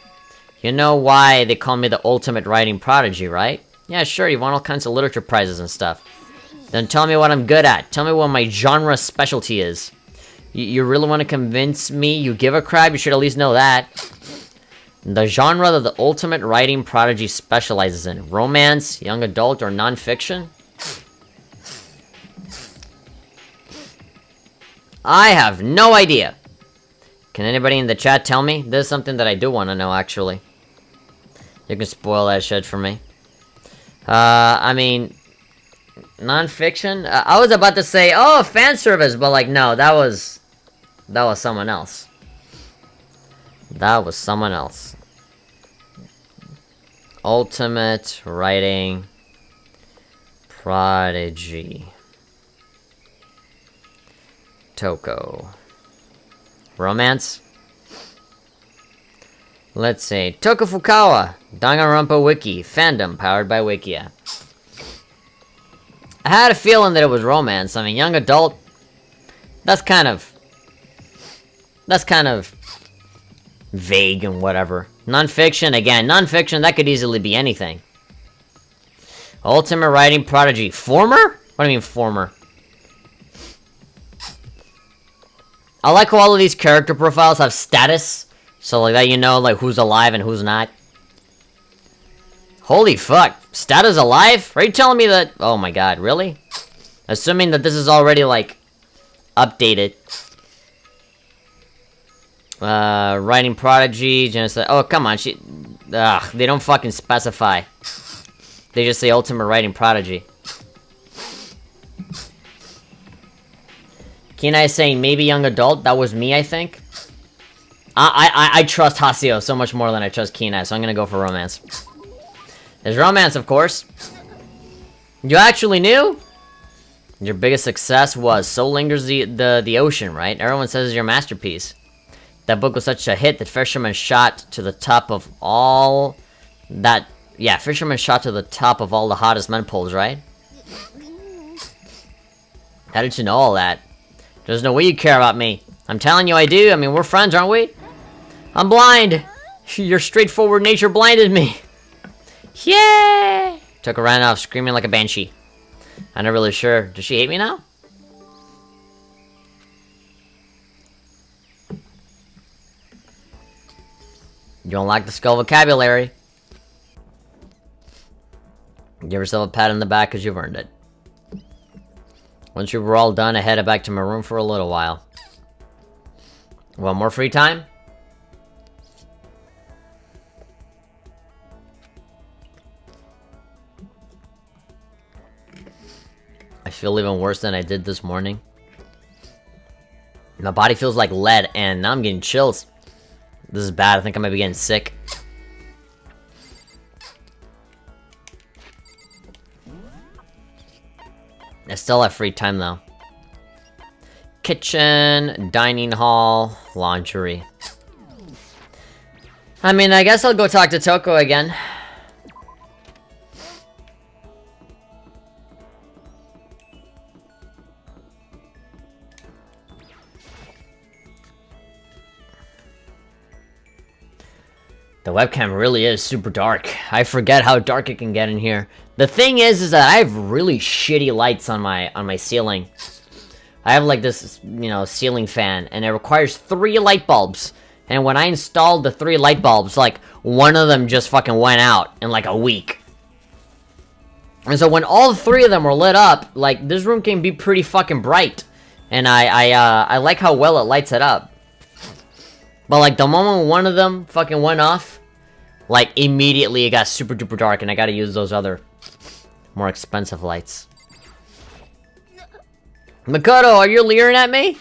You know why they call me the ultimate writing prodigy, right? Yeah, sure. You won all kinds of literature prizes and stuff. Then tell me what I'm good at. Tell me what my genre specialty is. You really want to convince me you give a crap? You should at least know that. The genre that the ultimate writing prodigy specializes in. Romance, young adult, or non-fiction? I have no idea. Can anybody in the chat tell me? This is something that I do want to know, actually. You can spoil that shit for me. I mean... non-fiction? I was about to say, oh, fan service, but like, no, that was someone else. That was someone else. Ultimate writing prodigy. Toko. Romance? Let's see. Toko Fukawa. Danganronpa Wiki. Fandom powered by Wikia. I had a feeling that it was romance. I mean, young adult, that's kind of vague and whatever. Non-fiction, again, non-fiction, that could easily be anything. Ultimate writing prodigy. Former? What do you mean, former? I like how all of these character profiles have status. So like that, you know, like who's alive and who's not. Holy fuck. Status alive? Are you telling me that... oh my god, really? Assuming that this is already, like, updated. Writing prodigy, genocide... oh, come on, ugh, they don't fucking specify. They just say ultimate writing prodigy. Kina is saying maybe young adult. That was me, I think. I trust Haseo so much more than I trust Kina, so I'm gonna go for romance. There's romance, of course. You actually knew? Your biggest success was So Lingers the Ocean, right? Everyone says it's your masterpiece. That book was such a hit that Fisherman shot to the top of all that... yeah, Fisherman shot to the top of all the hottest men polls, right? How did you know all that? There's no way you care about me. I'm telling you I do. I mean, we're friends, aren't we? I'm blind. Your straightforward nature blinded me. Yeah! Toko ran off screaming like a banshee. I'm not really sure. Does she hate me now? You unlock the skull vocabulary. Give yourself a pat on the back because you've earned it. Once you were all done, I headed back to my room for a little while. Want more free time? I feel even worse than I did this morning. My body feels like lead, and now I'm getting chills. This is bad. I think I might be getting sick. I still have free time, though. Kitchen, dining hall, laundry. I mean, I guess I'll go talk to Toko again. The webcam really is super dark. I forget how dark it can get in here. The thing is that I have really shitty lights on my ceiling. I have like this, you know, ceiling fan, and it requires 3 light bulbs. And when I installed the 3 light bulbs, like, one of them just fucking went out in like a week. And so when all 3 of them were lit up, like, this room can be pretty fucking bright. And I like how well it lights it up. But like, the moment one of them fucking went off, like, immediately it got super duper dark, and I gotta use those other, more expensive lights. Makoto, are you leering at me?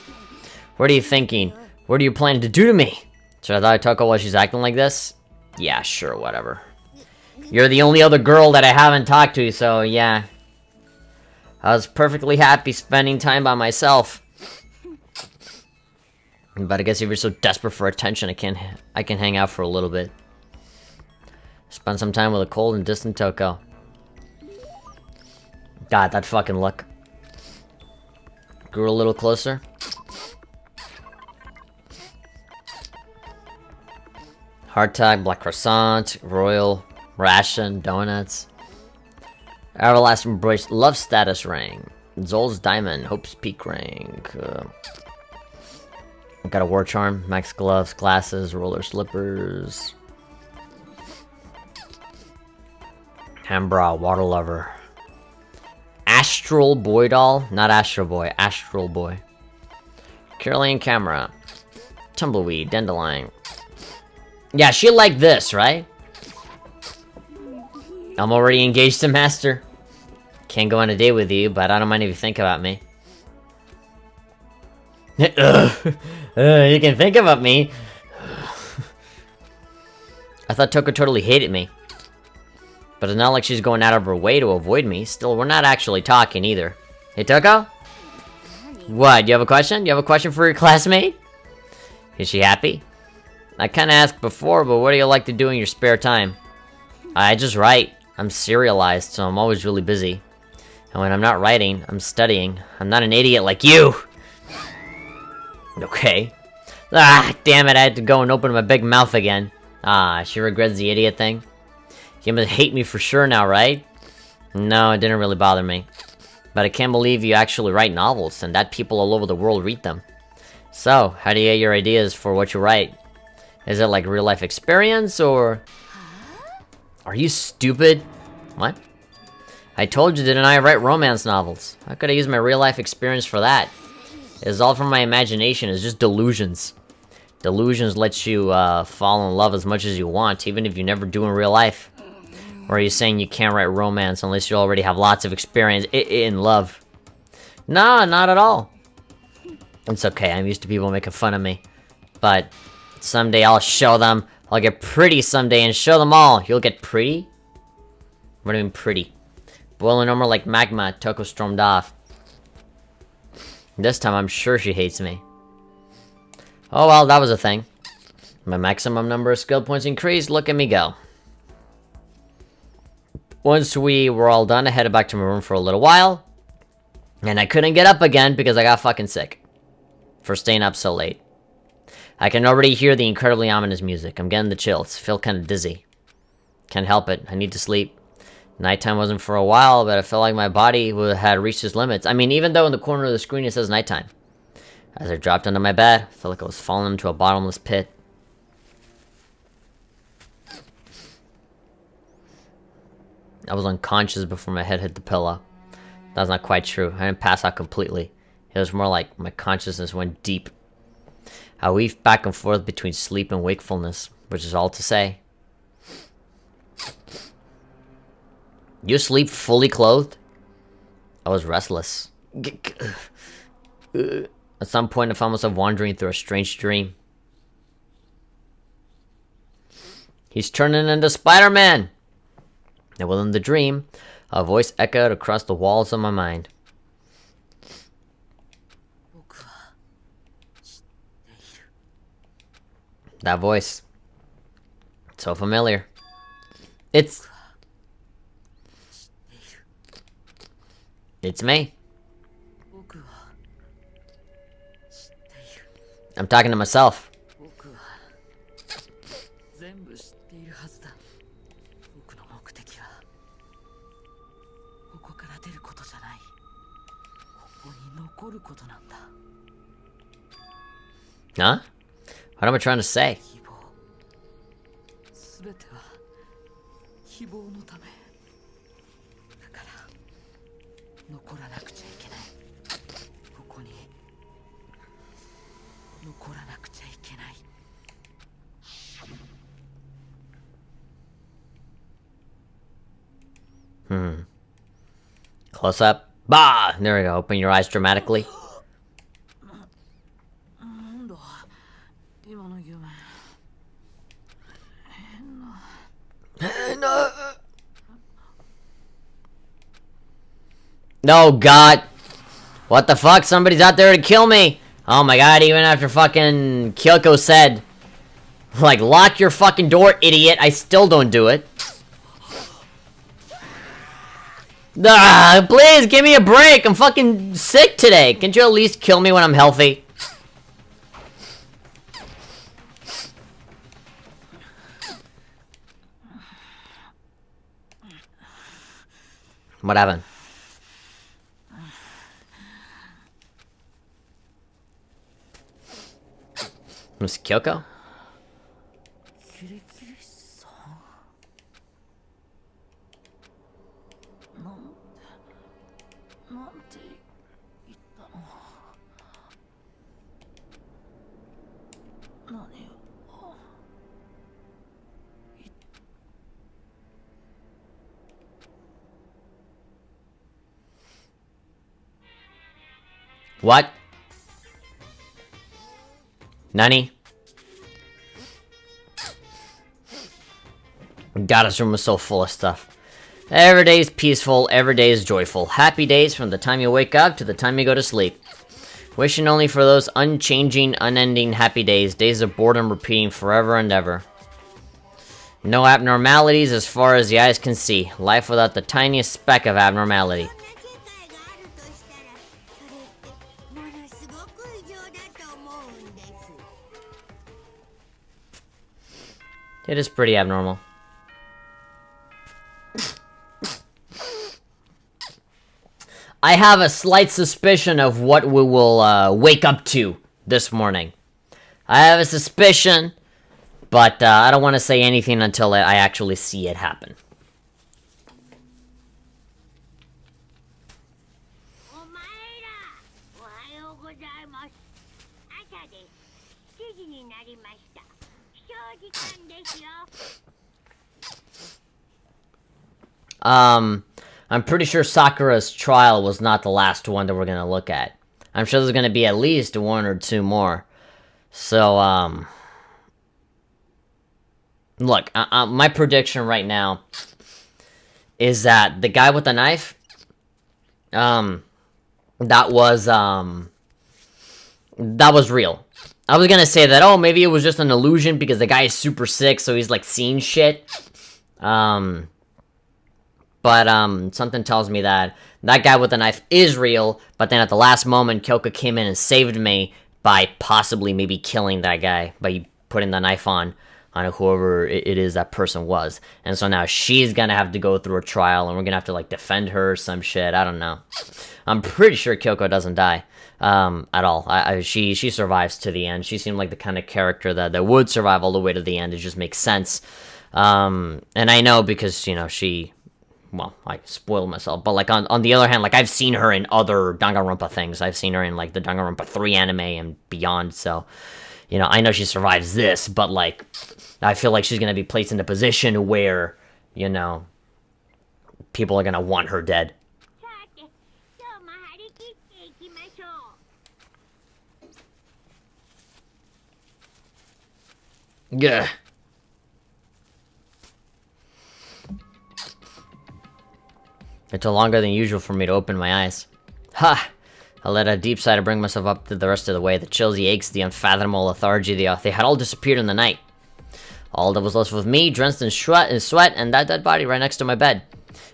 What are you thinking? What are you planning to do to me? Should I thought I took her while she's acting like this? Yeah, sure, whatever. You're the only other girl that I haven't talked to, so yeah. I was perfectly happy spending time by myself. But I guess if you're so desperate for attention, I can hang out for a little bit. Spend some time with a cold and distant Toko. God, that fucking look. Grew a little closer. Hardtack, black croissant, royal, ration, donuts. Everlasting embrace, love status ring. Zol's diamond, Hope's peak ring. Got a war charm, max gloves, glasses, roller slippers. Hambra, water lover. Astral boy doll, not Astro Boy, Astral Boy. Caroline camera. Tumbleweed, dandelion. Yeah, she like this, right? I'm already engaged to Master. Can't go on a date with you, but I don't mind if you think about me. You can think about me. I thought Toko totally hated me. But it's not like she's going out of her way to avoid me. Still, we're not actually talking either. Hey, Toko? What, you have a question? You have a question for your classmate? Is she happy? I kinda asked before, but what do you like to do in your spare time? I just write. I'm serialized, so I'm always really busy. And when I'm not writing, I'm studying. I'm not an idiot like you! Okay. Ah, damn it, I had to go and open my big mouth again. Ah, she regrets the idiot thing. You must hate me for sure now, right? No, it didn't really bother me. But I can't believe you actually write novels, and that people all over the world read them. So, how do you get your ideas for what you write? Is it like real life experience, or... Are you stupid? What? I told you, didn't I write romance novels? How could I use my real life experience for that? It's all from my imagination, it's just delusions. Delusions let you fall in love as much as you want, even if you never do in real life. Or are you saying you can't write romance unless you already have lots of experience in love? Nah, not at all. It's okay, I'm used to people making fun of me. But someday I'll show them. I'll get pretty someday and show them all. You'll get pretty? What do you mean pretty? Boiling over like magma, Toko stormed off. This time I'm sure she hates me. Oh well, that was a thing. My maximum number of skill points increased, look at me go. Once we were all done, I headed back to my room for a little while. And I couldn't get up again because I got fucking sick. For staying up so late. I can already hear the incredibly ominous music. I'm getting the chills. Feel kinda dizzy. Can't help it. I need to sleep. Nighttime wasn't for a while, but I felt like my body had reached its limits. I mean, even though in the corner of the screen it says nighttime. As I dropped onto my bed, I felt like I was falling into a bottomless pit. I was unconscious before my head hit the pillow. That's not quite true. I didn't pass out completely. It was more like my consciousness went deep. I weaved back and forth between sleep and wakefulness, which is all to say. You sleep fully clothed? I was restless. At some point, I found myself wandering through a strange dream. He's turning into Spider-Man! And within the dream, a voice echoed across the walls of my mind. That voice. So familiar. It's me. I'm talking to myself. Huh? What am I trying to say? Close up. Bah! There we go. Open your eyes dramatically. No, God. What the fuck? Somebody's out there to kill me. Oh my God, even after fucking Kyoko said, like, lock your fucking door, idiot. I still don't do it. Ah, please, give me a break. I'm fucking sick today. Can't you at least kill me when I'm healthy? What happened? Miss Kyoko? What? Nani? God, this room was so full of stuff. Every day is peaceful, every day is joyful. Happy days from the time you wake up to the time you go to sleep. Wishing only for those unchanging, unending happy days. Days of boredom repeating forever and ever. No abnormalities as far as the eyes can see. Life without the tiniest speck of abnormality. It is pretty abnormal. I have a slight suspicion of what we will wake up to this morning. I have a suspicion, but I don't want to say anything until I actually see it happen. I'm pretty sure Sakura's trial was not the last one that we're gonna look at. I'm sure there's gonna be at least one or two more. So, look, my prediction right now is that the guy with the knife, that was real. I was gonna say that, oh, maybe it was just an illusion because the guy is super sick, so he's, like, seeing shit. But something tells me that that guy with the knife is real, but then at the last moment, Kyoko came in and saved me by possibly maybe killing that guy, by putting the knife on whoever it is that person was. And so now she's gonna have to go through a trial, and we're gonna have to, like, defend her or some shit. I don't know. I'm pretty sure Kyoko doesn't die at all. She survives to the end. She seemed like the kind of character that would survive all the way to the end. It just makes sense. And I know because, you know, she well, I spoiled myself, but like on the other hand, like I've seen her in other Danganronpa things. I've seen her in like the Danganronpa 3 anime and beyond, so you know, I know she survives this, but like I feel like she's gonna be placed in a position where, you know, people are gonna want her dead. Yeah. It took longer than usual for me to open my eyes. Ha! I let a deep sigh to bring myself up to the rest of the way. The chills, the aches, the unfathomable lethargy, they had all disappeared in the night. All that was left was me, drenched in sweat, and that dead body right next to my bed.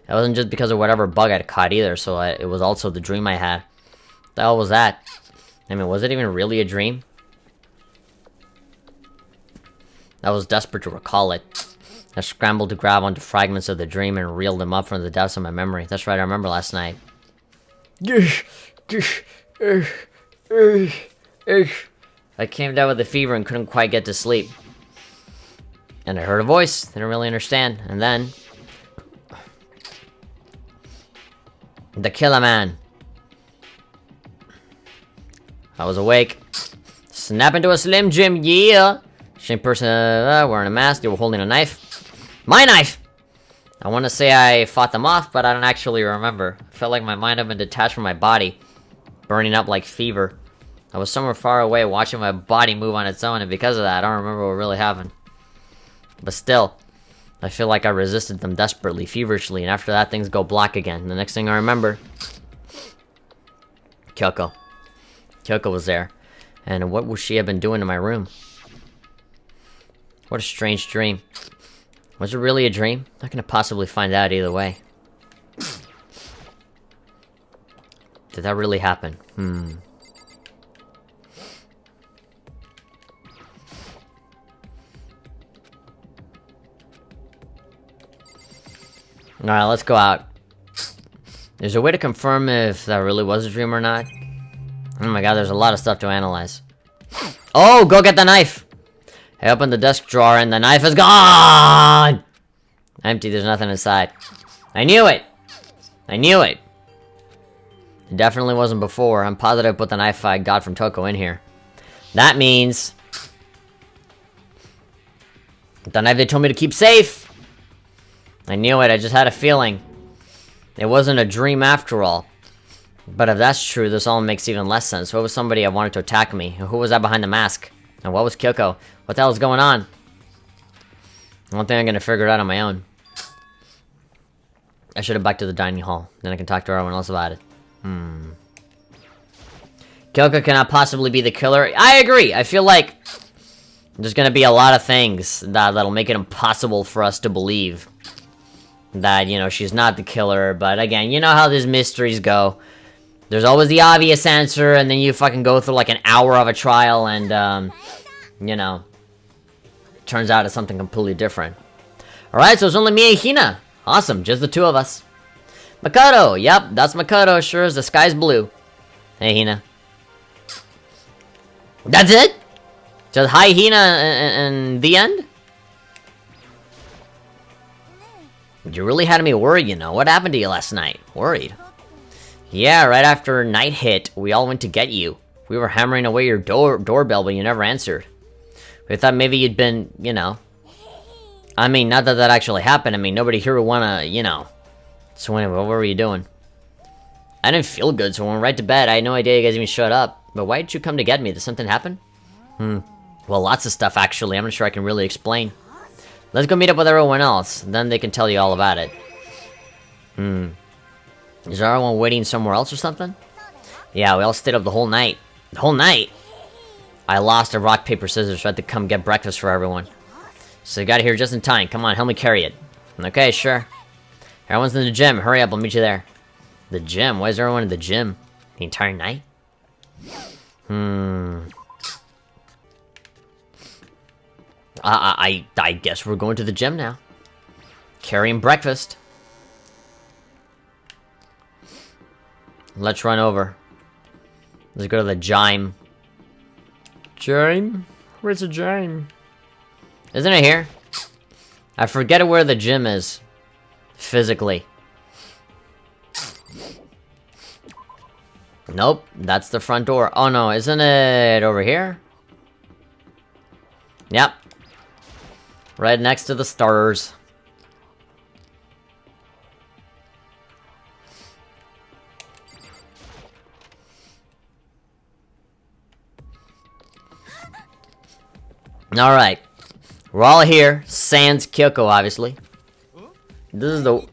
It wasn't just because of whatever bug I'd caught either, so it was also the dream I had. What the hell was that? I mean, was it even really a dream? I was desperate to recall it. I scrambled to grab onto fragments of the dream and reeled them up from the depths of my memory. That's right, I remember last night. I came down with a fever and couldn't quite get to sleep. And I heard a voice, didn't really understand, and then... The Killer Man. I was awake. Snap into a Slim Jim, yeah! Same person wearing a mask, they were holding a knife. My knife! I want to say I fought them off, but I don't actually remember. I felt like my mind had been detached from my body, burning up like fever. I was somewhere far away watching my body move on its own, and because of that, I don't remember what really happened. But still, I feel like I resisted them desperately, feverishly, and after that, things go black again. The next thing I remember... Kyoko. Kyoko was there. And what would she have been doing in my room? What a strange dream. Was it really a dream? Not gonna possibly find out either way. Did that really happen? Alright, let's go out. There's a way to confirm if that really was a dream or not. Oh my god, there's a lot of stuff to analyze. Oh, go get the knife! I opened the desk drawer and the knife is gone! Empty, there's nothing inside. I knew it! I knew it! It definitely wasn't before. I'm positive I put the knife I got from Toko in here. That means... the knife they told me to keep safe! I knew it, I just had a feeling. It wasn't a dream after all. But if that's true, this all makes even less sense. What was somebody that wanted to attack me? Who was that behind the mask? And what was Kyoko? What the hell is going on? I don't think I'm gonna figure it out on my own. I should head back to the dining hall. Then I can talk to everyone else about it. Kyoko cannot possibly be the killer. I agree! I feel like there's gonna be a lot of things that'll make it impossible for us to believe that, you know, she's not the killer. But again, you know how these mysteries go. There's always the obvious answer, and then you fucking go through like an hour of a trial, and, you know, turns out it's something completely different. Alright, so it's only me and Hina. Awesome, just the two of us. Makoto, yep, that's Makoto, sure as the sky's blue. Hey, Hina. That's it? Just hi, Hina, and the end? You really had me worried, you know. What happened to you last night? Worried? Yeah, right after night hit, we all went to get you. We were hammering away your doorbell, but you never answered. We thought maybe you'd been, you know... I mean, not that that actually happened. I mean, nobody here would wanna, you know... So anyway, what were you doing? I didn't feel good, so I went right to bed. I had no idea you guys even showed up. But why did you come to get me? Did something happen? Well, lots of stuff, actually. I'm not sure I can really explain. Let's go meet up with everyone else. Then they can tell you all about it. Is everyone waiting somewhere else or something? Yeah, we all stayed up the whole night. The whole night? I lost a rock, paper, scissors, so I had to come get breakfast for everyone. So I got here just in time. Come on, help me carry it. Okay, sure. Everyone's in the gym. Hurry up, I'll meet you there. The gym? Why is everyone in the gym? The entire night? I guess we're going to the gym now. Carrying breakfast. Let's run over. Let's go to the gym. Gym? Where's the gym? Isn't it here? I forget where the gym is. Physically. Nope, that's the front door. Oh no, isn't it over here? Yep. Right next to the stars. Alright. We're all here. Sans Kyoko, obviously. This is the...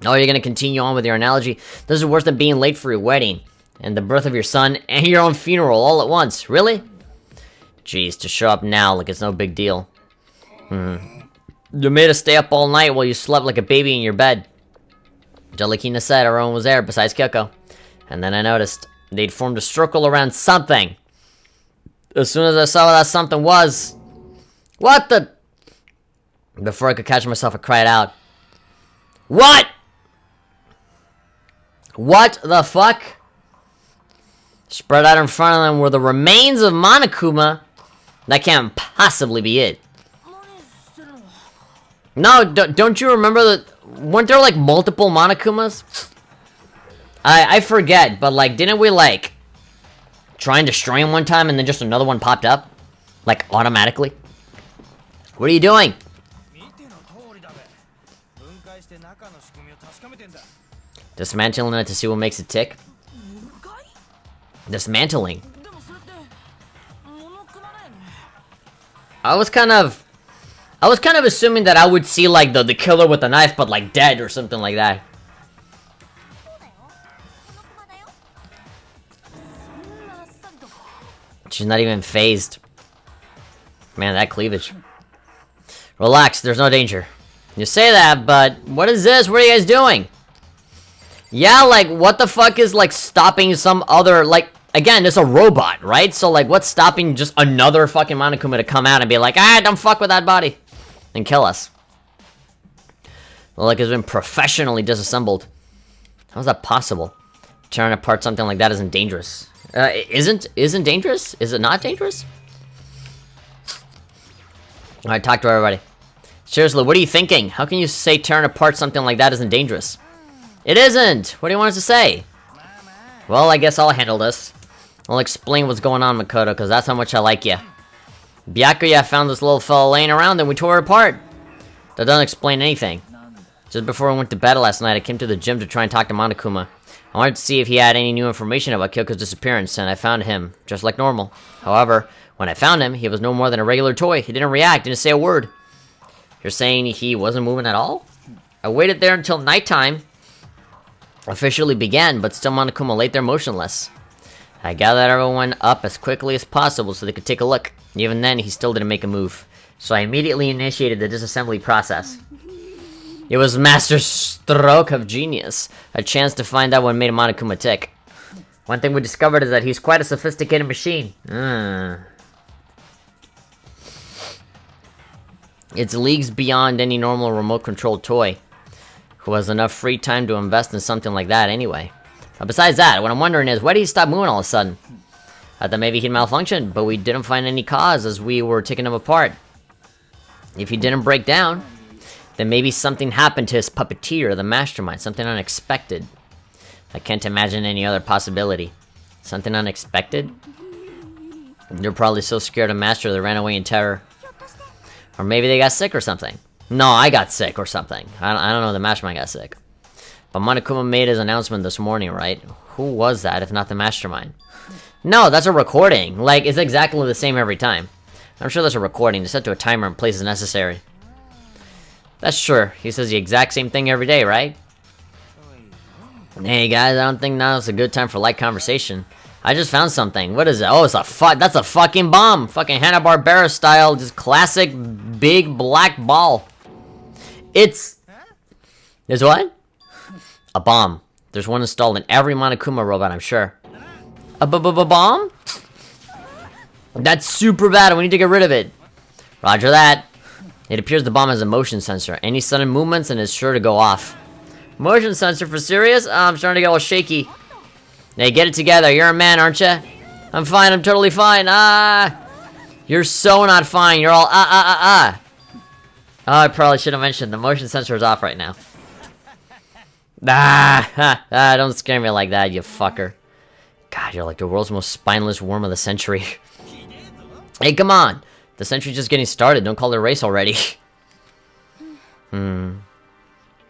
Oh, you're gonna continue on with your analogy? This is worse than being late for your wedding, and the birth of your son, and your own funeral all at once. Really? Jeez, to show up now like it's no big deal. You made us stay up all night while you slept like a baby in your bed. Jellikina said everyone was there besides Kyoko. And then I noticed they'd formed a circle around something. As soon as I saw what that something was... What the... Before I could catch myself, I cried out. What? What the fuck? Spread out in front of them were the remains of Monokuma. That can't possibly be it. No, don't you remember that? Weren't there like multiple Monokumas? I forget, but like, didn't we like try and destroy him one time and then just another one popped up? Like, automatically? What are you doing? Dismantling it to see what makes it tick? Dismantling? I was kind of assuming that I would see like the killer with the knife, but like dead or something like that. She's not even phased. Man, that cleavage. Relax, there's no danger. You say that, but what is this? What are you guys doing? Yeah, like, what the fuck is, like, stopping some other, like, again, it's a robot, right? So, like, what's stopping just another fucking Monokuma to come out and be like, ah, don't fuck with that body, and kill us? Well, like, it's been professionally disassembled. How's that possible? Tearing apart something like that isn't dangerous. Isn't dangerous? Is it not dangerous? Alright, talk to everybody. Seriously, what are you thinking? How can you say tearing apart something like that isn't dangerous? It isn't! What do you want us to say? Well, I guess I'll handle this. I'll explain what's going on, Makoto, because that's how much I like you. Byakuya found this little fella laying around and we tore it apart. That doesn't explain anything. Just before I went to bed last night, I came to the gym to try and talk to Monokuma. I wanted to see if he had any new information about Kyoko's disappearance, and I found him, just like normal. However, when I found him, he was no more than a regular toy. He didn't react, didn't say a word. You're saying he wasn't moving at all? I waited there until nighttime officially began, but still Monokuma lay there motionless. I gathered everyone up as quickly as possible so they could take a look. Even then, he still didn't make a move. So I immediately initiated the disassembly process. It was master stroke of genius. A chance to find out what made Monokuma tick. One thing we discovered is that he's quite a sophisticated machine. It's leagues beyond any normal remote-controlled toy. Who has enough free time to invest in something like that anyway? But besides that, what I'm wondering is, why did he stop moving all of a sudden? I thought maybe he'd malfunctioned, but we didn't find any cause as we were taking him apart. If he didn't break down, then maybe something happened to his puppeteer, the mastermind, something unexpected. I can't imagine any other possibility. Something unexpected? They're probably so scared of Master they ran away in terror. Or maybe they got sick or something. No, I got sick or something. I don't know, the mastermind got sick. But Monokuma made his announcement this morning, right? Who was that if not the mastermind? No, that's a recording. Like, it's exactly the same every time. I'm sure that's a recording. It's set to a timer and place as necessary. That's true. He says the exact same thing every day, right? Hey guys, I don't think now's a good time for light conversation. I just found something. What is it? Oh, it's that's a fucking bomb. Fucking Hanna-Barbera style, just classic big black ball. It's what? A bomb. There's one installed in every Monokuma robot, I'm sure. A bomb? That's super bad. We need to get rid of it. Roger that. It appears the bomb has a motion sensor. Any sudden movements and is sure to go off. Motion sensor for serious? I'm starting to get all shaky. Hey, get it together. You're a man, aren't you? I'm fine. I'm totally fine. You're so not fine. You're all Oh, I probably should have mentioned the motion sensor is off right now. Don't scare me like that, you fucker. God, you're like the world's most spineless worm of the century. Hey, come on! The century's just getting started, don't call it a race already.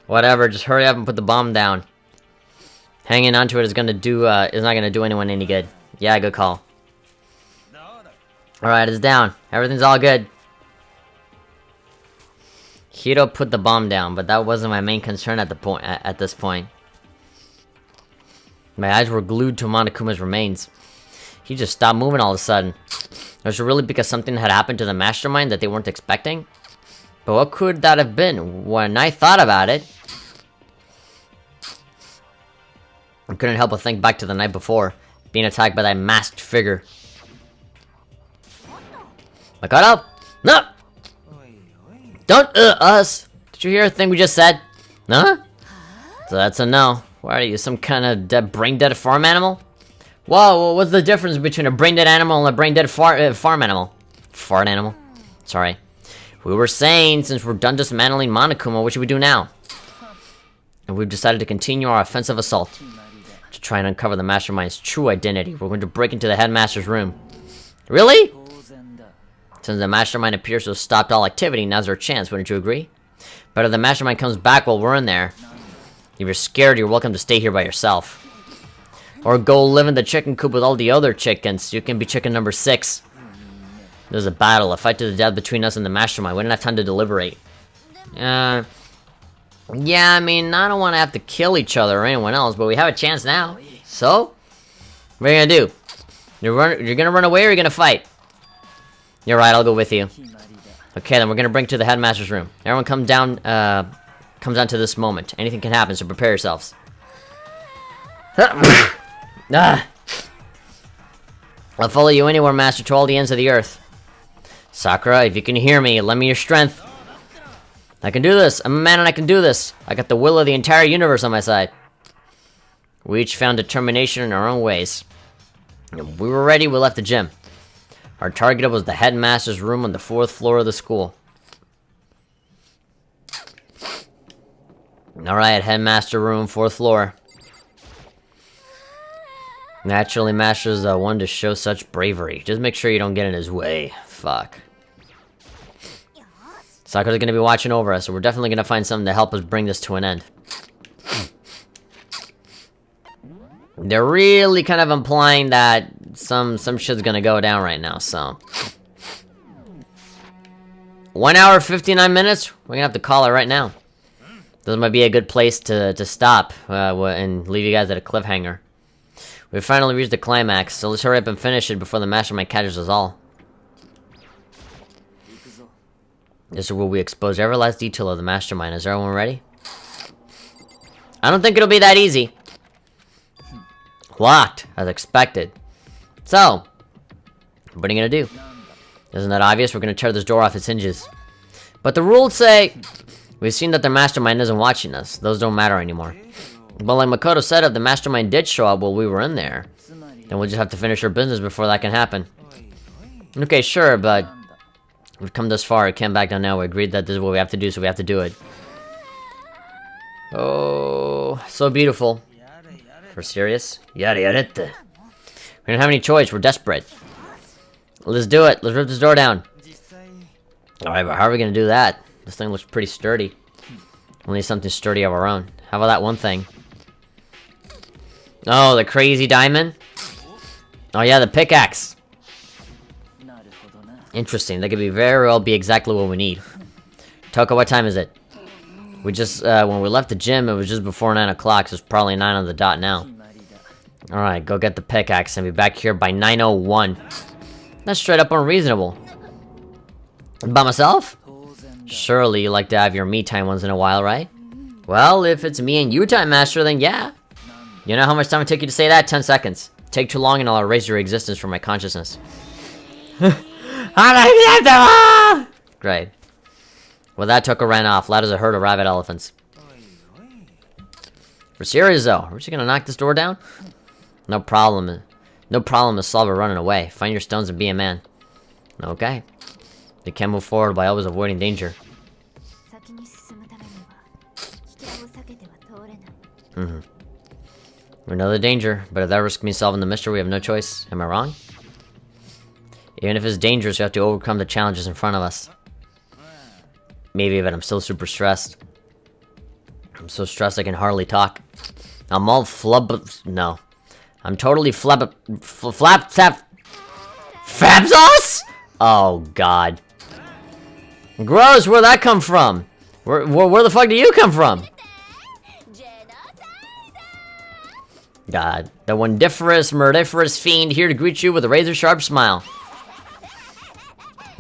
Whatever, just hurry up and put the bomb down. Hanging onto it is not gonna do anyone any good. Yeah, good call. Alright, it's down. Everything's all good. Hiro put the bomb down, but that wasn't my main concern at this point. My eyes were glued to Monokuma's remains. He just stopped moving all of a sudden. Was it really because something had happened to the mastermind that they weren't expecting? But what could that have been? When I thought about it, I couldn't help but think back to the night before, being attacked by that masked figure. Makoto? No! Don't us! Did you hear a thing we just said? Huh? So that's a no. What are you, some kind of brain-dead farm animal? Whoa, what's the difference between a brain-dead animal and a brain-dead farm animal? Fart animal? Sorry. We were saying, since we're done dismantling Monokuma, what should we do now? And we've decided to continue our offensive assault. To try and uncover the mastermind's true identity. We're going to break into the headmaster's room. Really? Since the mastermind appears to have stopped all activity, now's our chance, wouldn't you agree? But if the mastermind comes back while we're in there, if you're scared, you're welcome to stay here by yourself. Or go live in the chicken coop with all the other chickens. You can be chicken number 6. There's a battle, a fight to the death between us and the mastermind. We didn't have time to deliberate. Yeah, I mean, I don't want to have to kill each other or anyone else, but we have a chance now. So, what are you gonna do? You're gonna run away or you're gonna fight? You're right, I'll go with you. Okay, then we're gonna bring to the headmaster's room. Everyone comes down to this moment. Anything can happen, so prepare yourselves. I'll follow you anywhere, master, to all the ends of the earth. Sakura, if you can hear me, lend me your strength. I can do this. I'm a man and I can do this. I got the will of the entire universe on my side. We each found determination in our own ways. When we were ready, we left the gym. Our target was the headmaster's room on the 4th floor of the school. Alright, headmaster room, 4th floor. Naturally, master's the one to show such bravery. Just make sure you don't get in his way. Fuck. Sakura's gonna be watching over us, so we're definitely gonna find something to help us bring this to an end. They're really kind of implying that some shit's gonna go down right now, so. 1 hour, 59 minutes? We're gonna have to call it right now. This might be a good place to stop and leave you guys at a cliffhanger. We finally reached the climax, so let's hurry up and finish it before the mastermind catches us all. This is where we expose every last detail of the mastermind. Is everyone ready? I don't think it'll be that easy. Locked, as expected. So, what are you gonna do? Isn't that obvious? We're gonna tear this door off its hinges. But the rules say, we've seen that the mastermind isn't watching us. Those don't matter anymore. But like Makoto said, if the mastermind did show up while we were in there, then we'll just have to finish our business before that can happen. Okay, sure, but we've come this far, it can't back down now. We agreed that this is what we have to do, so we have to do it. Oh, so beautiful. We're serious? Yada yada. We don't have any choice, we're desperate. Let's do it, let's rip this door down. Alright, but how are we gonna do that? This thing looks pretty sturdy. We'll need something sturdy of our own. How about that one thing? Oh, the crazy diamond? Oh yeah, the pickaxe. Interesting, that could be very well be exactly what we need. Toko, what time is it? We just, when we left the gym, it was just before 9 o'clock, so it's probably 9 on the dot now. Alright, go get the pickaxe and be back here by 9:01. That's straight up unreasonable. By myself? Surely you like to have your me time once in a while, right? Well, if it's me and you time, master, then yeah. You know how much time it took you to say that? 10 seconds. Take too long and I'll erase your existence from my consciousness. Great. Well, that Toko ran off, loud as a herd of rabbit elephants. For serious though, we're just gonna knock this door down? No problem. No problem to solve it running away. Find your stones and be a man. Okay. You can move forward by always avoiding danger. We know the danger, but if that risks me solving the mystery, we have no choice. Am I wrong? Even if it's dangerous, we have to overcome the challenges in front of us. Maybe, but I'm still super stressed. I'm so stressed I can hardly talk. I'm all no. I'm totally flap sauce? Oh, God. Gross, where'd that come from? Where the fuck do you come from? God, the wondiferous, murdiferous fiend here to greet you with a razor-sharp smile.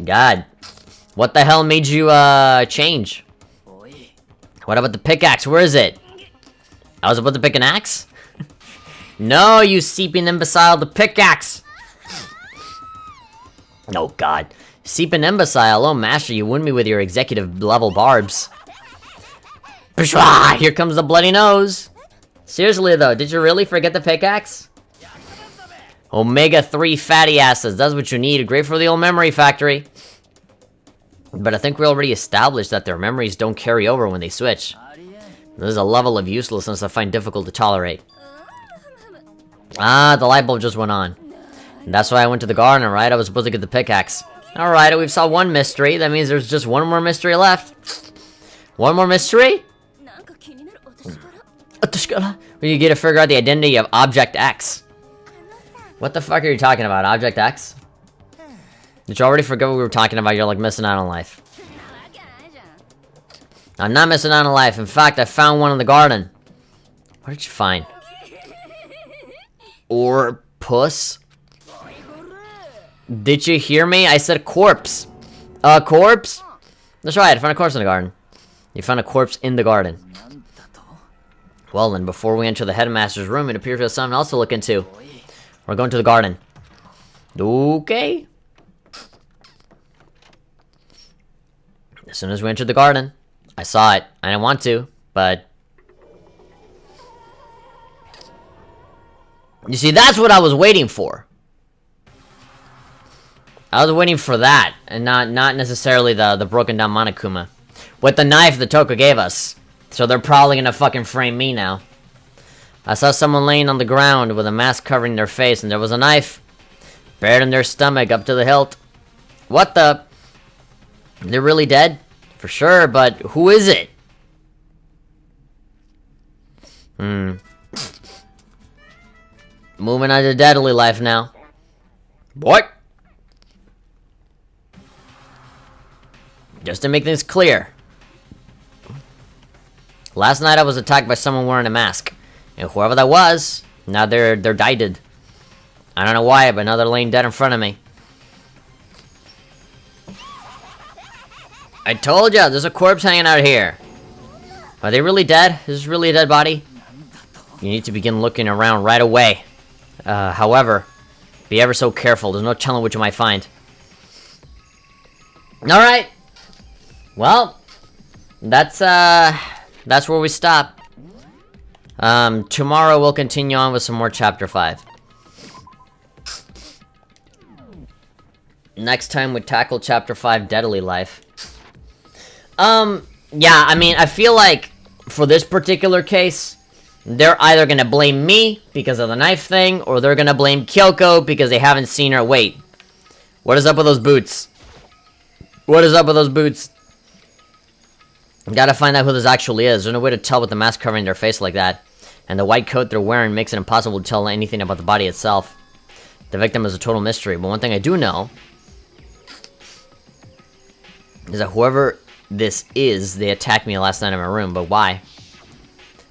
God, what the hell made you, change? What about the pickaxe? Where is it? I was about to pick an axe? No, you seeping imbecile, the pickaxe! Oh, God. Seeping imbecile, oh, master, you wound me with your executive-level barbs. Pshwa! Here comes the bloody nose! Seriously, though, did you really forget the pickaxe? Omega-3 fatty acids, that's what you need. Great for the old memory factory. But I think we already established that their memories don't carry over when they switch. There's a level of uselessness I find difficult to tolerate. Ah, the light bulb just went on. That's why I went to the garden, right? I was supposed to get the pickaxe. Alright, we've solved one mystery. That means there's just one more mystery left. One more mystery? We get to figure out the identity of Object X. What the fuck are you talking about, Object X? Did you already forget what we were talking about? You're like missing out on life. I'm not missing out on life. In fact, I found one in the garden. What did you find? Or puss? Did you hear me? I said corpse. A corpse? That's right, I found a corpse in the garden. You found a corpse in the garden. Well then, before we enter the headmaster's room, it appears we have something else to look into. We're going to the garden. Okay. As soon as we entered the garden, I saw it. I didn't want to, but... You see, that's what I was waiting for. I was waiting for that, and not necessarily the broken down Monokuma. With the knife that Toka gave us. So they're probably gonna fucking frame me now. I saw someone laying on the ground with a mask covering their face, and there was a knife buried in their stomach up to the hilt. What the? They're really dead? For sure, but who is it? Moving on to deadly life now. What? Just to make things clear. Last night I was attacked by someone wearing a mask. And whoever that was, now they're dead. I don't know why, but now they're laying dead in front of me. I told ya, there's a corpse hanging out here. Are they really dead? Is this really a dead body? You need to begin looking around right away. However, be ever so careful. There's no telling what you might find. Alright. Well, that's where we stop. Tomorrow we'll continue on with some more Chapter 5. Next time we tackle Chapter 5, Deadly Life. Yeah, I mean, I feel like, for this particular case, they're either gonna blame me because of the knife thing, or they're gonna blame Kyoko because they haven't seen her. Wait. What is up with those boots? What is up with those boots? Gotta find out who this actually is. There's no way to tell with the mask covering their face like that. And the white coat they're wearing makes it impossible to tell anything about the body itself. The victim is a total mystery, but one thing I do know is that whoever this is, they attacked me last night in my room, but why?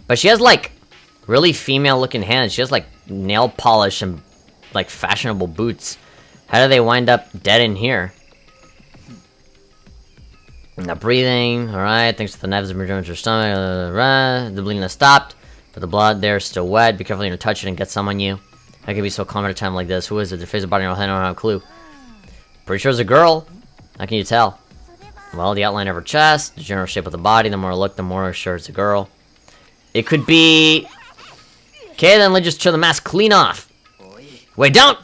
But she has, like, really female-looking hands. She has, like, nail polish and, like, fashionable boots. How do they wind up dead in here? Not breathing, alright, thanks to the knives that returned to her stomach, the bleeding has stopped, but the blood there is still wet. Be careful you don't touch it and get some on you. I can be so calm at a time like this. Who is it? Their face, body, or head, I don't have a clue. Pretty sure it's a girl. How can you tell? Well, the outline of her chest, the general shape of the body, the more I look, the more sure it's a girl. It could be... Okay, then let's just turn the mask clean off. Wait, don't!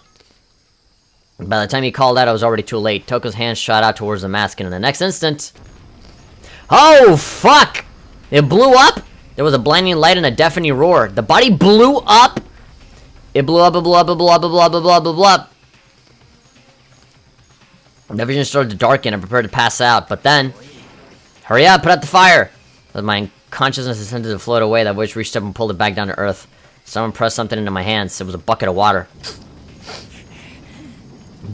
By the time he called out, I was already too late. Toko's hand shot out towards the mask, and in the next instant... Oh, fuck! It blew up? There was a blinding light and a deafening roar. The body blew up. It blew up, it blew up, it blew up, it blew up, it blew up, it blew up. The vision started to darken and prepared to pass out, but then... Hurry up, put out the fire! As my consciousness attempted to float away, that voice reached up and pulled it back down to earth. Someone pressed something into my hands. It was a bucket of water.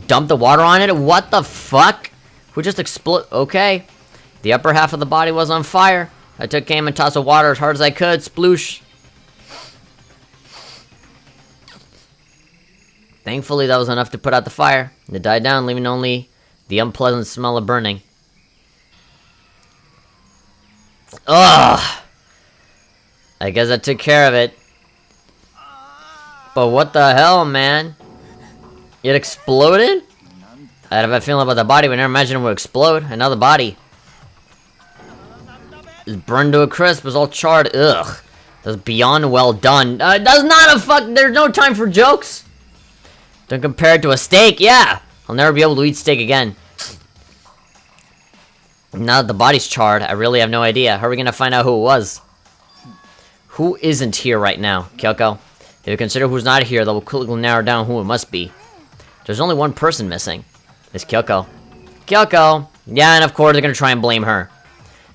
Dumped the water on it? What the fuck? Who just exploded? Okay. The upper half of the body was on fire. I took aim and tossed the water as hard as I could. Sploosh. Thankfully, that was enough to put out the fire. It died down, leaving only the unpleasant smell of burning. Ugh! I guess I took care of it. But what the hell, man? It exploded? I had a bad feeling about the body, but never imagined it would explode. And now the body is burned to a crisp. It was all charred. Ugh. That's beyond well done. That's not a fuck. There's no time for jokes. Don't compare it to a steak. Yeah. I'll never be able to eat steak again. Now that the body's charred, I really have no idea. How are we gonna find out who it was? Who isn't here right now, Kyoko? If you consider who's not here, that will quickly narrow down who it must be. There's only one person missing. It's Kyoko. Kyoko! Yeah, and of course they're gonna try and blame her.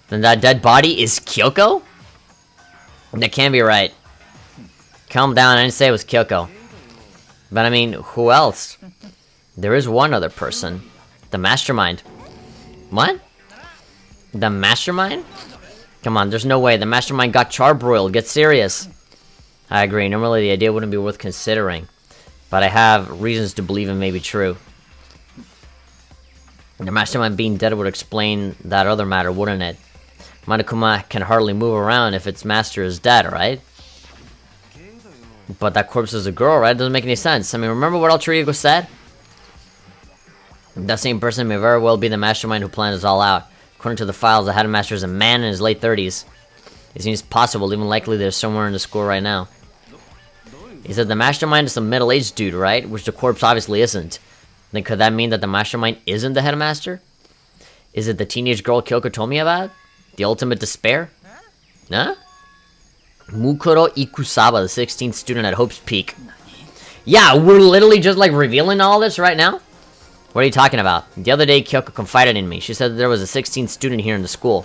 Then that dead body is Kyoko? That can't be right. Calm down, I didn't say it was Kyoko. But I mean, who else? There is one other person. The mastermind. What? The mastermind? Come on, there's no way. The mastermind got charbroiled. Get serious. I agree. Normally the idea wouldn't be worth considering. But I have reasons to believe it may be true. The mastermind being dead would explain that other matter, wouldn't it? Monokuma can hardly move around if its master is dead, right? But that corpse is a girl, right? It doesn't make any sense. I mean, remember what Alter said? That same person may very well be the mastermind who planned this all out. According to the files, the headmaster is a man in his late 30s. It seems possible, even likely, they're somewhere in the school right now. He said the mastermind is some middle-aged dude, right? Which the corpse obviously isn't. Then could that mean that the mastermind isn't the headmaster? Is it the teenage girl Kyoko told me about? The ultimate despair? Huh? Mukuro Ikusaba, the 16th student at Hope's Peak. Yeah, we're literally just like revealing all this right now? What are you talking about? The other day, Kyoko confided in me. She said that there was a 16th student here in the school.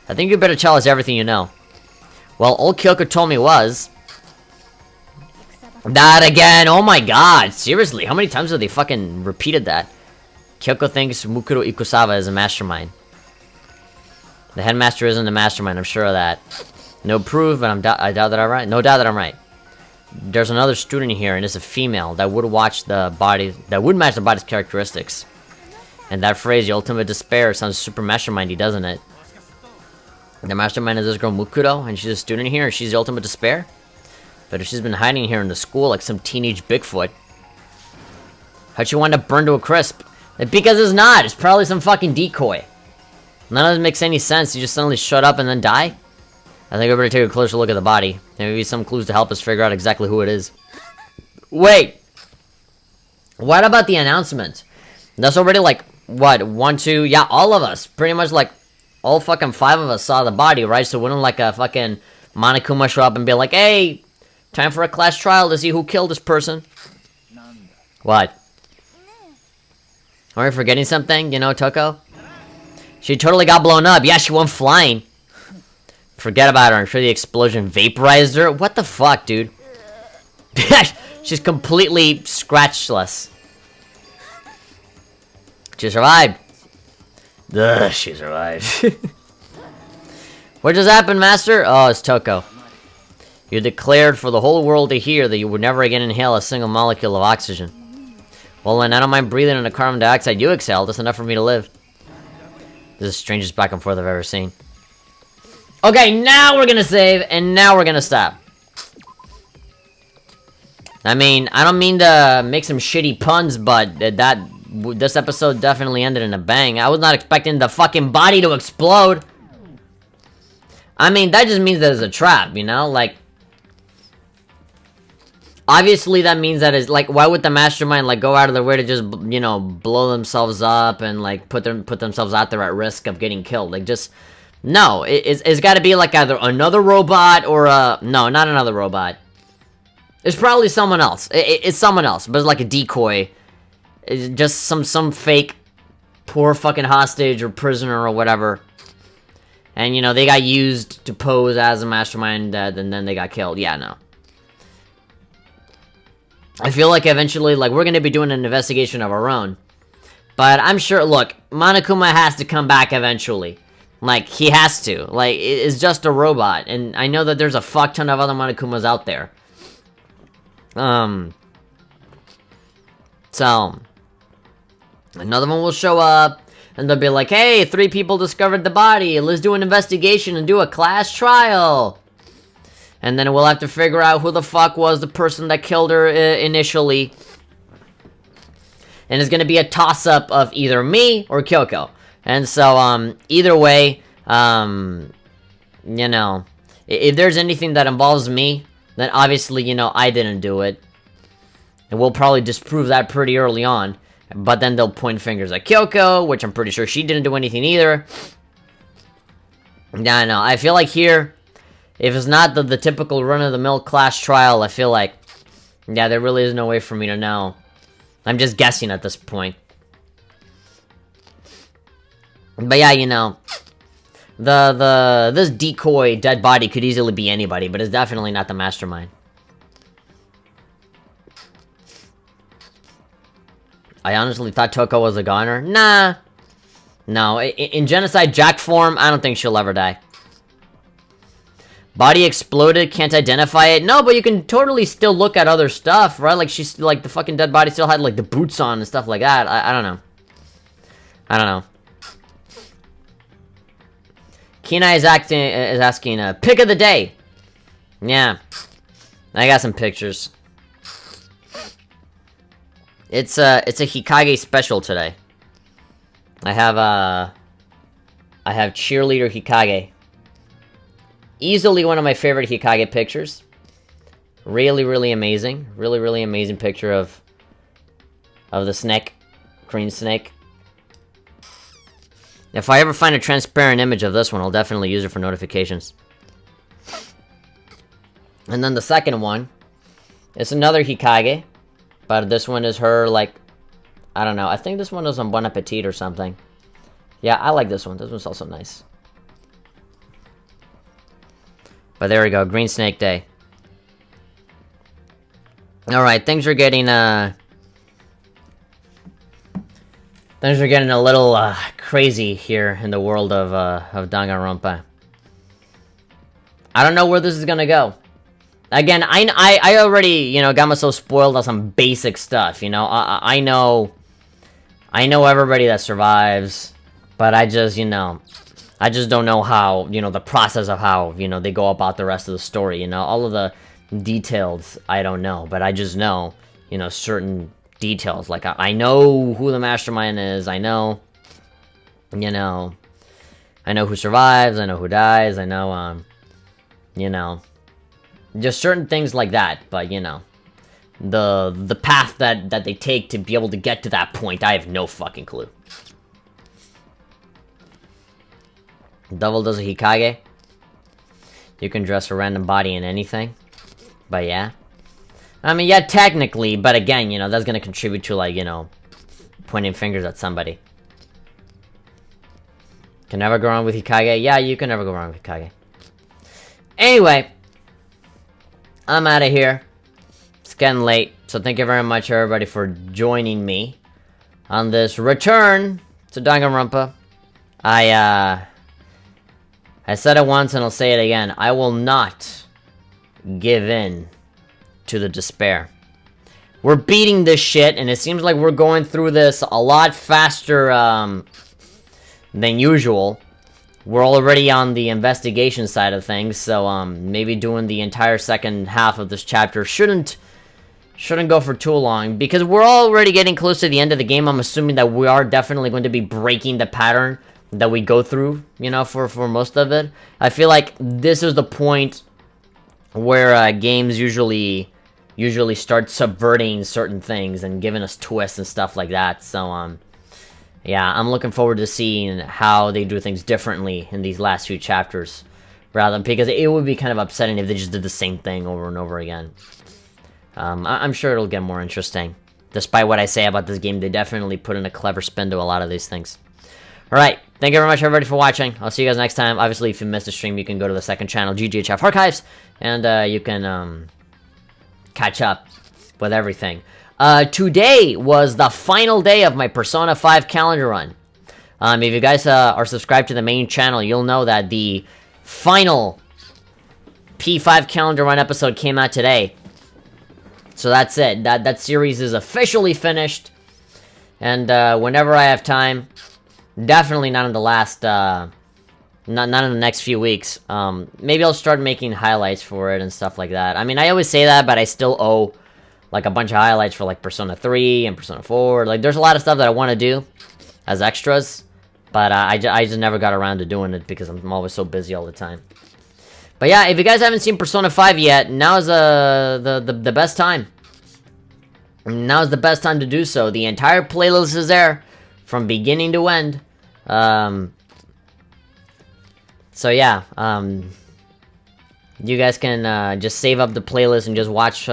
I think you better tell us everything you know. Well, all Kyoko told me was... That again! Oh my god! Seriously, how many times have they fucking repeated that? Kyoko thinks Mukuro Ikusaba is a mastermind. The headmaster isn't the mastermind, I'm sure of that. No proof, but I doubt that I'm right. No doubt that I'm right. There's another student here, and it's a female that would match the body's characteristics. And that phrase, the ultimate despair, sounds super mastermindy, doesn't it? The mastermind is this girl Mukuro, and she's a student here, and she's the ultimate despair? But if she's been hiding here in the school like some teenage Bigfoot, how'd she wind up burned to a crisp? Because it's not. It's probably some fucking decoy. None of it makes any sense. You just suddenly shut up and then die? I think we better take a closer look at the body. Maybe some clues to help us figure out exactly who it is. Wait! What about the announcement? That's already like, what, 1, 2, yeah, all of us. Pretty much like, all fucking 5 of us saw the body, right? So wouldn't like a fucking Monokuma show up and be like, hey, time for a class trial to see who killed this person. What? Are we forgetting something, you know, Toko? She totally got blown up. Yeah, she went flying. Forget about her. I'm sure the explosion vaporized her. What the fuck, dude? She's completely scratchless. She survived. Ugh, she survived. What just happened, Master? Oh, it's Toko. You declared for the whole world to hear that you would never again inhale a single molecule of oxygen. Well, then I don't mind breathing in the carbon dioxide you exhale. That's enough for me to live. This is the strangest back and forth I've ever seen. Okay, now we're gonna save, and now we're gonna stop. I mean, I don't mean to make some shitty puns, but this episode definitely ended in a bang. I was not expecting the fucking body to explode. I mean, that just means that it's a trap, you know? Like, obviously that means that it's, like, why would the mastermind, like, go out of their way to just, you know, blow themselves up and, like, put themselves out there at risk of getting killed? Like, just No, it's got to be like either another robot or no, not another robot. It's probably someone else. It's someone else, but it's like a decoy. It's just some fake poor fucking hostage or prisoner or whatever. And, you know, they got used to pose as a mastermind, and then they got killed. Yeah, no. I feel like eventually, like, we're going to be doing an investigation of our own. But I'm sure, look, Monokuma has to come back eventually. Like, he has to. Like, it's just a robot. And I know that there's a fuck ton of other Monokumas out there. So, another one will show up, and they'll be like, hey, 3 people discovered the body, let's do an investigation and do a class trial. And then we'll have to figure out who the fuck was the person that killed her initially. And it's gonna be a toss-up of either me or Kyoko. And so, either way, you know, if there's anything that involves me, then obviously, you know, I didn't do it. And we'll probably disprove that pretty early on. But then they'll point fingers at Kyoko, which I'm pretty sure she didn't do anything either. Yeah, I know. I feel like here, if it's not the typical run-of-the-mill class trial, I feel like, yeah, there really is no way for me to know. I'm just guessing at this point. But yeah, you know, this decoy dead body could easily be anybody, but it's definitely not the mastermind. I honestly thought Toko was a goner. Nah. No, in Genocide Jack form, I don't think she'll ever die. Body exploded, can't identify it. No, but you can totally still look at other stuff, right? Like, she's, like, the fucking dead body still had, like, the boots on and stuff like that. I don't know. I don't know. Kenai is asking, pick of the day. Yeah. I got some pictures. It's a Hikage special today. I have cheerleader Hikage. Easily one of my favorite Hikage pictures. Really, really amazing. Really, really amazing picture of the snake. Green snake. If I ever find a transparent image of this one, I'll definitely use it for notifications. And then the second one is another Hikage. But this one is her, like, I don't know. I think this one is on Bon Appetit or something. Yeah, I like this one. This one's also nice. But there we go. Green Snake Day. Alright, things are getting, things are getting a little, crazy here in the world of Danganronpa. I don't know where this is gonna go. Again, I already, you know, got myself spoiled on some basic stuff, you know? I know everybody that survives, but I just, you know, I just don't know how, you know, the process of how, you know, they go about the rest of the story, you know? All of the details, I don't know, but I just know, you know, certain details. Like, I know who the mastermind is, I know, you know, I know who survives, I know who dies, I know, you know, just certain things like that, but, you know, the path that they take to be able to get to that point, I have no fucking clue. Devil does a Hikage. You can dress a random body in anything. But yeah. I mean, yeah, technically, but again, you know, that's gonna contribute to, like, you know, pointing fingers at somebody. Can never go wrong with Hikage? Yeah, you can never go wrong with Hikage. Anyway. I'm out of here. It's getting late, so thank you very much, everybody, for joining me on this return to Danganronpa. I said it once and I'll say it again. I will not give in to the despair. We're beating this shit, and it seems like we're going through this a lot faster than usual. We're already on the investigation side of things, so maybe doing the entire second half of this chapter shouldn't go for too long, because we're already getting close to the end of the game. I'm assuming that we are definitely going to be breaking the pattern that we go through, you know, for most of it. I feel like this is the point where games usually start subverting certain things and giving us twists and stuff like that. So yeah, I'm looking forward to seeing how they do things differently in these last few chapters. Because it would be kind of upsetting if they just did the same thing over and over again. I'm sure it'll get more interesting. Despite what I say about this game, they definitely put in a clever spin to a lot of these things. Alright, thank you very much everybody for watching. I'll see you guys next time. Obviously, if you missed the stream, you can go to the second channel, GGHF Archives, and you can catch up with everything. Today was the final day of my Persona 5 calendar run. If you guys are subscribed to the main channel, you'll know that the final P5 calendar run episode came out today. So that's it. That series is officially finished. And whenever I have time, definitely not in the last, not in the next few weeks. Maybe I'll start making highlights for it and stuff like that. I mean, I always say that, but I still owe like a bunch of highlights for like Persona 3 and Persona 4. Like, there's a lot of stuff that I want to do as extras, but I just never got around to doing it because I'm always so busy all the time. But yeah, if you guys haven't seen Persona 5 yet, now's the best time. Now's the best time to do so. The entire playlist is there, from beginning to end. So yeah, you guys can just save up the playlist and just watch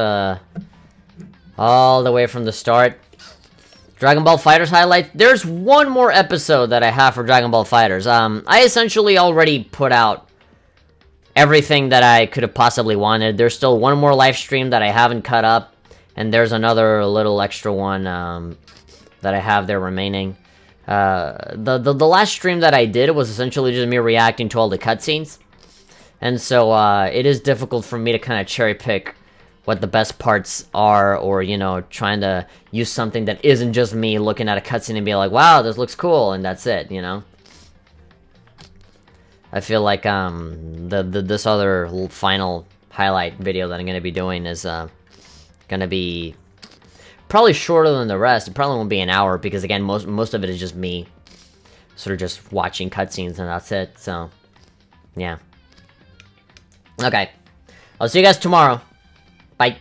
all the way from the start. Dragon Ball FighterZ highlight. There's one more episode that I have for Dragon Ball FighterZ. I essentially already put out everything that I could have possibly wanted. There's still one more live stream that I haven't cut up, and there's another little extra one that I have there remaining. The last stream that I did was essentially just me reacting to all the cutscenes, and so it is difficult for me to kind of cherry pick what the best parts are, or, you know, trying to use something that isn't just me looking at a cutscene and be like, wow, this looks cool, and that's it, you know? I feel like this other final highlight video that I'm gonna be doing is gonna be probably shorter than the rest. It probably won't be an hour because, again, most of it is just me sort of just watching cutscenes and that's it. So yeah, okay, I'll see you guys tomorrow. Bye.